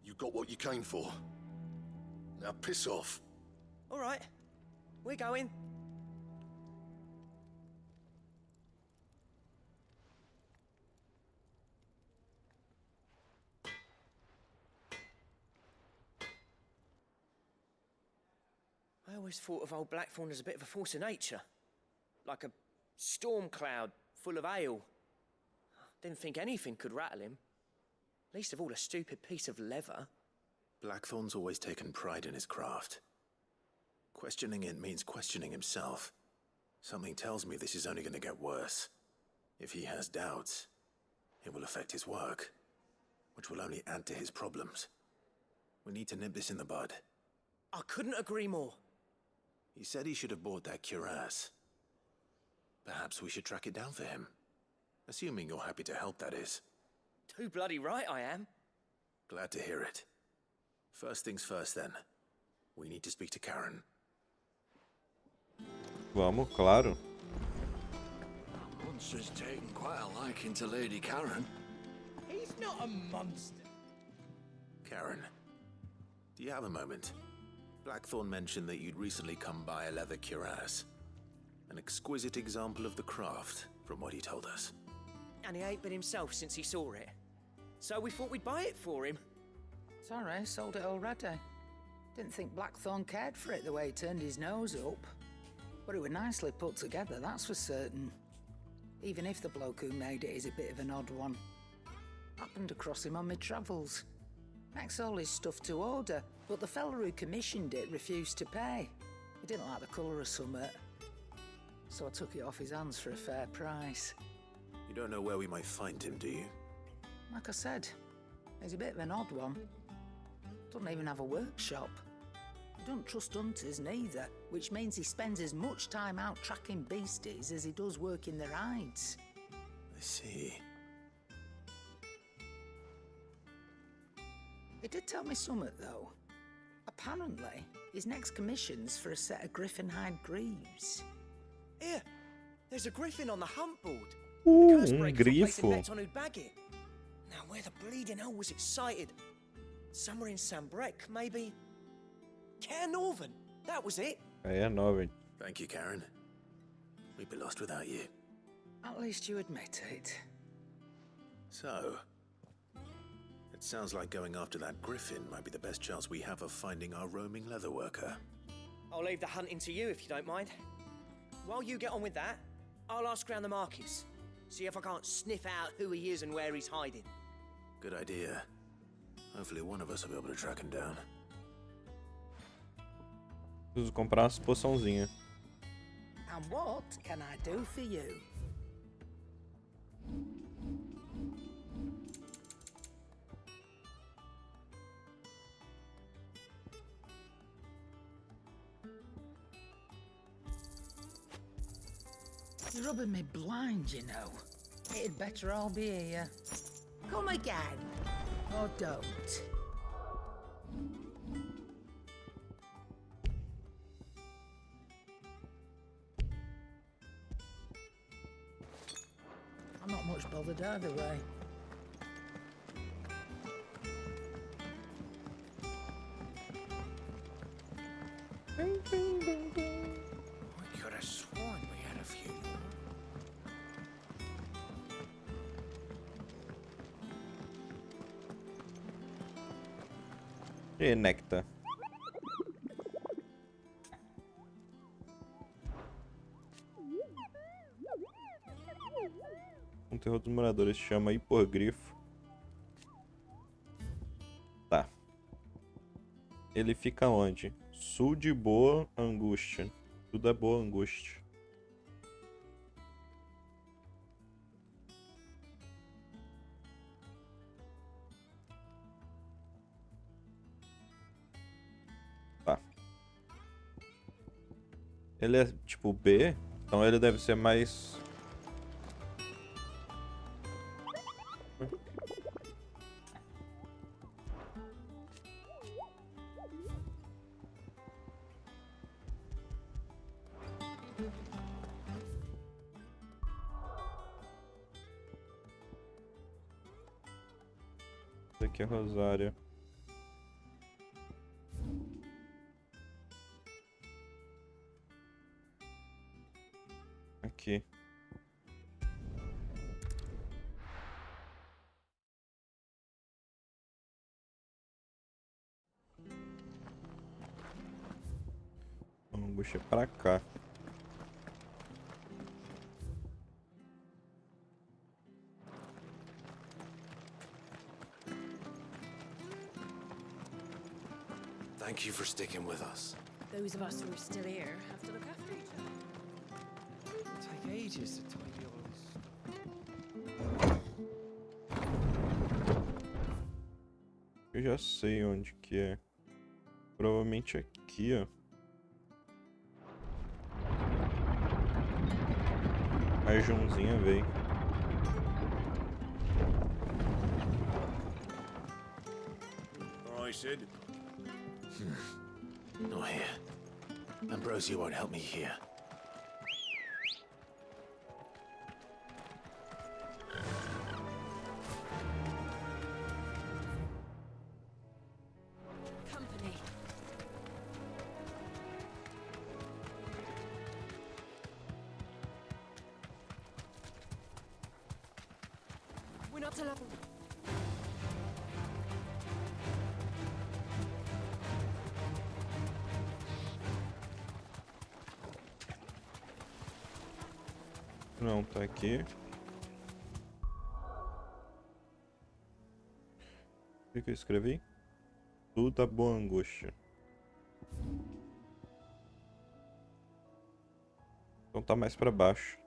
You got what you came for. Now piss off. All right. We're going. I always thought of old Blackthorn as a bit of a force of nature. Like a storm cloud full of hail. Didn't think anything could rattle him. Least of all a stupid piece of leather. Blackthorn's always taken pride in his craft. Questioning it means questioning himself. Something tells me this is only going to get worse. If he has doubts, it will affect his work, which will only add to his problems. We need to nip this in the bud. I couldn't agree more. He said he should have bought that cuirass. Perhaps we should track it down for him. Assuming you're happy to help, that is. Too bloody right I am. Glad to hear it. First things first, then. We need to speak to Karen. Vamos, claro. That monster's taken quite a liking to Lady Karen. He's not a monster. Karen, do you have a moment? Blackthorn mentioned that you'd recently come by a leather cuirass. An exquisite example of the craft, from what he told us. And he ain't been himself since he saw it. So we thought we'd buy it for him. Sorry, sold it already. Didn't think Blackthorn cared for it the way he turned his nose up. But it was nicely put together, that's for certain. Even if the bloke who made it is a bit of an odd one. Happened across him on my travels. Makes all his stuff to order, but the fella who commissioned it refused to pay. He didn't like the colour of summit. So I took it off his hands for a fair price. You don't know where we might find him, do you? Like I said, he's a bit of an odd one. Doesn't even have a workshop. He don't trust hunters neither, which means he spends as much time out tracking beasties as he does working their hides. I see. He did tell me something, though. Apparently, his next commission's for a set of griffin hide greaves. Here, there's a griffin on the hunt board. Grifo. On who'd bag it. Now, where the bleeding hell was it sighted? Somewhere in Sambrec, maybe? Cairnorvin, that was it. Cairnorvin. Thank you, Karen. We'd be lost without you. At least you admit it. So, it sounds like going after that griffin might be the best chance we have of finding our roaming leatherworker. I'll leave the hunting to you if you don't mind. While you get on with that, I'll ask around the markets. See if I can't sniff out who he is and where he's hiding. Good idea. Hopefully one of us will be able to track him down. Preciso comprar umas poçãozinhas. And what can I do for you? You're rubbing me blind, you know. It'd better all be here. Come again. Or don't. I'm not much bothered either way. We could have sworn we had a few. E nectar. Um terror dos moradores chama hipogrifo. Tá. Ele fica onde? Sul de Boa Angústia. Tudo é Boa Angústia. Tá. Ele é tipo B, então ele deve ser mais... Esse aqui é Rosário. Aqui. Vamos puxar pra cá. Thank you for sticking with us. Those of us who are still here have to look after each other. It'll take ages to tidy all this stuff. Eu já sei onde que é. Provavelmente aqui, ó. A Joãozinha veio. I said. Not here. Ambrosia won't help me here. Company. We're not allowed. Não, tá aqui. O que eu escrevi? Tudo da boa angústia. Então tá mais pra baixo.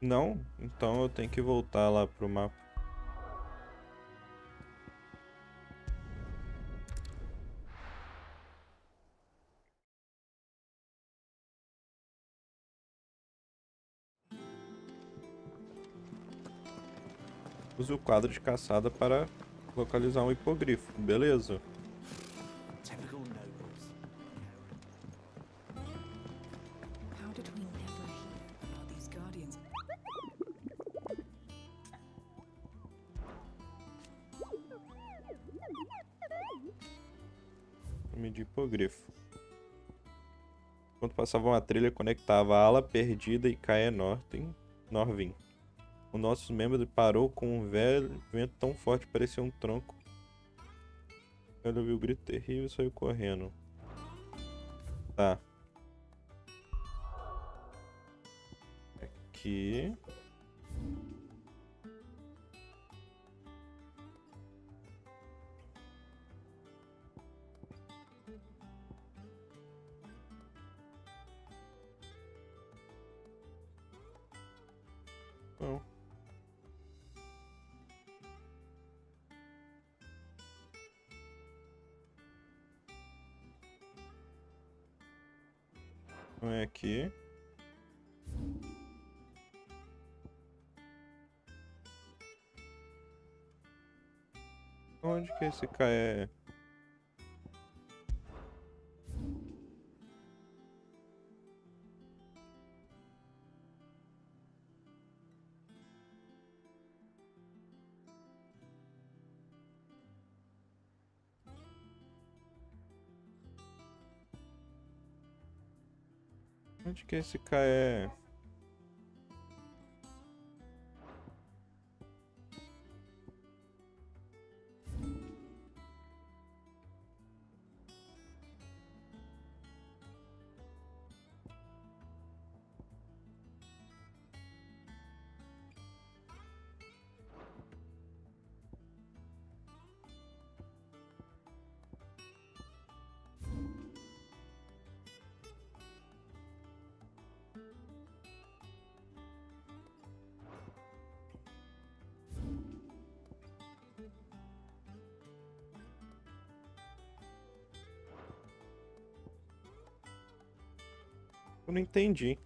Não? Então eu tenho que voltar lá pro mapa. Use o quadro de caçada para localizar um hipogrifo. Beleza. Typical nobles. How did we never hear about these guardians? Nome de hipogrifo. Enquanto passava uma trilha, conectava a ala perdida e Caia Norvin. O nosso membro parou com um velho vento tão forte que parecia um tronco. Ele ouviu um grito terrível e saiu correndo. Tá. Aqui. Não. Não é aqui. Onde que esse cara é? Onde que esse cara é? Eu não entendi.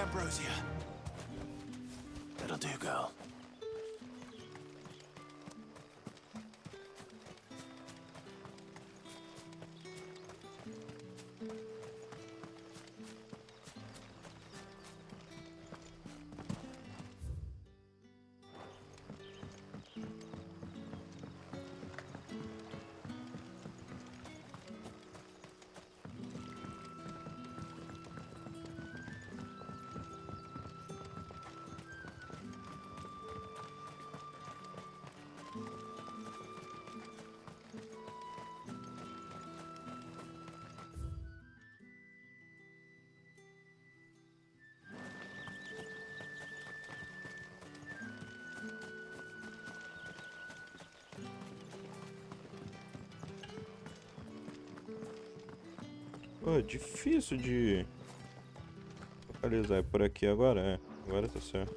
ambrosia. That'll do, girl. Pô, difícil de localizar. É por aqui agora? É, agora tá certo.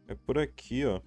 É por aqui, ó.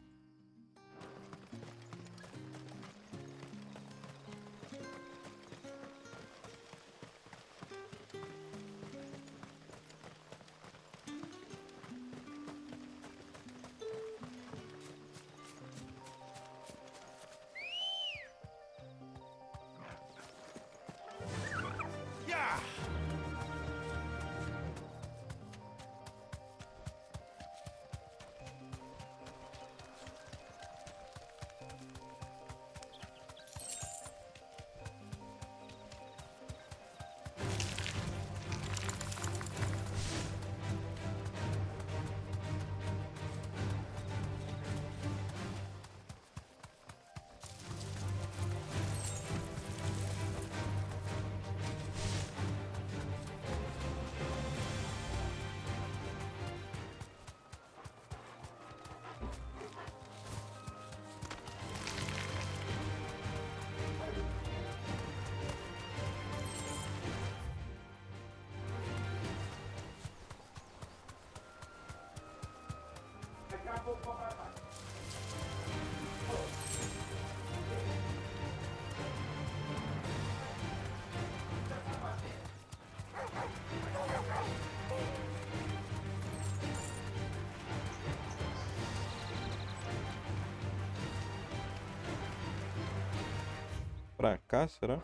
Pra cá, será?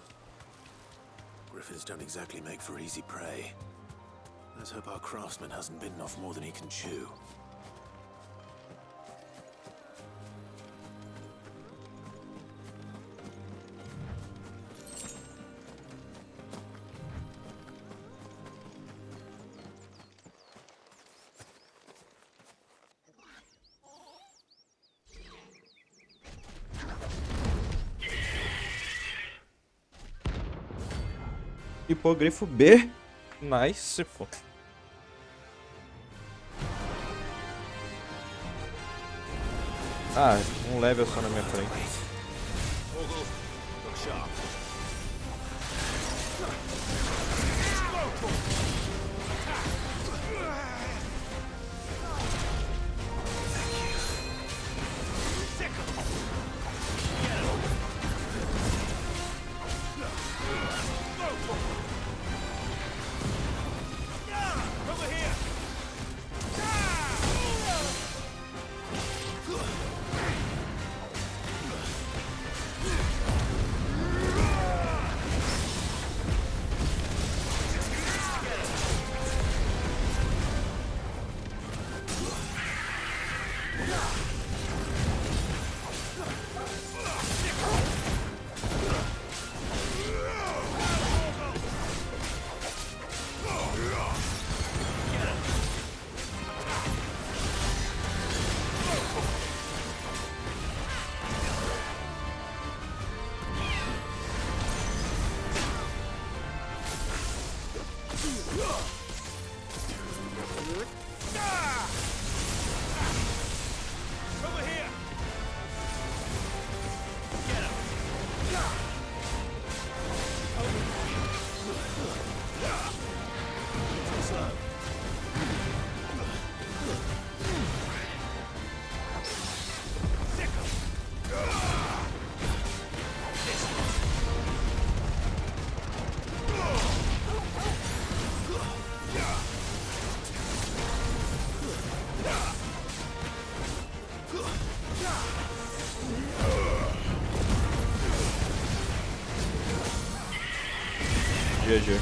Griffins don't exactly make for easy prey. Let's hope our craftsman hasn't bitten off more than he can chew. Hipogrifo B. Nice, pô. Ah, um level só na minha frente. GG.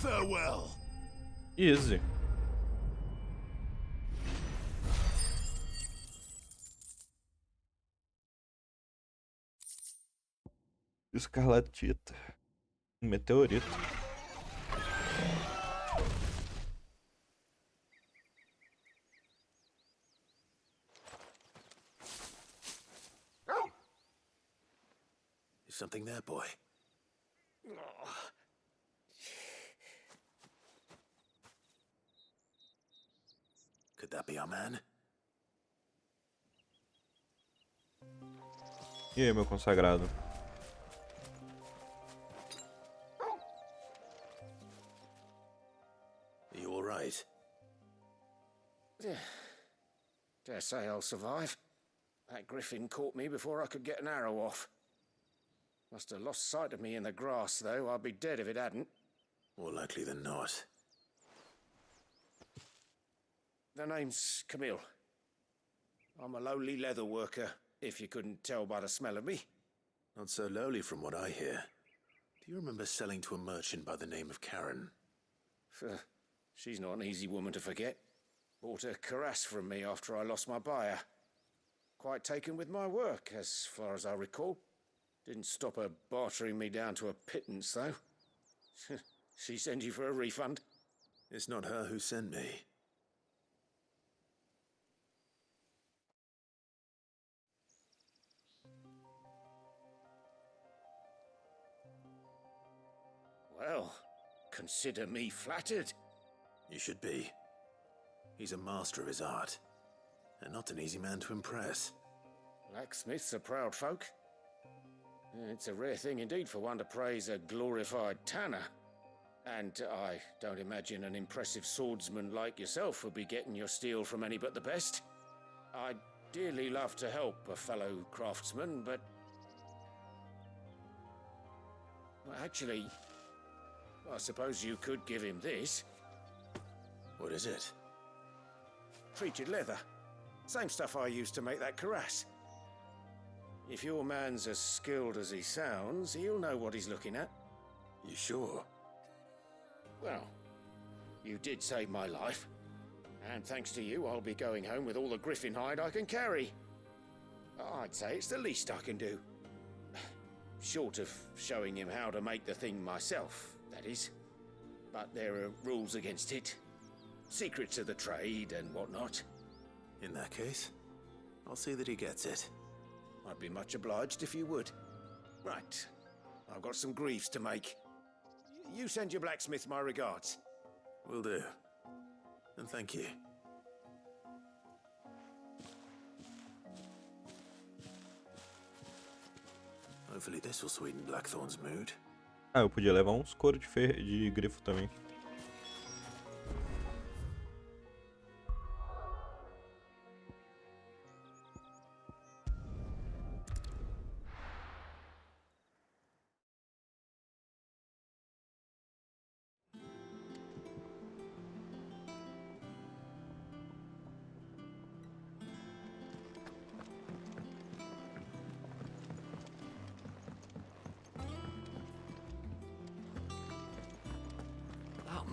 Farewell. Easy. Escarlatita. Meteorito. Is something there, boy? Could that be our man? E aí, meu consagrado? Are you all right? Dare say I'll survive. That griffin caught me before I could get an arrow off. Must have lost sight of me in the grass, though. I'd be dead if it hadn't. More likely than not. The name's Camille. I'm a lowly leather worker, if you couldn't tell by the smell of me. Not so lowly from what I hear. Do you remember selling to a merchant by the name of Karen? She's not an easy woman to forget. Bought a cuirass from me after I lost my buyer. Quite taken with my work, as far as I recall. Didn't stop her bartering me down to a pittance, though. She sent you for a refund? It's not her who sent me. Well, consider me flattered. You should be. He's a master of his art, and not an easy man to impress. Blacksmiths are proud folk. It's a rare thing indeed for one to praise a glorified tanner. And I don't imagine an impressive swordsman like yourself would be getting your steel from any but the best. I'd dearly love to help a fellow craftsman, but... Well, actually, I suppose you could give him this. What is it? Treated leather. Same stuff I used to make that cuirass. If your man's as skilled as he sounds, he'll know what he's looking at. You sure? Well, you did save my life. And thanks to you, I'll be going home with all the griffin hide I can carry. I'd say it's the least I can do. Short of showing him how to make the thing myself, that is. But there are rules against it. Secrets of the trade and whatnot. In that case, I'll see that he gets it. I'd be much obliged if you would. Right. I've got some greaves to make. You send your blacksmith my regards. Will do. And thank you. Hopefully this will sweeten Blackthorn's mood. Ah, eu podia levar uns couro de grifo também.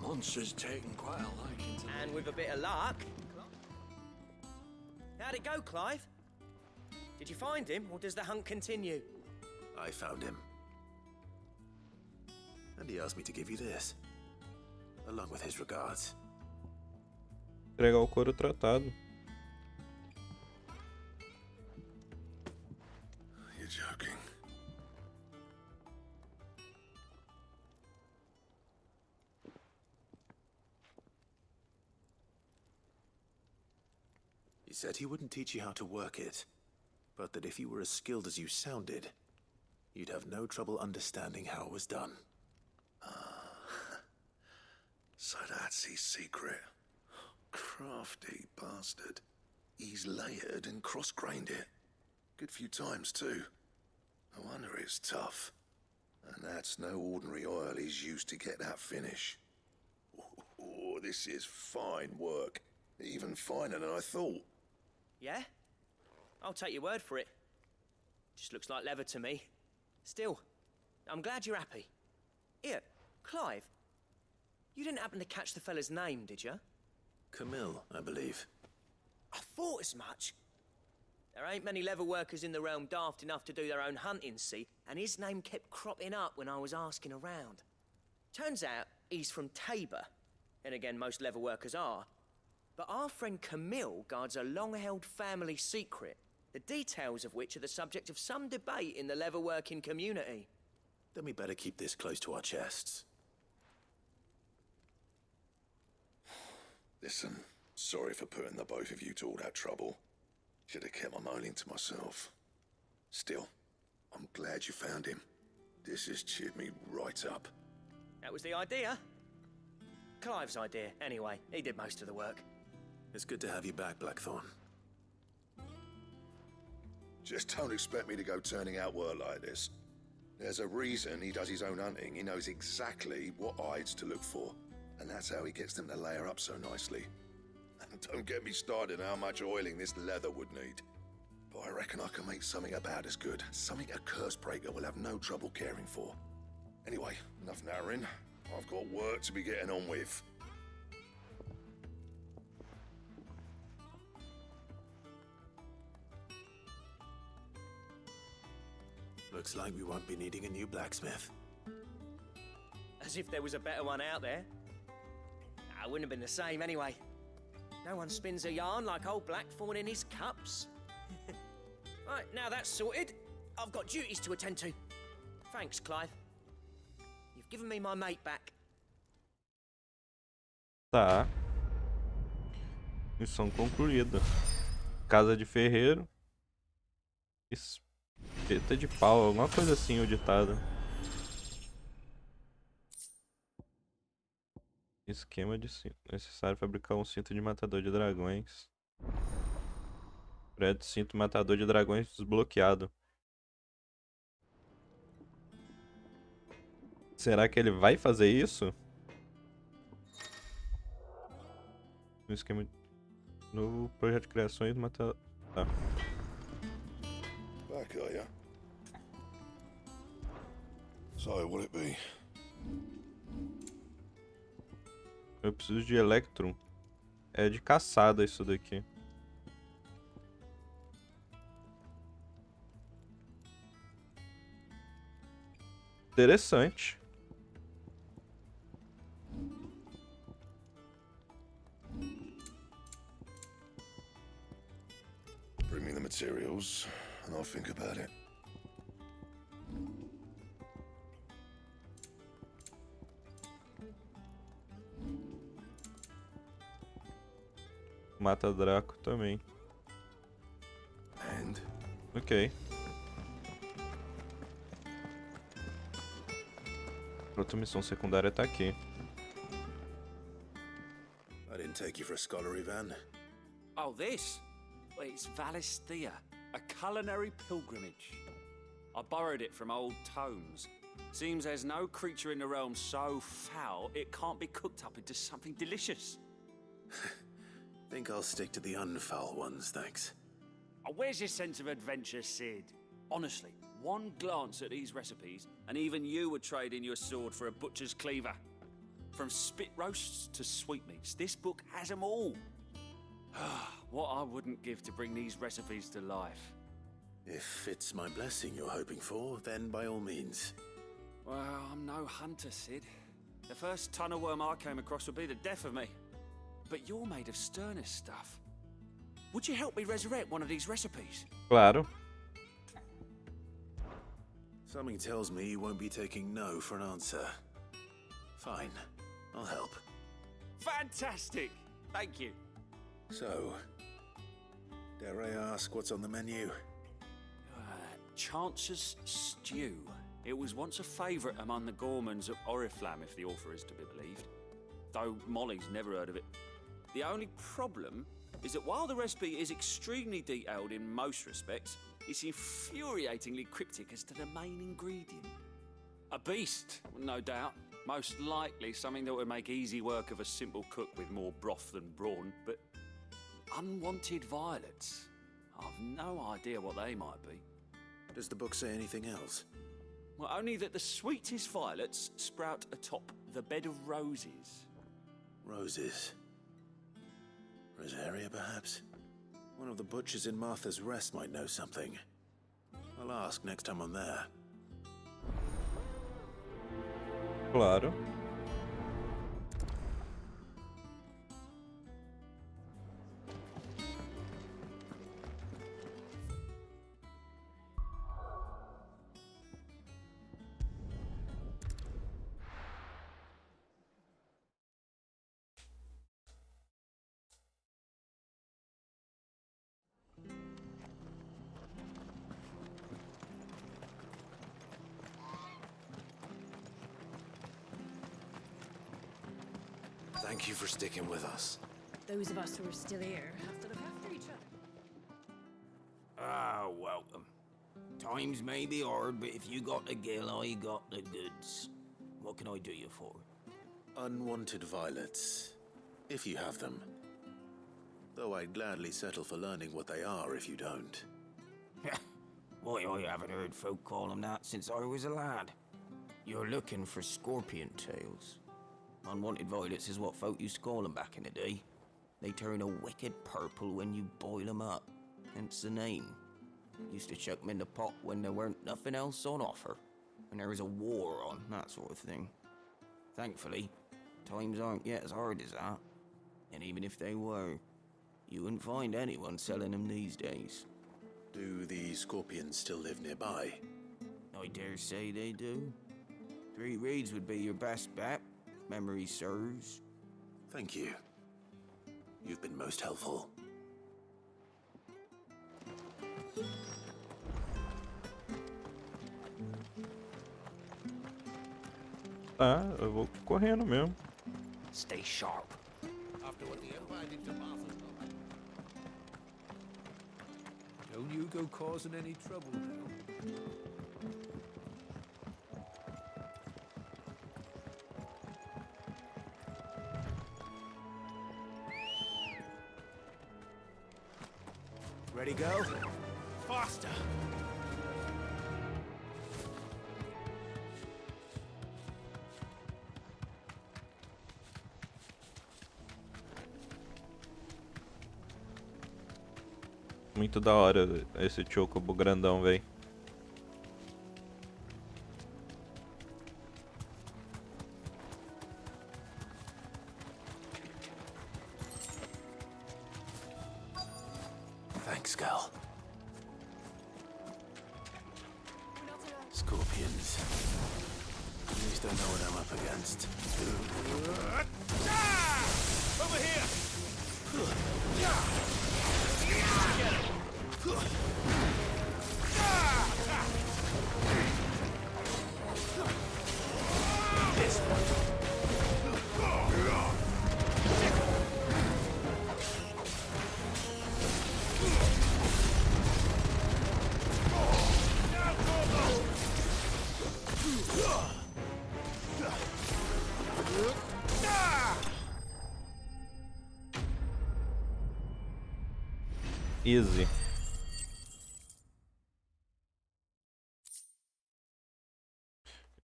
Monster's taken quite a liking to me. And with a bit of luck... How'd it go, Clive? Did you find him, or does the hunt continue? I found him. And he asked me to give you this. Along with his regards. Entregar o couro tratado. You're joking. He said he wouldn't teach you how to work it, but that if you were as skilled as you sounded, you'd have no trouble understanding how it was done. So that's his secret. Crafty bastard. He's layered and cross-grained it. Good few times, too. No wonder it's tough. And that's no ordinary oil he's used to get that finish. Oh, this is fine work. Even finer than I thought. Yeah? I'll take your word for it. Just looks like leather to me. Still, I'm glad you're happy. Here, Clive. You didn't happen to catch the fella's name, did you? Camille, I believe. I thought as much. There ain't many leather workers in the realm daft enough to do their own hunting, see, and his name kept cropping up when I was asking around. Turns out he's from Tabor, and again, most leather workers are. But our friend Camille guards a long-held family secret, the details of which are the subject of some debate in the leather-working community. Then we better keep this close to our chests. Listen, sorry for putting the both of you to all that trouble. Should have kept my moaning to myself. Still, I'm glad you found him. This has cheered me right up. That was the idea. Clive's idea, anyway. He did most of the work. It's good to have you back, Blackthorn. Just don't expect me to go turning out work like this. There's a reason he does his own hunting. He knows exactly what hides to look for. And that's how he gets them to layer up so nicely. And don't get me started on how much oiling this leather would need. But I reckon I can make something about as good. Something a Cursebreaker will have no trouble caring for. Anyway, enough narrowing. I've got work to be getting on with. Looks like we won't be needing a new blacksmith. As if there was a better one out there. I wouldn't have been the same anyway. No one spins a yarn like old Blackthorn in his cups. Right, now that's sorted, I've got duties to attend to. Thanks, Clive. You've given me my mate back. Tá. Missão concluída. Casa de ferreiro. Espeta de pau, alguma coisa assim o ditado. Esquema de cinto. Necessário fabricar um cinto de matador de dragões. Prédio cinto matador de dragões desbloqueado. Será que ele vai fazer isso? Um esquema de... Novo projeto de criações matador. Tá. Back, are ya? So, what'll it be? Eu preciso de Electrum. É de caçada isso daqui. Interessante. Bring me the materials, and I'll think about it. Mata Draco também. And? Ok. Outra missão secundária tá aqui. I didn't take you for a scholar, Ivan. Oh, this? Well, it's Valisthea, a culinary pilgrimage. I borrowed it from old tomes. Seems there's no creature in the realm so foul it can't be cooked up into something delicious. Think I'll stick to the unfoul ones, thanks. Oh, where's your sense of adventure, Sid? Honestly, one glance at these recipes, and even you would trade in your sword for a butcher's cleaver. From spit roasts to sweetmeats, this book has them all. What I wouldn't give to bring these recipes to life. If it's my blessing you're hoping for, then by all means. Well, I'm no hunter, Sid. The first ton of worm I came across would be the death of me. But you're made of sterner stuff. Would you help me resurrect one of these recipes? Claro. Something tells me you won't be taking no for an answer. Fine, I'll help. Fantastic! Thank you. So, dare I ask what's on the menu? Chance's Stew. It was once a favourite among the gourmands of Oriflamme, if the author is to be believed. Though Molly's never heard of it. The only problem is that while the recipe is extremely detailed in most respects, it's infuriatingly cryptic as to the main ingredient. A beast, no doubt. Most likely something that would make easy work of a simple cook with more broth than brawn, but unwanted violets. I've no idea what they might be. Does the book say anything else? Well, only that the sweetest violets sprout atop the bed of roses. Roses. Rosaria, perhaps? One of the butchers in Martha's Rest might know something. I'll ask next time I'm there. Claro. Thank you for sticking with us. Those of us who are still here have to look after each other. Ah, welcome. Times may be hard, but if you got the gill, I got the goods. What can I do you for? Unwanted violets, if you have them. Though I'd gladly settle for learning what they are if you don't. Why, I haven't heard folk call them that since I was a lad. You're looking for scorpion tails. Unwanted violets is what folk used to call them back in the day. They turn a wicked purple when you boil them up, hence the name. Used to chuck them in the pot when there weren't nothing else on offer, when there was a war on, that sort of thing. Thankfully, times aren't yet as hard as that. And even if they were, you wouldn't find anyone selling them these days. Do the scorpions still live nearby? I dare say they do. 3 Reeds would be your best bet. Memory serves. Thank you. You've been most helpful. Tá, eu vou correndo mesmo. Stay sharp. After what the Empire did to Martha's Lord. Don't you go causing any trouble now. Ready, go? Faster! Muito da hora esse chocobo grandão, véi. Thanks, girl. Scorpions. At least I know what I'm up against. Over here! This one. Easy.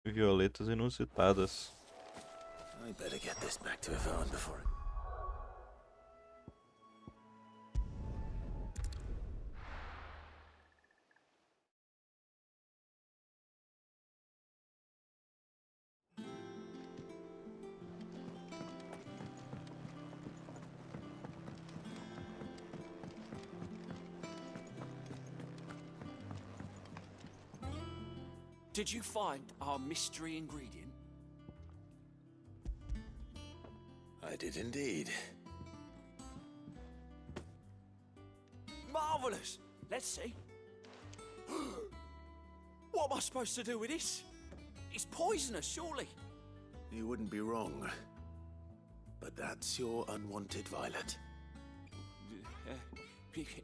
Violetas inusitadas. I better get this back to Yvonne before. Did you find our mystery ingredient? I did indeed. Marvellous! Let's see. What am I supposed to do with this? It's poisonous, surely. You wouldn't be wrong. But that's your unwanted violet.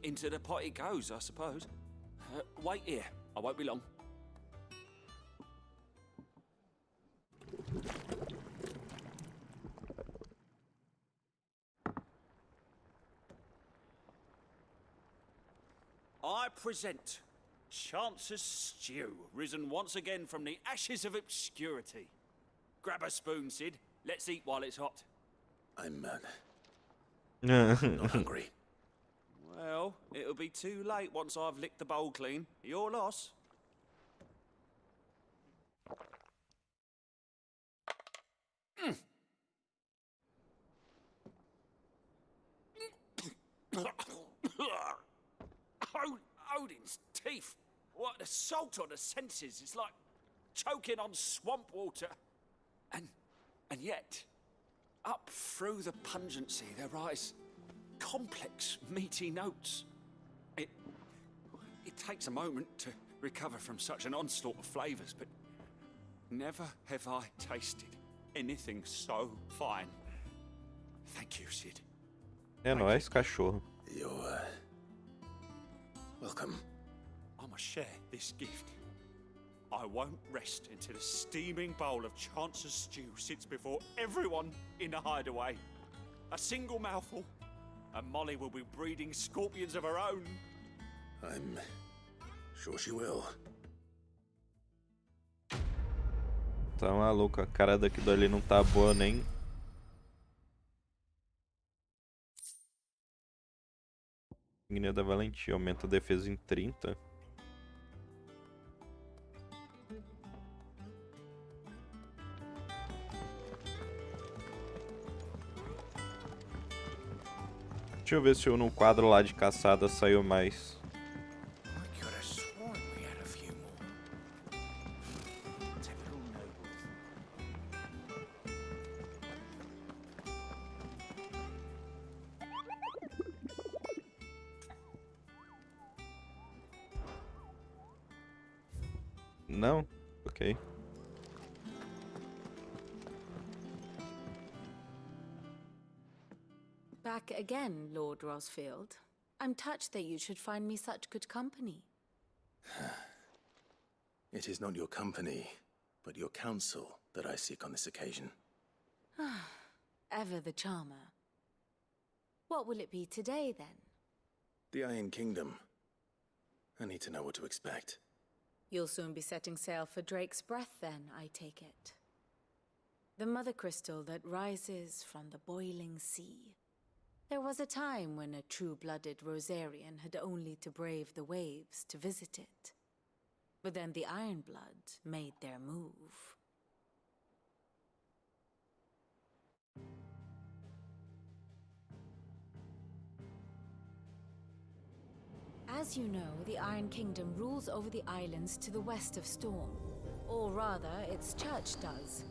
into the pot it goes, I suppose. Wait here. I won't be long. I present Chance's Stew, risen once again from the ashes of obscurity. Grab a spoon, Sid. Let's eat while it's hot. I'm not hungry. Well, it'll be too late once I've licked the bowl clean. Your loss. Odin's teeth. What the salt on the senses. It's like choking on swamp water. And yet, up through the pungency there rise complex, meaty notes. It takes a moment to recover from such an onslaught of flavours, but never have I tasted anything so fine. Thank you, Sid. É nóis, cachorro. You're welcome. I must share this gift. I won't rest until a steaming bowl of Chance's Stew sits before everyone in the hideaway. A single mouthful, and Molly will be breeding scorpions of her own. I'm sure she will. Tá maluco, a cara daquilo ali não tá boa nem. Guiné da Valentia aumenta a defesa em 30. Deixa eu ver se eu no quadro lá de caçada saiu mais. Não? Ok. Back again, Lord Rosfield. I'm touched that you should find me such good company. It is not your company, but your counsel that I seek on this occasion. Ever the charmer. What will it be today, then? The Iron Kingdom. I need to know what to expect. You'll soon be setting sail for Drake's Breath, then, I take it. The mother crystal that rises from the boiling sea. There was a time when a true-blooded Rosarian had only to brave the waves to visit it. But then the Ironblood made their move. As you know, the Iron Kingdom rules over the islands to the west of Storm. Or rather, its church does.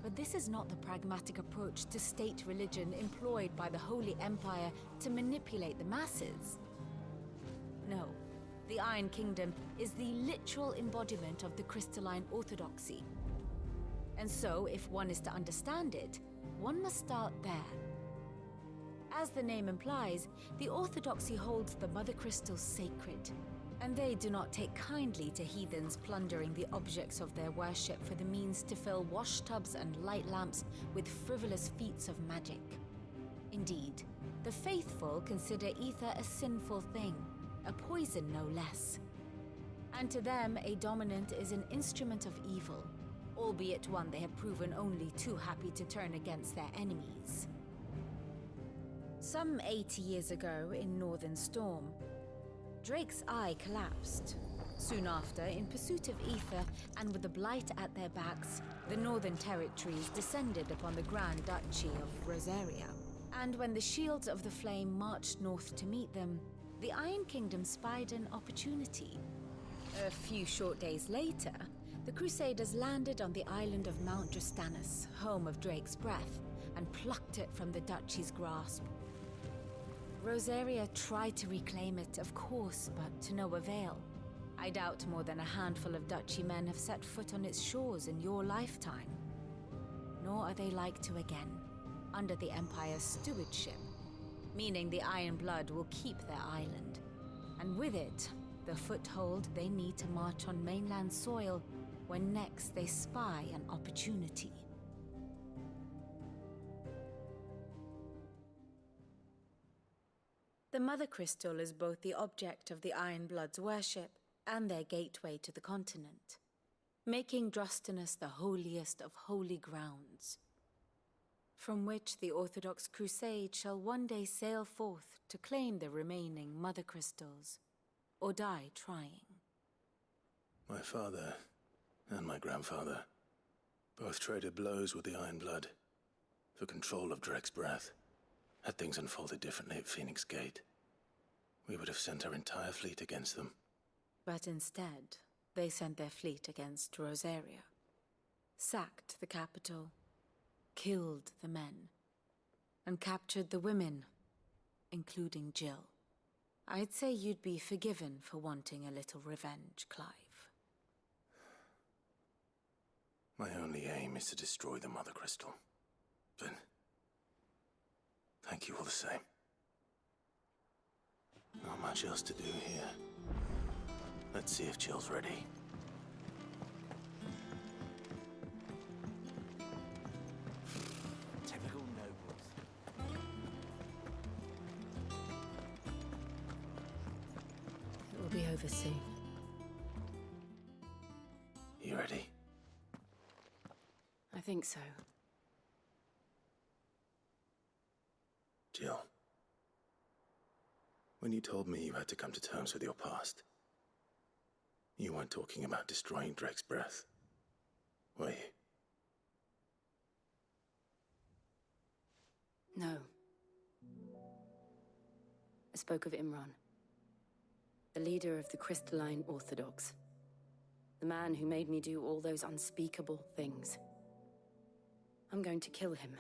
But this is not the pragmatic approach to state religion employed by the Holy Empire to manipulate the masses. No, the Iron Kingdom is the literal embodiment of the crystalline orthodoxy. And so, if one is to understand it, one must start there. As the name implies, the orthodoxy holds the Mother Crystals sacred, and they do not take kindly to heathens plundering the objects of their worship for the means to fill washtubs and light lamps with frivolous feats of magic. Indeed, the faithful consider ether a sinful thing, a poison no less. And to them, a dominant is an instrument of evil, albeit one they have proven only too happy to turn against their enemies. Some 80 years ago in Northern Storm, Drake's eye collapsed. Soon after, in pursuit of ether and with the blight at their backs, the Northern Territories descended upon the Grand Duchy of Rosaria. And when the Shields of the Flame marched north to meet them, the Iron Kingdom spied an opportunity. A few short days later, the Crusaders landed on the island of Mount Drastanus, home of Drake's Breath, and plucked it from the Duchy's grasp. Rosaria tried to reclaim it, of course, but to no avail. I doubt more than a handful of Duchy men have set foot on its shores in your lifetime. Nor are they like to again, under the Empire's stewardship. meaning the Iron Blood will keep their island. And with it, the foothold they need to march on mainland soil when next they spy an opportunity. The Mother Crystal is both the object of the Iron Blood's worship and their gateway to the continent, making Drostanus the holiest of holy grounds, from which the Orthodox Crusade shall one day sail forth to claim the remaining Mother Crystals, or die trying. My father and my grandfather both traded blows with the Iron Blood for control of Drek's breath. Had things unfolded differently at Phoenix Gate, we would have sent our entire fleet against them. But instead, they sent their fleet against Rosaria, sacked the capital, killed the men, and captured the women, including Jill. I'd say you'd be forgiven for wanting a little revenge, Clive. My only aim is to destroy the Mother Crystal. But thank you all the same. Not much else to do here. Let's see if Jill's ready. Typical nobles. It will be over soon. You ready? I think so. Jill, when you told me you had to come to terms with your past, you weren't talking about destroying Drek's breath, were you? No. I spoke of Imran, the leader of the Crystalline Orthodox. The man who made me do all those unspeakable things. I'm going to kill him.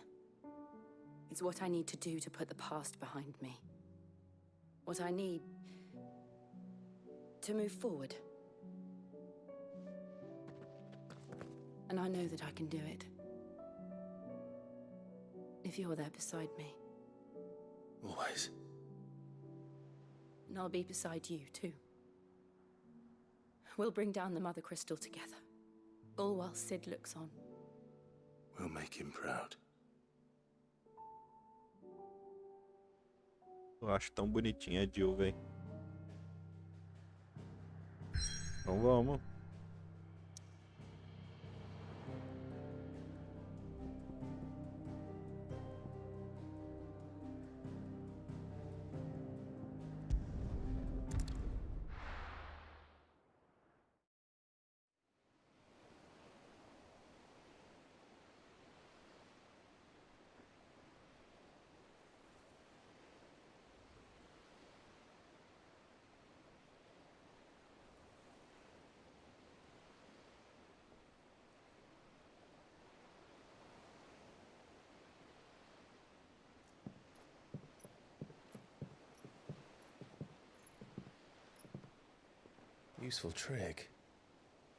It's what I need to do to put the past behind me. What I need to move forward. And I know that I can do it. If you're there beside me. Always. And I'll be beside you, too. We'll bring down the Mother Crystal together. All while Sid looks on. We'll make him proud. Eu acho tão bonitinha a Jill, velho. Então vamos. Useful trick.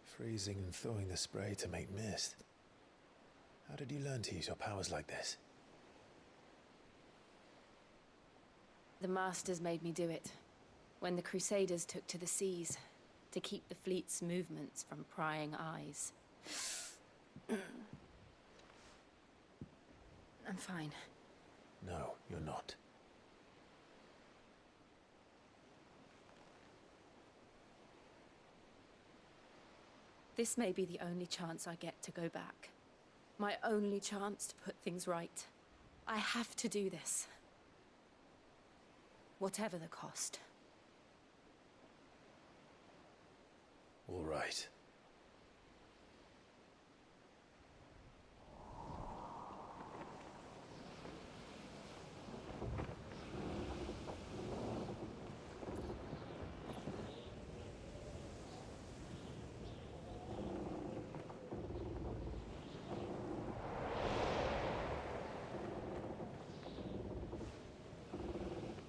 Freezing and thawing the spray to make mist. How did you learn to use your powers like this? The Masters made me do it. When the Crusaders took to the seas, to keep the fleet's movements from prying eyes. I'm fine. No, you're not. This may be the only chance I get to go back. My only chance to put things right. I have to do this. Whatever the cost. All right.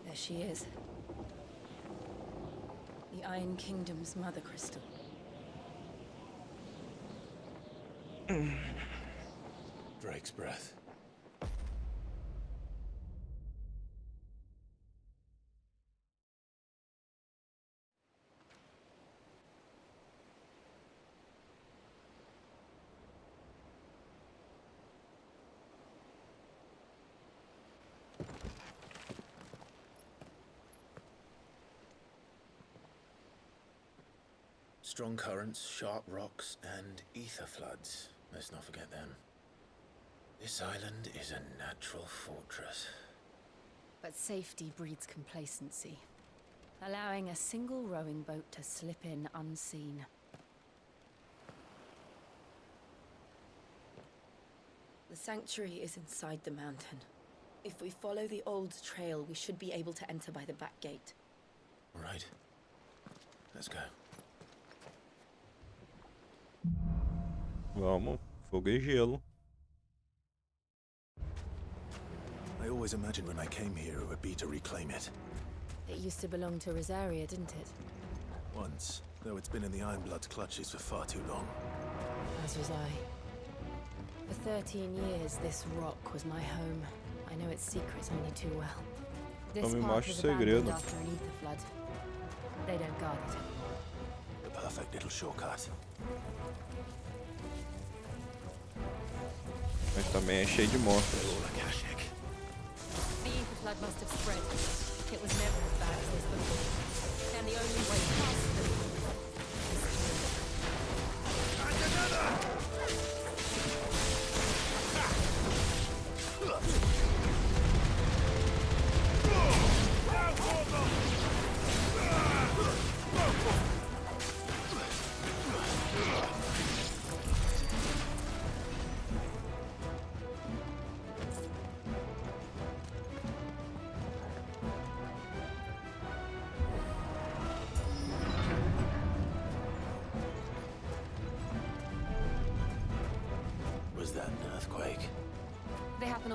There she is. The Iron Kingdom's Mother Crystal. Drake's breath. Strong currents, sharp rocks, and ether floods. Let's not forget them. This island is a natural fortress. But safety breeds complacency, allowing a single rowing boat to slip in unseen. The sanctuary is inside the mountain. If we follow the old trail, we should be able to enter by the back gate. Right. Let's go. Vamos, fogo e gelo. I always imagined when I came here it would be to reclaim it. It used to belong to Rosaria, didn't it? Once, though it's been in the Ironblood's clutches for far too long. As was I. For 13 years, this rock was my home. I know its secrets only too well. This path was abandoned after an ether flood. They don't guard it. The perfect little shortcut. Mas também é cheio de monstros. The ether flood must have spread. It was never as bad as this before. And the only way past them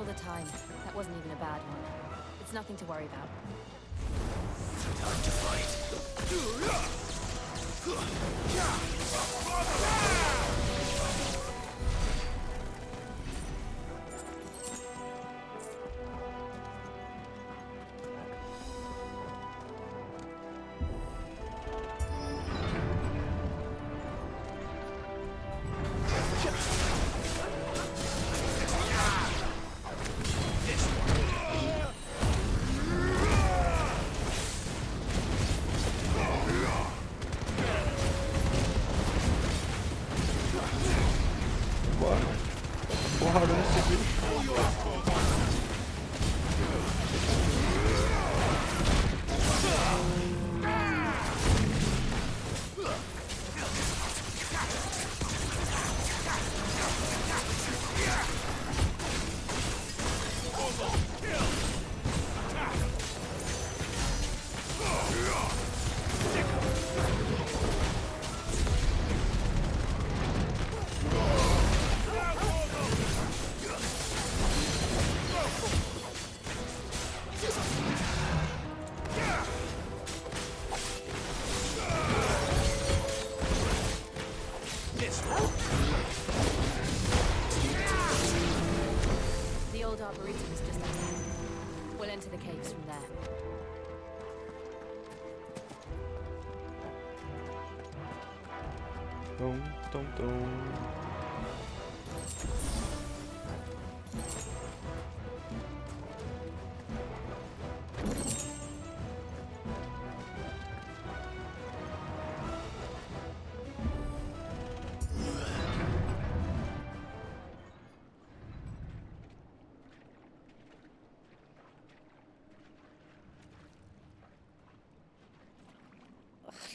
all the time. That wasn't even a bad one. It's nothing to worry about. Time to fight.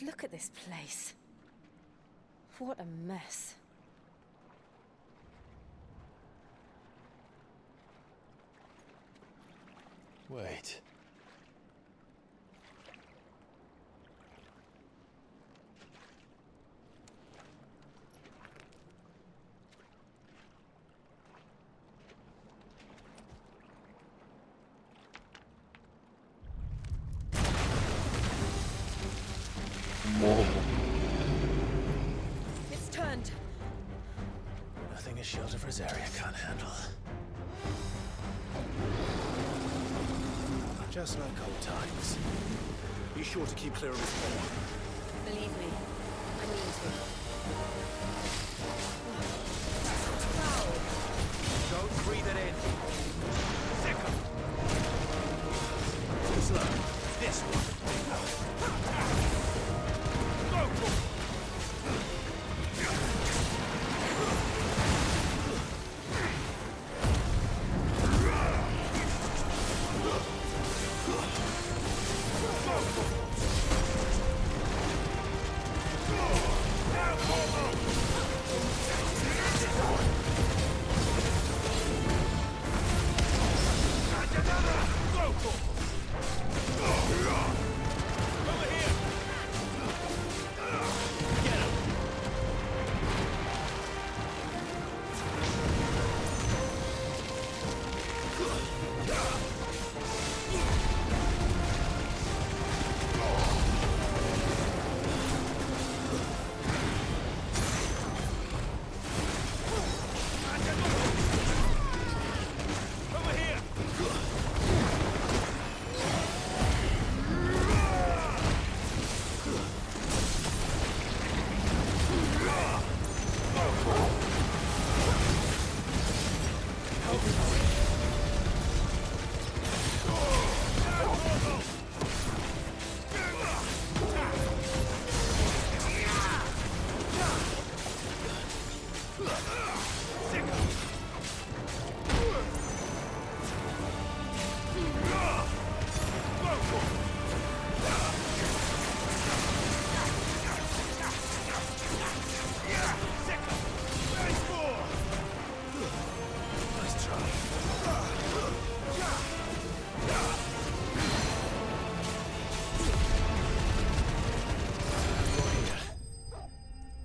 Look at this place. What a mess. Wait. It's turned. Nothing a shield of Rosaria can't handle. Just like old times. Be sure to keep clear of his paw. Believe me, I mean to. Don't breathe it in. Second. Slow. This one. Go.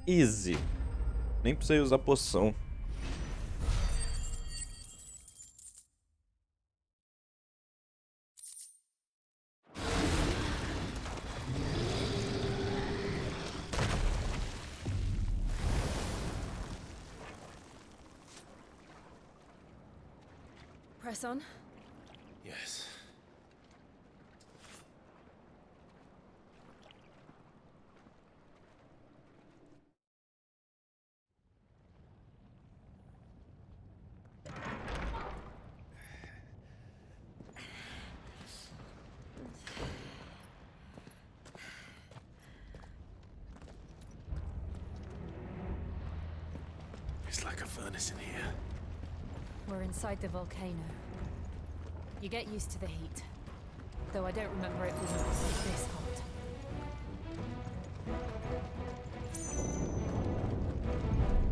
Easy. Nem precisei usar poção. Press on. Yes. It's like a furnace in here. We're inside the volcano. You get used to the heat. Though I don't remember it being like this hot.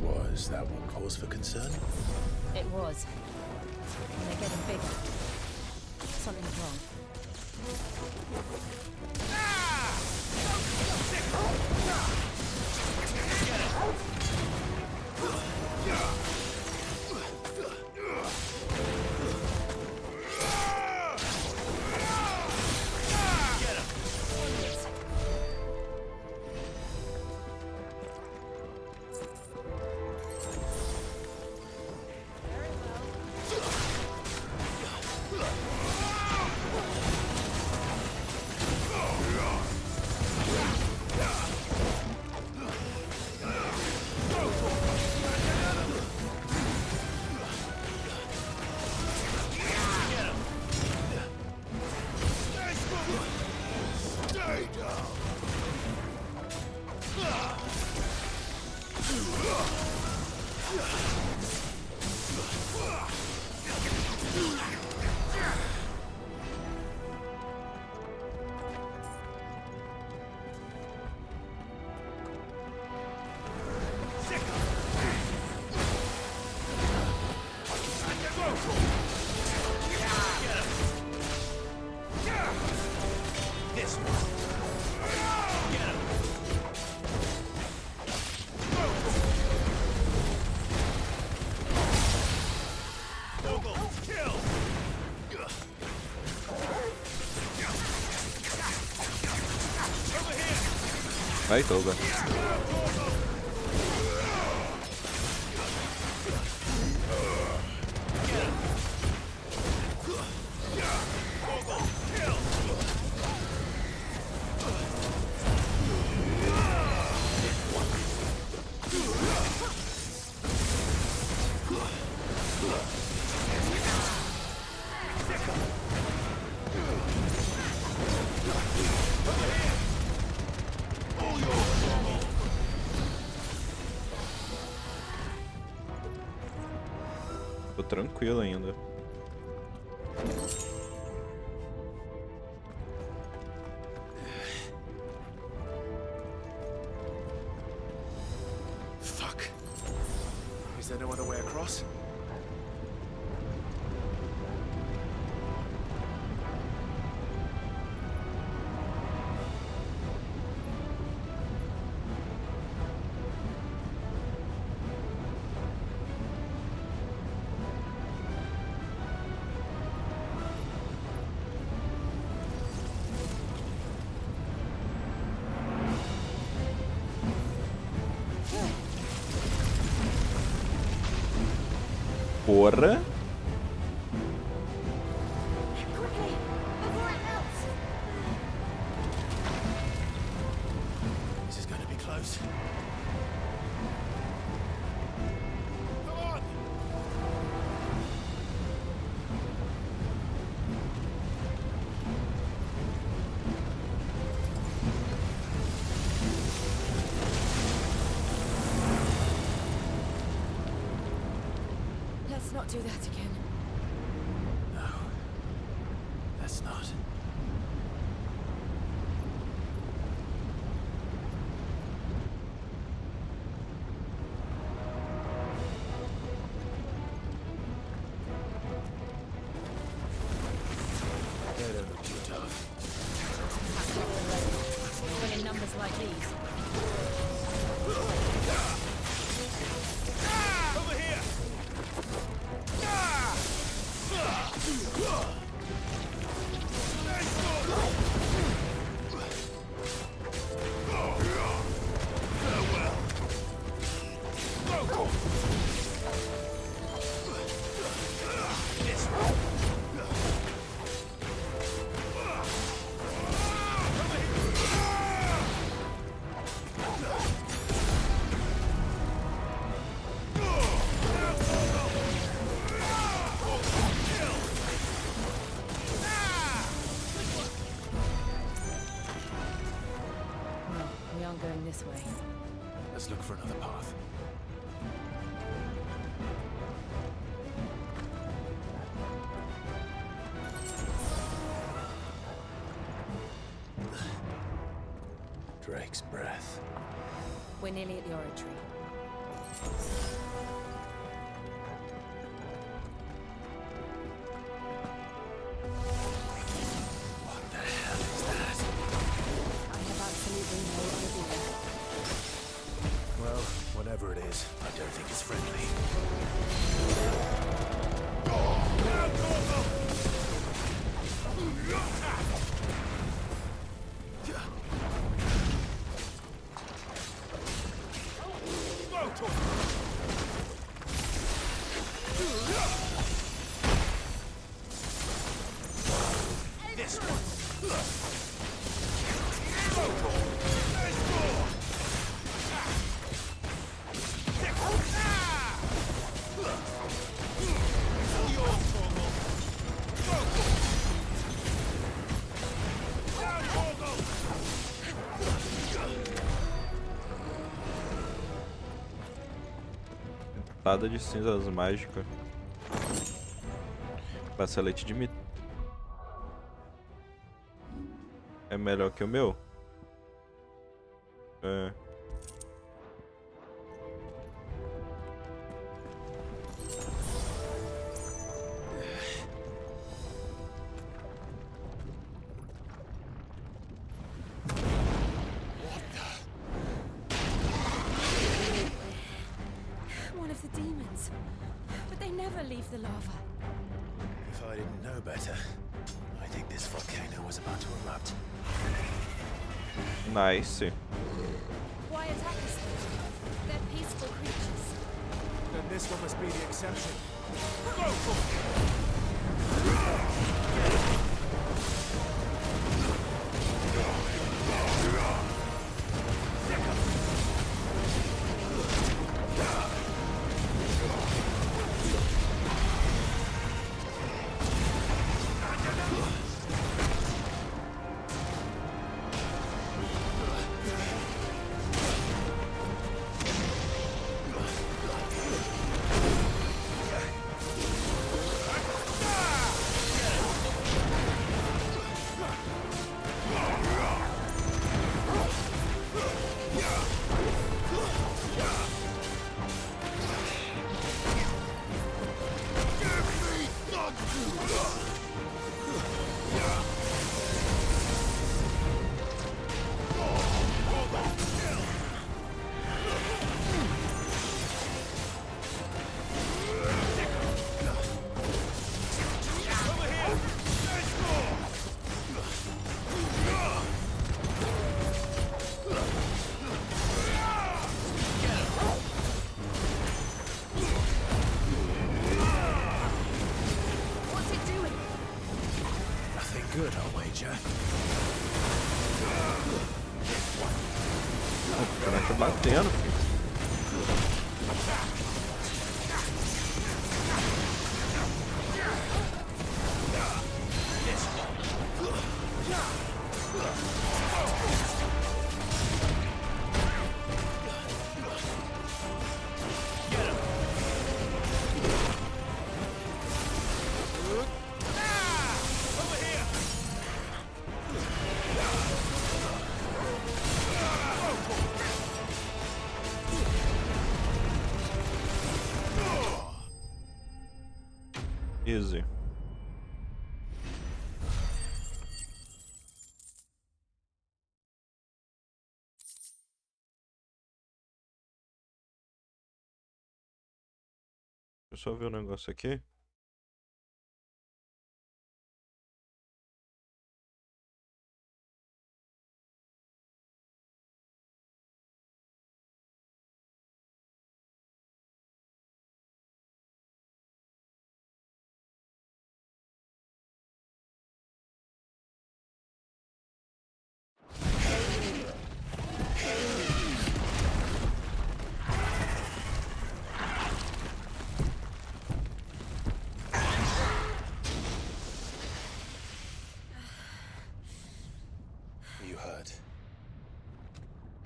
Was that one cause for concern? It was. And they're getting bigger. Something's wrong. Vai, Toga. Tô tranquilo ainda. Fuck. Is there no other way across? Porra. This is going to be close. Come on! Let's not do that again. No. Let's not. They don't look too tough. When in numbers like these. aren't going this way. Let's look for another path. Drake's breath. We're nearly at the oratory. What the hell is that? I have absolutely no idea. Well, whatever it is, I don't think it's friendly. Espada de cinzas mágica. Bracelete de mit. É melhor que o meu? É. One of the demons. But they never leave the lava. If I didn't know better, I think this volcano was about to erupt. Nice. Why attack us then? They're peaceful creatures. Then this one must be the exception. Good, I'll wager. O cara tá batendo, filho. Easy. Deixa eu só ver um negócio aqui.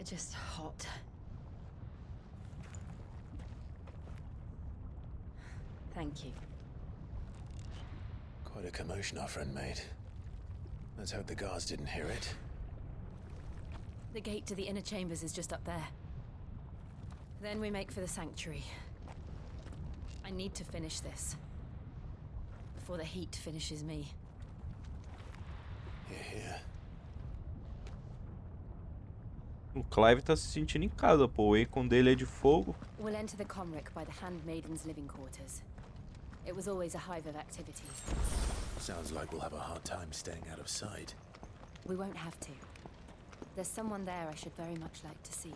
are just hot. Thank you. Quite a commotion our friend made. Let's hope the guards didn't hear it. The gate to the inner chambers is just up there. Then we make for the sanctuary. I need to finish this. Before the heat finishes me. Here. O Clive tá se sentindo em casa, pô. O Akon dele é de fogo. We'll enter the Comric by the Handmaiden's living quarters. It was always a hive of activity. Sounds like we'll have a hard time staying out of sight. We won't have to. There's someone there I should very much like to see.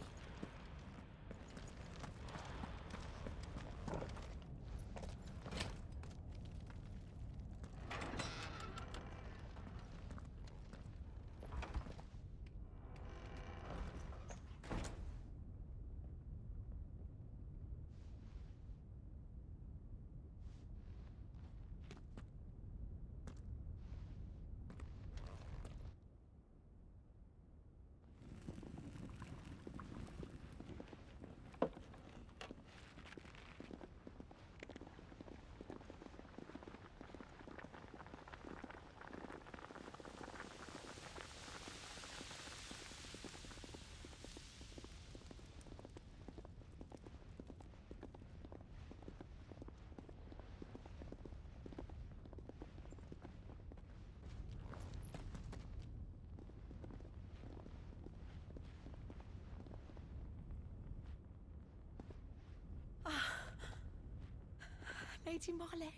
Lady Marley.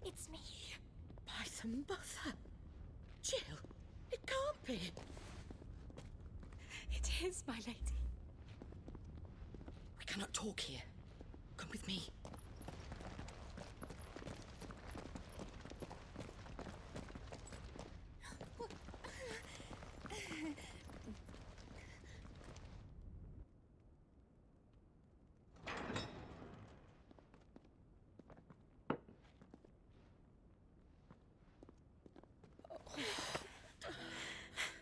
It's me. By the mother. Jill, it can't be. It is, my lady. We cannot talk here. Come with me.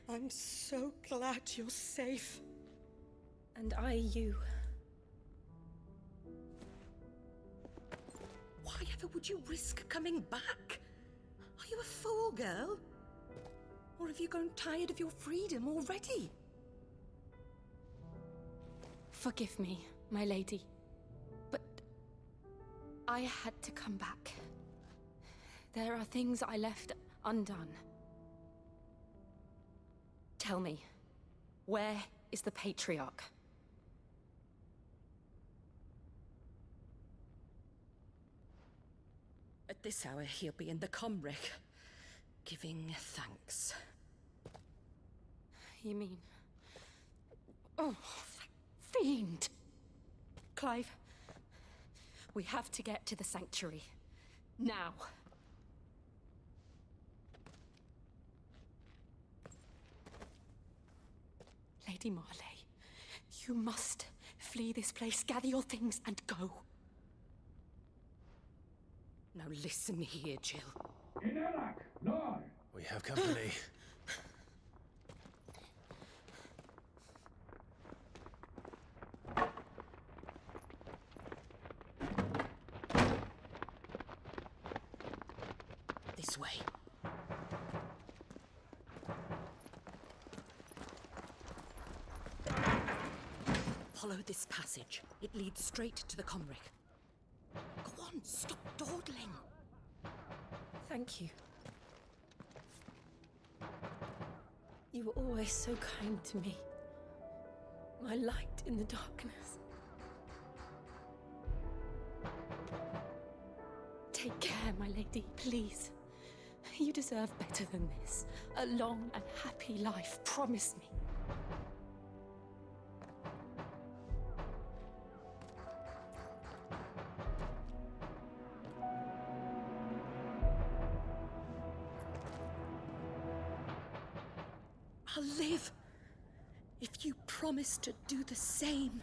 I'm so glad you're safe. And you. Why ever would you risk coming back? Are you a fool, girl? Or have you grown tired of your freedom already? Forgive me, my lady. But I had to come back. There are things I left undone. Tell me, where is the Patriarch? At this hour, he'll be in the Comric, giving thanks. You mean... Oh, that fiend! Clive, we have to get to the sanctuary. Now. Lady Marley, you must flee this place, gather your things, and go. Now listen here, Jill. We have company. This way. Follow this passage. It leads straight to the Comric. Go on, stop dawdling. Thank you. You were always so kind to me. My light in the darkness. Take care, my lady, please. You deserve better than this. A long and happy life, promise me. I'll live if you promise to do the same.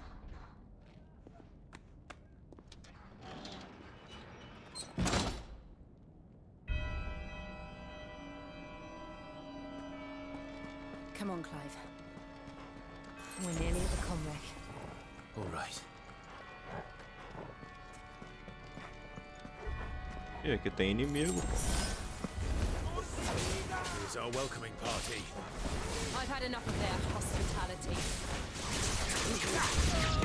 Come on, Clive. We're nearly at the convict. All right. E aqui tem inimigo. Here's our welcoming party. I've had enough of their hospitality. Give me something!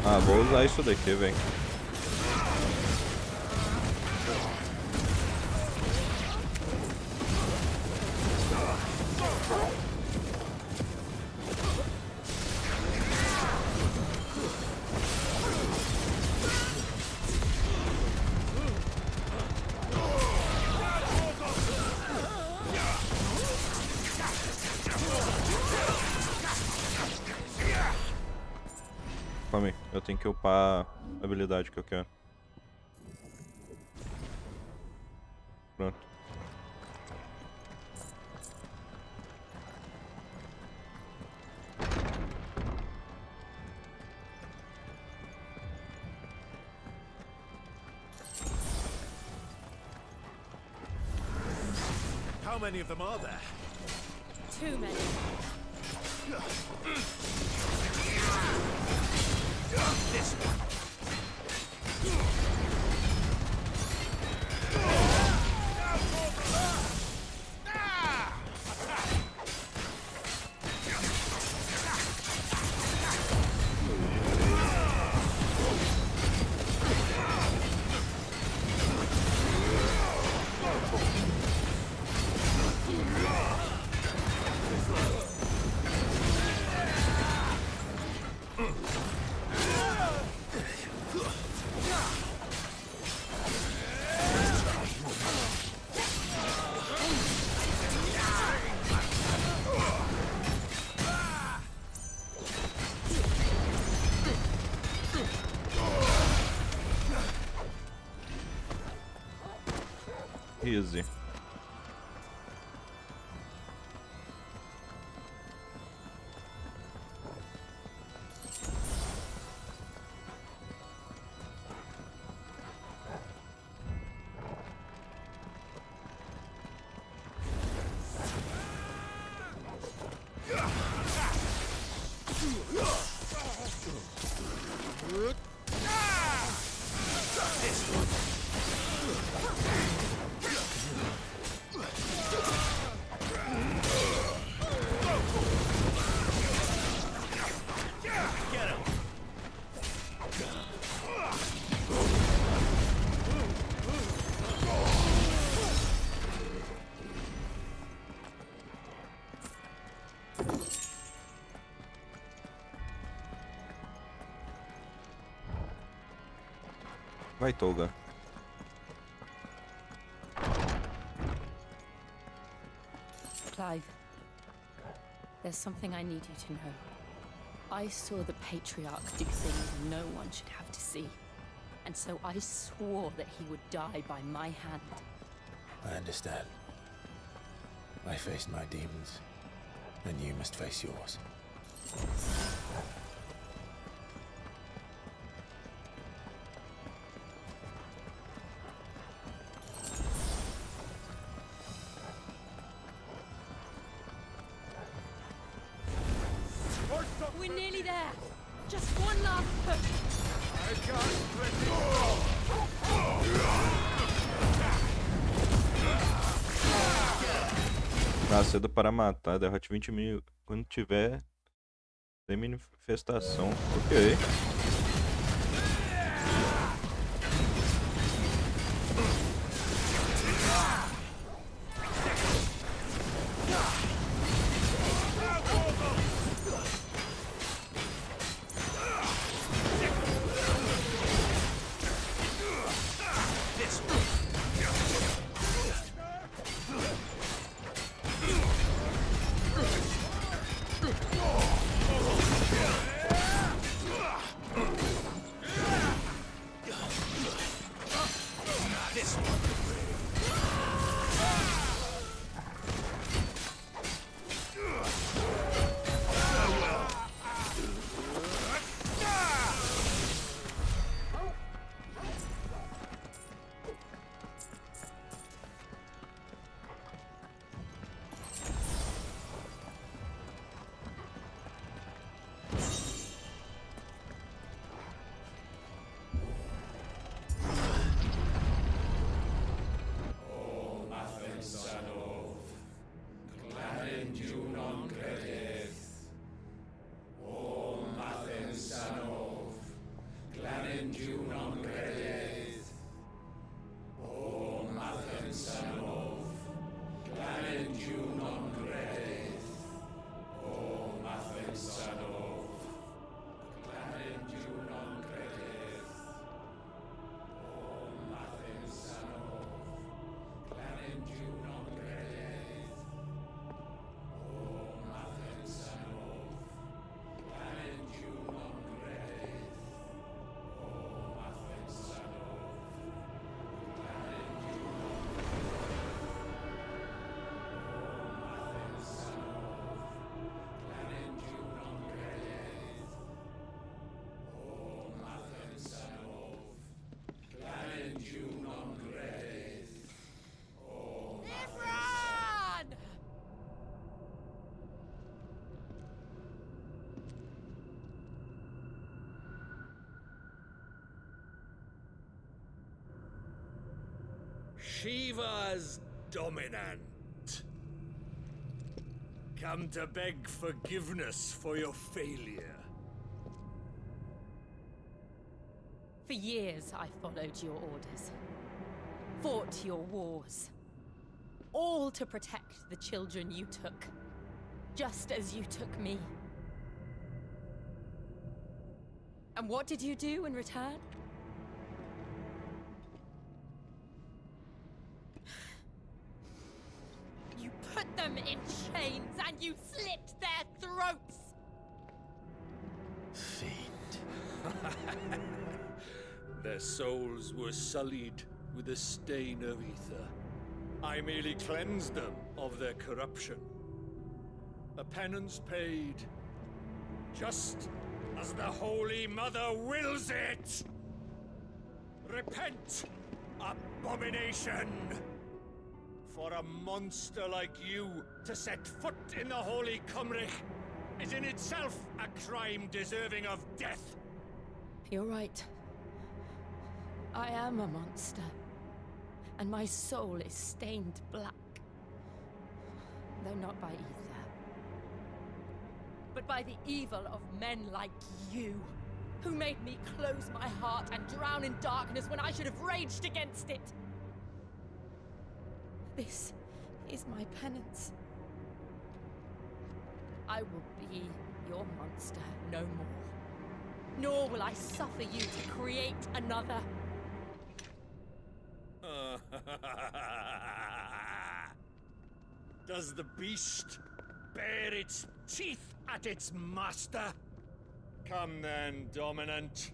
Ah, vou usar isso daqui, velho. Calma aí, eu tenho que upar a habilidade que eu quero. Pronto. How many of them are there? Too many. This one. Easy. Vai, Tolga. Clive, there's something I need you to know. I saw the Patriarch do things no one should have to see. And so I swore that he would die by my hand. I understand. I faced my demons, and you must face yours. We're nearly there. Just one last push. Nascido para matar, derrote 20.000 quando tiver sem manifestação. Ok. Shiva's dominant. Come to beg forgiveness for your failure. For years, I followed your orders, fought your wars, all to protect the children you took, just as you took me. And what did you do in return? You put them in chains and you slit their throats! Their souls were sullied with a stain of ether. I merely cleansed them of their corruption. A penance paid, just as the Holy Mother wills it! Repent, abomination! For a monster like you to set foot in the Holy Cymric is in itself a crime deserving of death. You're right. I am a monster, and my soul is stained black. Though not by ether, but by the evil of men like you, who made me close my heart and drown in darkness when I should have raged against it. This is my penance. I will be your monster no more. Nor will I suffer you to create another. Does the beast bare its teeth at its master? Come then, dominant.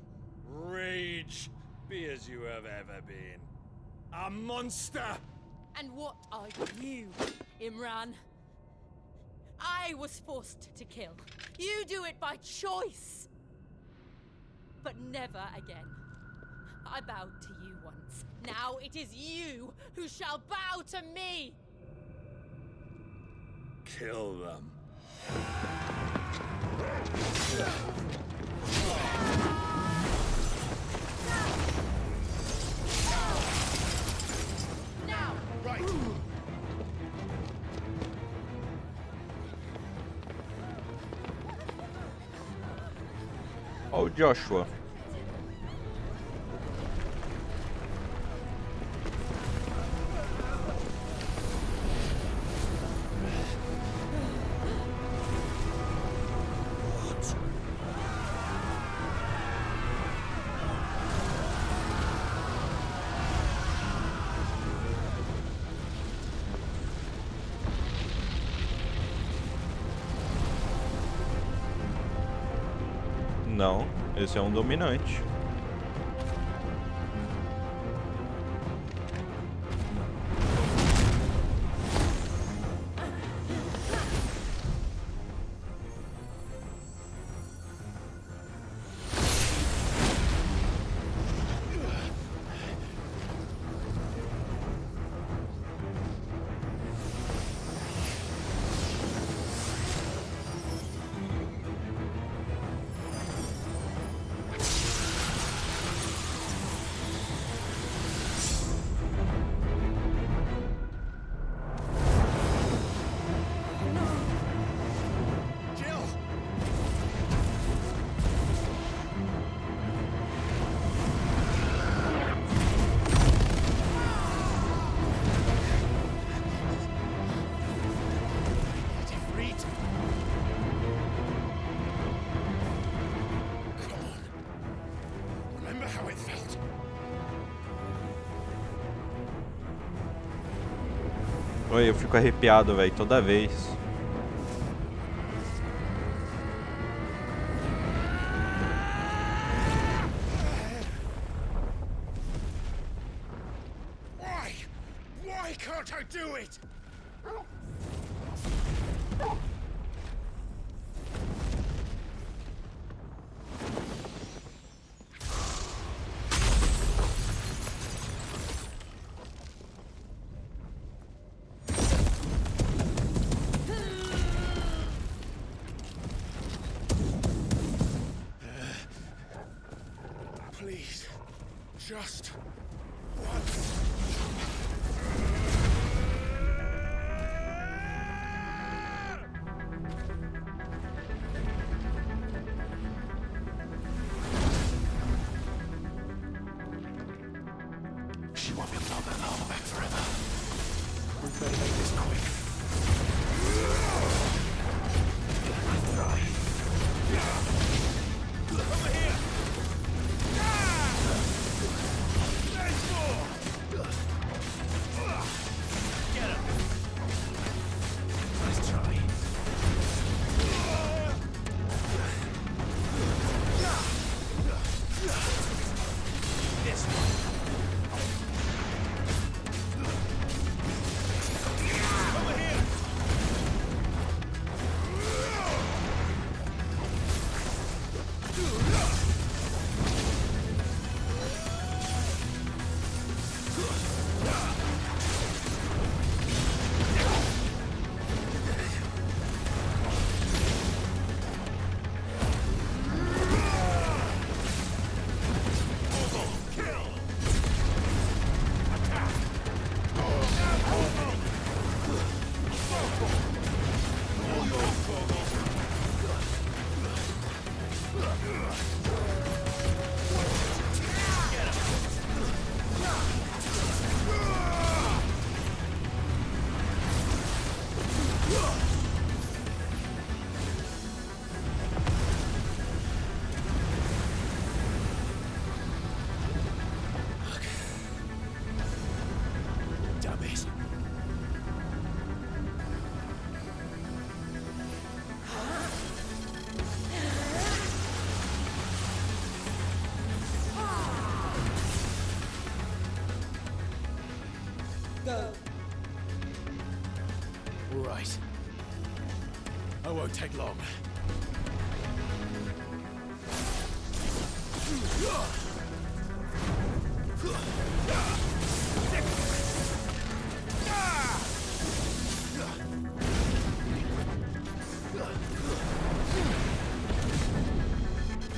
Rage, be as you have ever been. A monster! And what are you, Imran? I was forced to kill. You do it by choice. But never again. I bowed to you once. Now it is you who shall bow to me! Kill them. Now! Right! Ó o Joshua. Não, esse é um dominante. Oi, eu fico arrepiado, velho, toda vez. Why can't I do it? Please, just once. She won't be able to hold that armor back forever. We better make this quick. Nice try. Over here! There's more! Get him! Nice try. This one. Over here! Go. All right. I won't take long.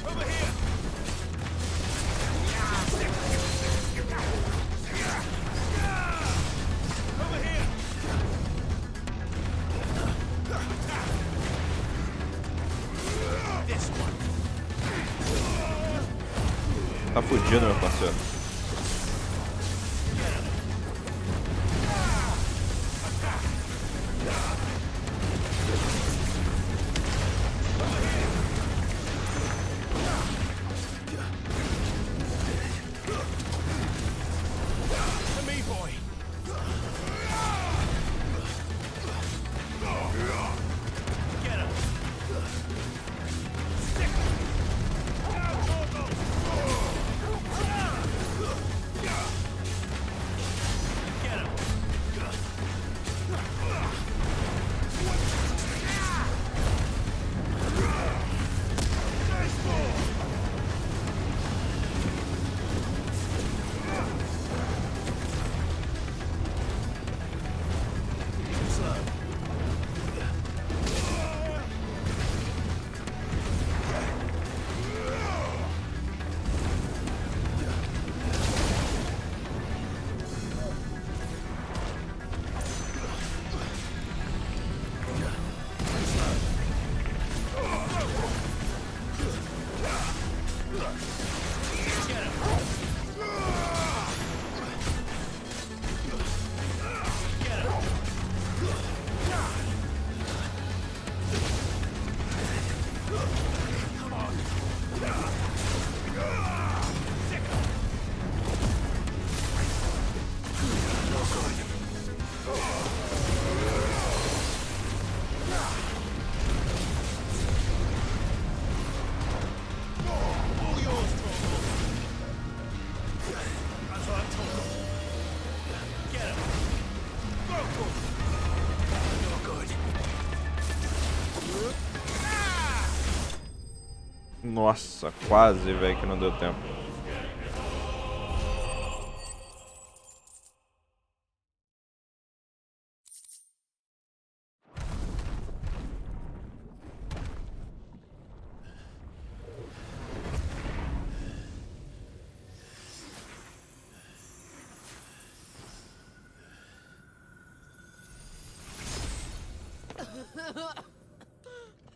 Over here! Over here! This one. Tá fudido, meu parceiro. To me, boy. Get him. Stick him. Now, Mortal. Get him. Nice ball. Nossa, quase, velho, que não deu tempo.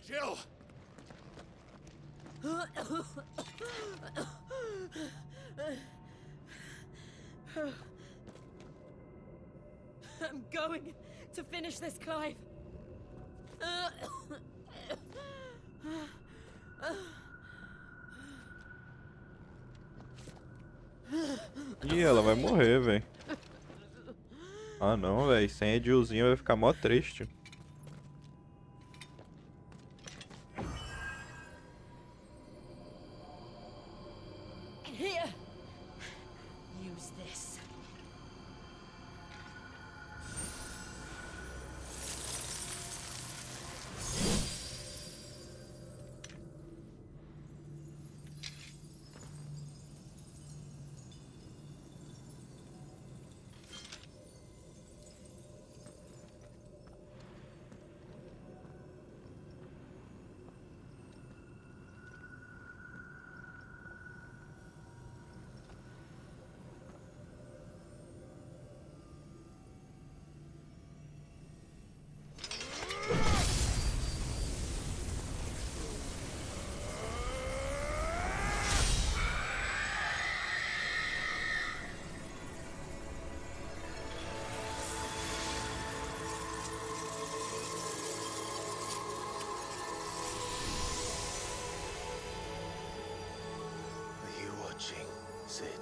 Jill! I'm going to finish this, Clive. Ih, ela vai morrer, velho. Ah não, velho. Sem a Jillzinha vai ficar mó triste. Here. Use this. Sid.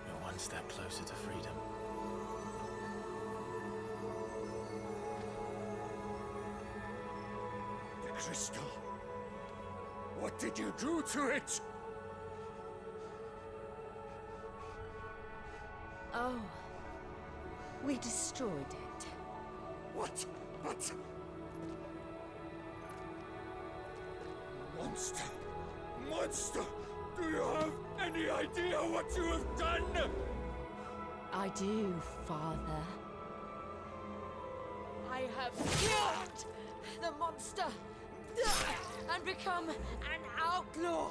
We're one step closer to freedom. The crystal. What did you do to it? Oh. We destroyed it. What? But... Monster! Monster! Do you have any idea what you have done? I do, Father. I have killed the monster and become an outlaw.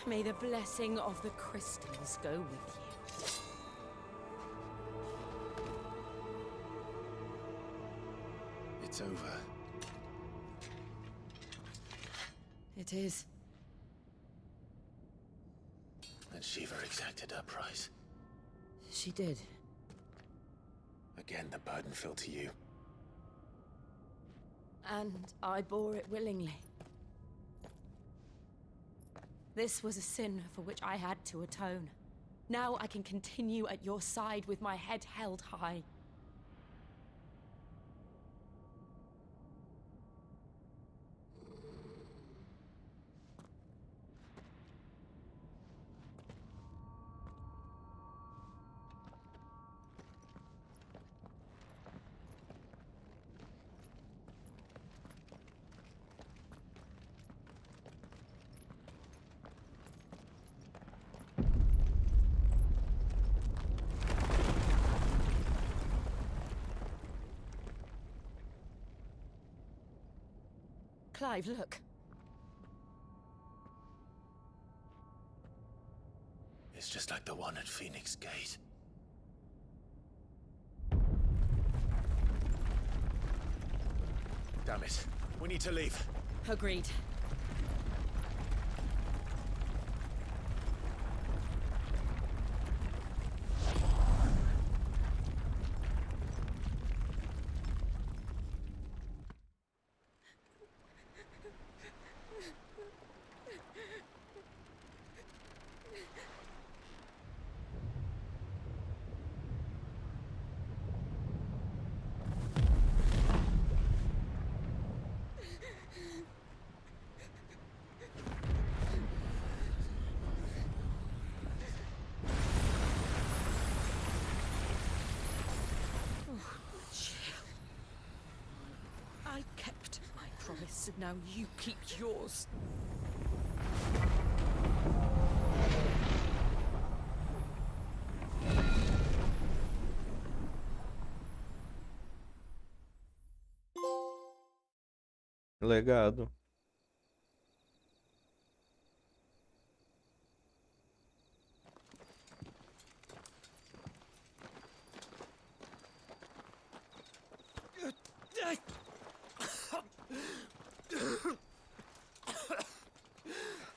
May the blessing of the crystals go with you. It's over. It is. And Shiva exacted her price. She did. Again, the burden fell to you. And I bore it willingly. This was a sin for which I had to atone. Now I can continue at your side with my head held high. Clive, look. It's just like the one at Phoenix Gate. Damn it. We need to leave. Agreed. I kept my promise, and now you keep yours. Legado.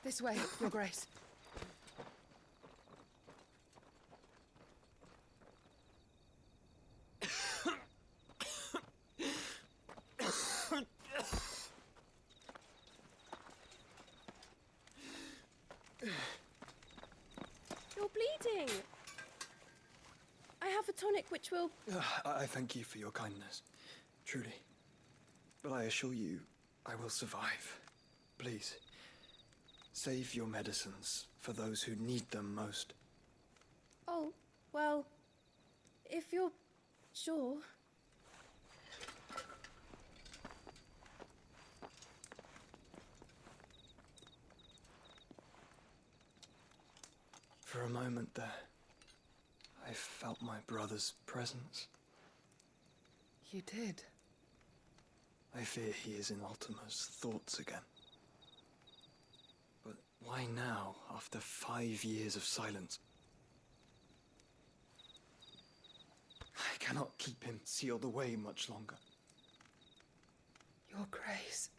This way, Your Grace. doing? I have a tonic which will... I thank you for your kindness, truly. But I assure you, I will survive. Please, save your medicines for those who need them most. Oh, well, if you're sure. For a moment there, I felt my brother's presence. You did? I fear he is in Ultima's thoughts again. But why now, after 5 years of silence? I cannot keep him sealed away much longer. Your Grace.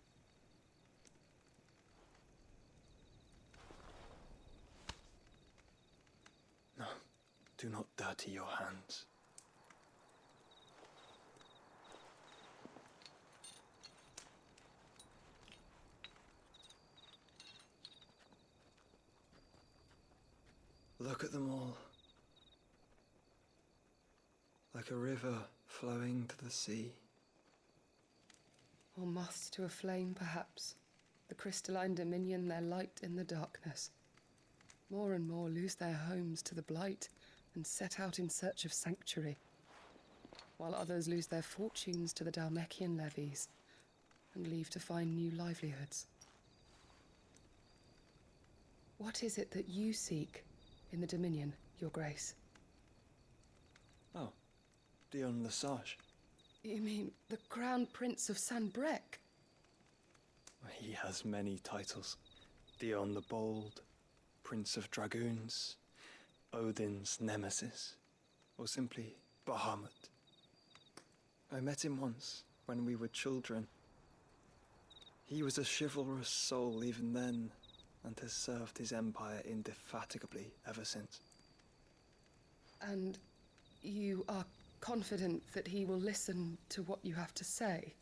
No, do not dirty your hands. Look at them all. Like a river flowing to the sea. Or moths to a flame, perhaps. The crystalline dominion their light in the darkness. More and more lose their homes to the blight and set out in search of sanctuary, while others lose their fortunes to the Dhalmekian levies and leave to find new livelihoods. What is it that you seek in the Dominion, Your Grace? Oh, Dion Lesage. You mean the Crown Prince of Sanbrec? He has many titles. Dion the Bold, Prince of Dragoons, Odin's Nemesis, or simply Bahamut. I met him once, when we were children. He was a chivalrous soul even then, and has served his empire indefatigably ever since. And you are confident that he will listen to what you have to say?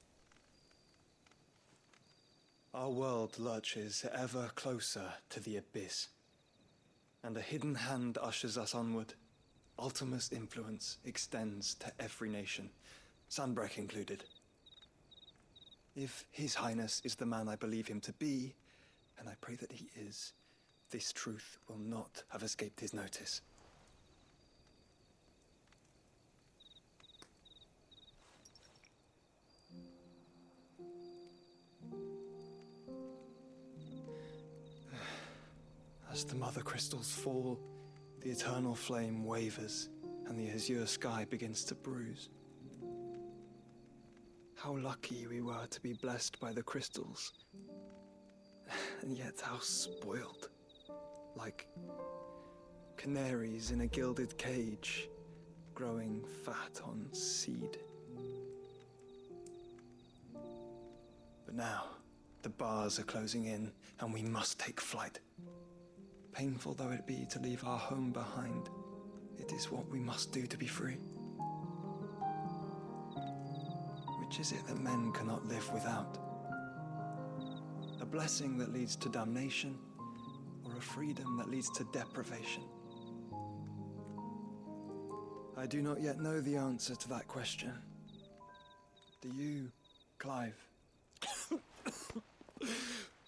Our world lurches ever closer to the abyss, and a hidden hand ushers us onward. Ultima's influence extends to every nation, Sanbrec included. If His Highness is the man I believe him to be, and I pray that he is, this truth will not have escaped his notice. As the mother crystals fall, the eternal flame wavers, and the azure sky begins to bruise. How lucky we were to be blessed by the crystals, and yet how spoiled. Like canaries in a gilded cage, growing fat on seed. But now, the bars are closing in, and we must take flight. Painful though it be to leave our home behind, it is what we must do to be free. Which is it that men cannot live without? A blessing that leads to damnation, or a freedom that leads to deprivation? I do not yet know the answer to that question. Do you, Clive?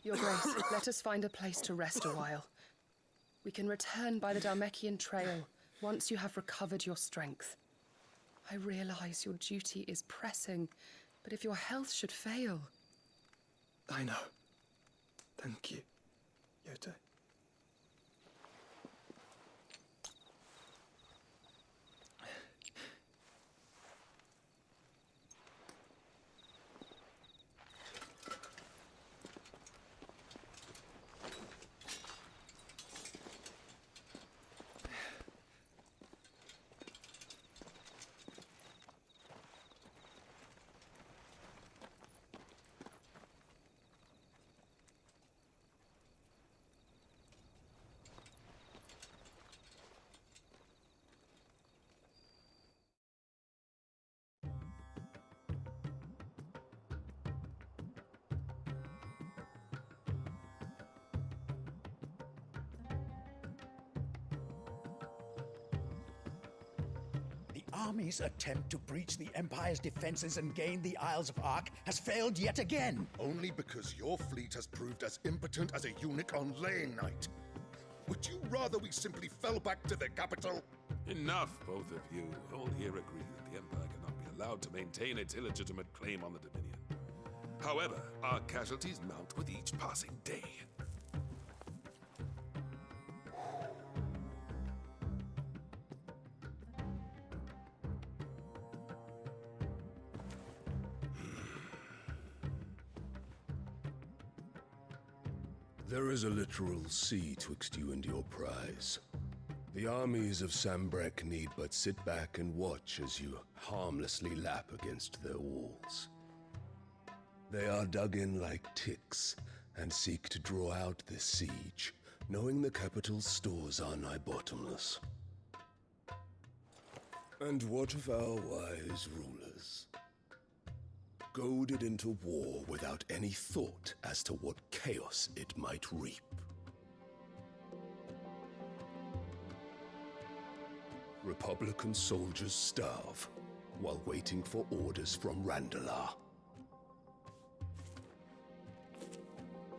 Your Grace, let us find a place to rest a while. We can return by the Dhalmekian trail once you have recovered your strength. I realize your duty is pressing, but if your health should fail... I know. Thank you, Yote. army's attempt to breach the Empire's defenses and gain the Isles of Ark has failed yet again. Only because your fleet has proved as impotent as a eunuch on laying night. Would you rather we simply fell back to the capital? Enough, both of you. All here agree that the Empire cannot be allowed to maintain its illegitimate claim on the Dominion. However, our casualties mount with each passing day. There is a literal sea twixt you and your prize. The armies of Sambrek need but sit back and watch as you harmlessly lap against their walls. They are dug in like ticks and seek to draw out this siege, knowing the capital's stores are nigh bottomless. And what of our wise rulers? Goaded into war without any thought as to what chaos it might reap. Republican soldiers starve while waiting for orders from Randalar.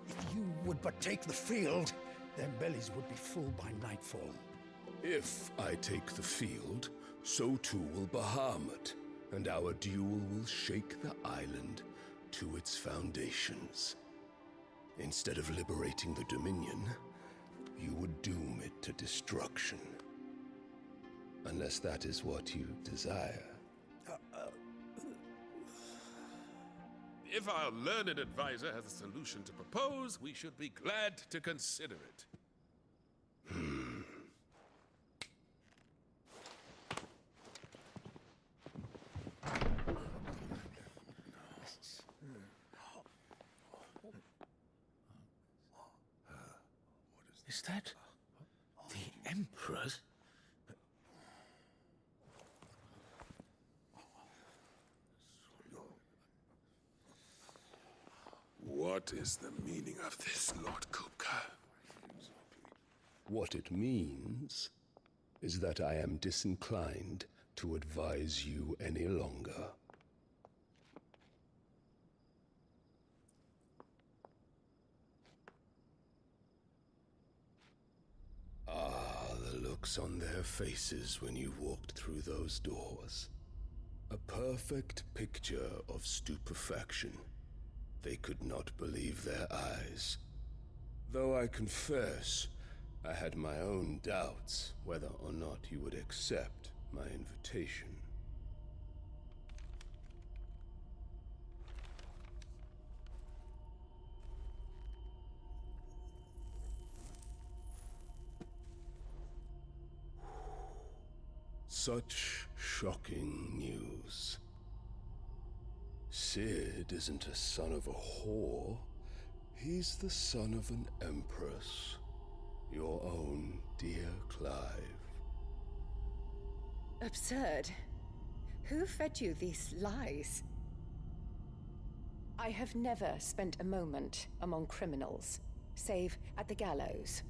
If you would but take the field, their bellies would be full by nightfall. If I take the field, so too will Bahamut, and our duel will shake the island to its foundations. Instead of liberating the Dominion, you would doom it to destruction. Unless that is what you desire. If our learned advisor has a solution to propose, we should be glad to consider it. Is that the Emperor's? What is the meaning of this, Lord Kupka? What it means is that I am disinclined to advise you any longer. The looks on their faces when you walked through those doors. A perfect picture of stupefaction. They could not believe their eyes. Though I confess, I had my own doubts whether or not you would accept my invitation. Such shocking news. Sid isn't a son of a whore. He's the son of an empress. Your own dear Clive. Absurd. Who fed you these lies? I have never spent a moment among criminals, save at the gallows.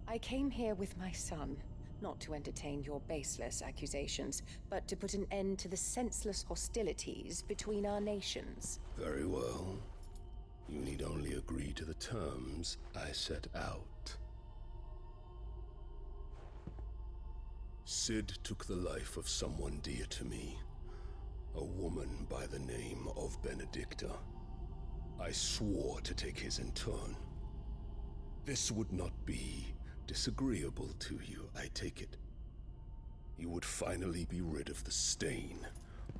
I came here with my son, not to entertain your baseless accusations, but to put an end to the senseless hostilities between our nations. Very well. You need only agree to the terms I set out. Sid took the life of someone dear to me, a woman by the name of Benedicta. I swore to take his in turn. This would not be disagreeable to you, I take it. You would finally be rid of the stain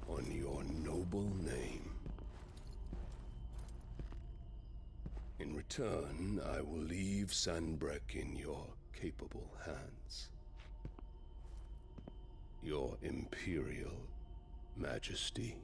on your noble name. In return, I will leave Sanbrek in your capable hands. Your Imperial Majesty.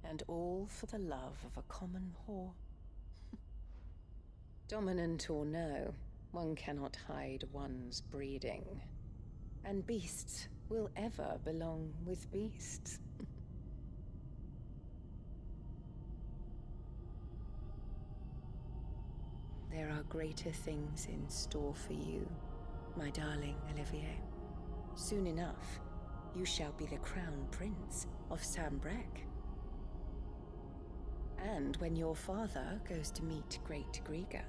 And all for the love of a common whore. Dominant or no, one cannot hide one's breeding. And beasts will ever belong with beasts. There are greater things in store for you, my darling Olivier. Soon enough, you shall be the crown prince of Sambrec. And when your father goes to meet Great Griga,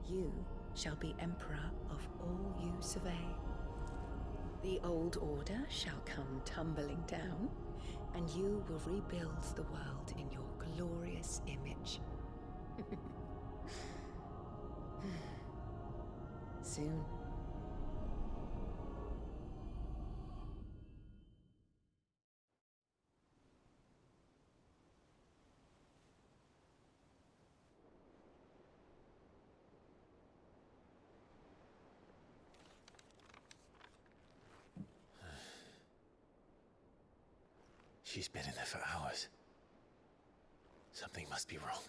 you shall be emperor of all you survey. The old order shall come tumbling down, and you will rebuild the world in your glorious image. Soon. She's been in there for hours. Something must be wrong.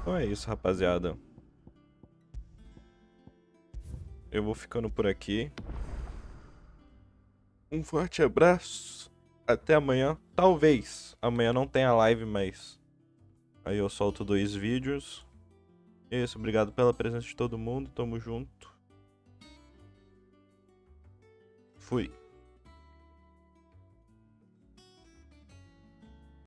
Então é isso, rapaziada. Eu vou ficando por aqui. Um forte abraço. Até amanhã. Talvez amanhã não tenha live, mas aí eu solto 2 vídeos. É isso, obrigado pela presença de todo mundo. Tamo junto. Fui.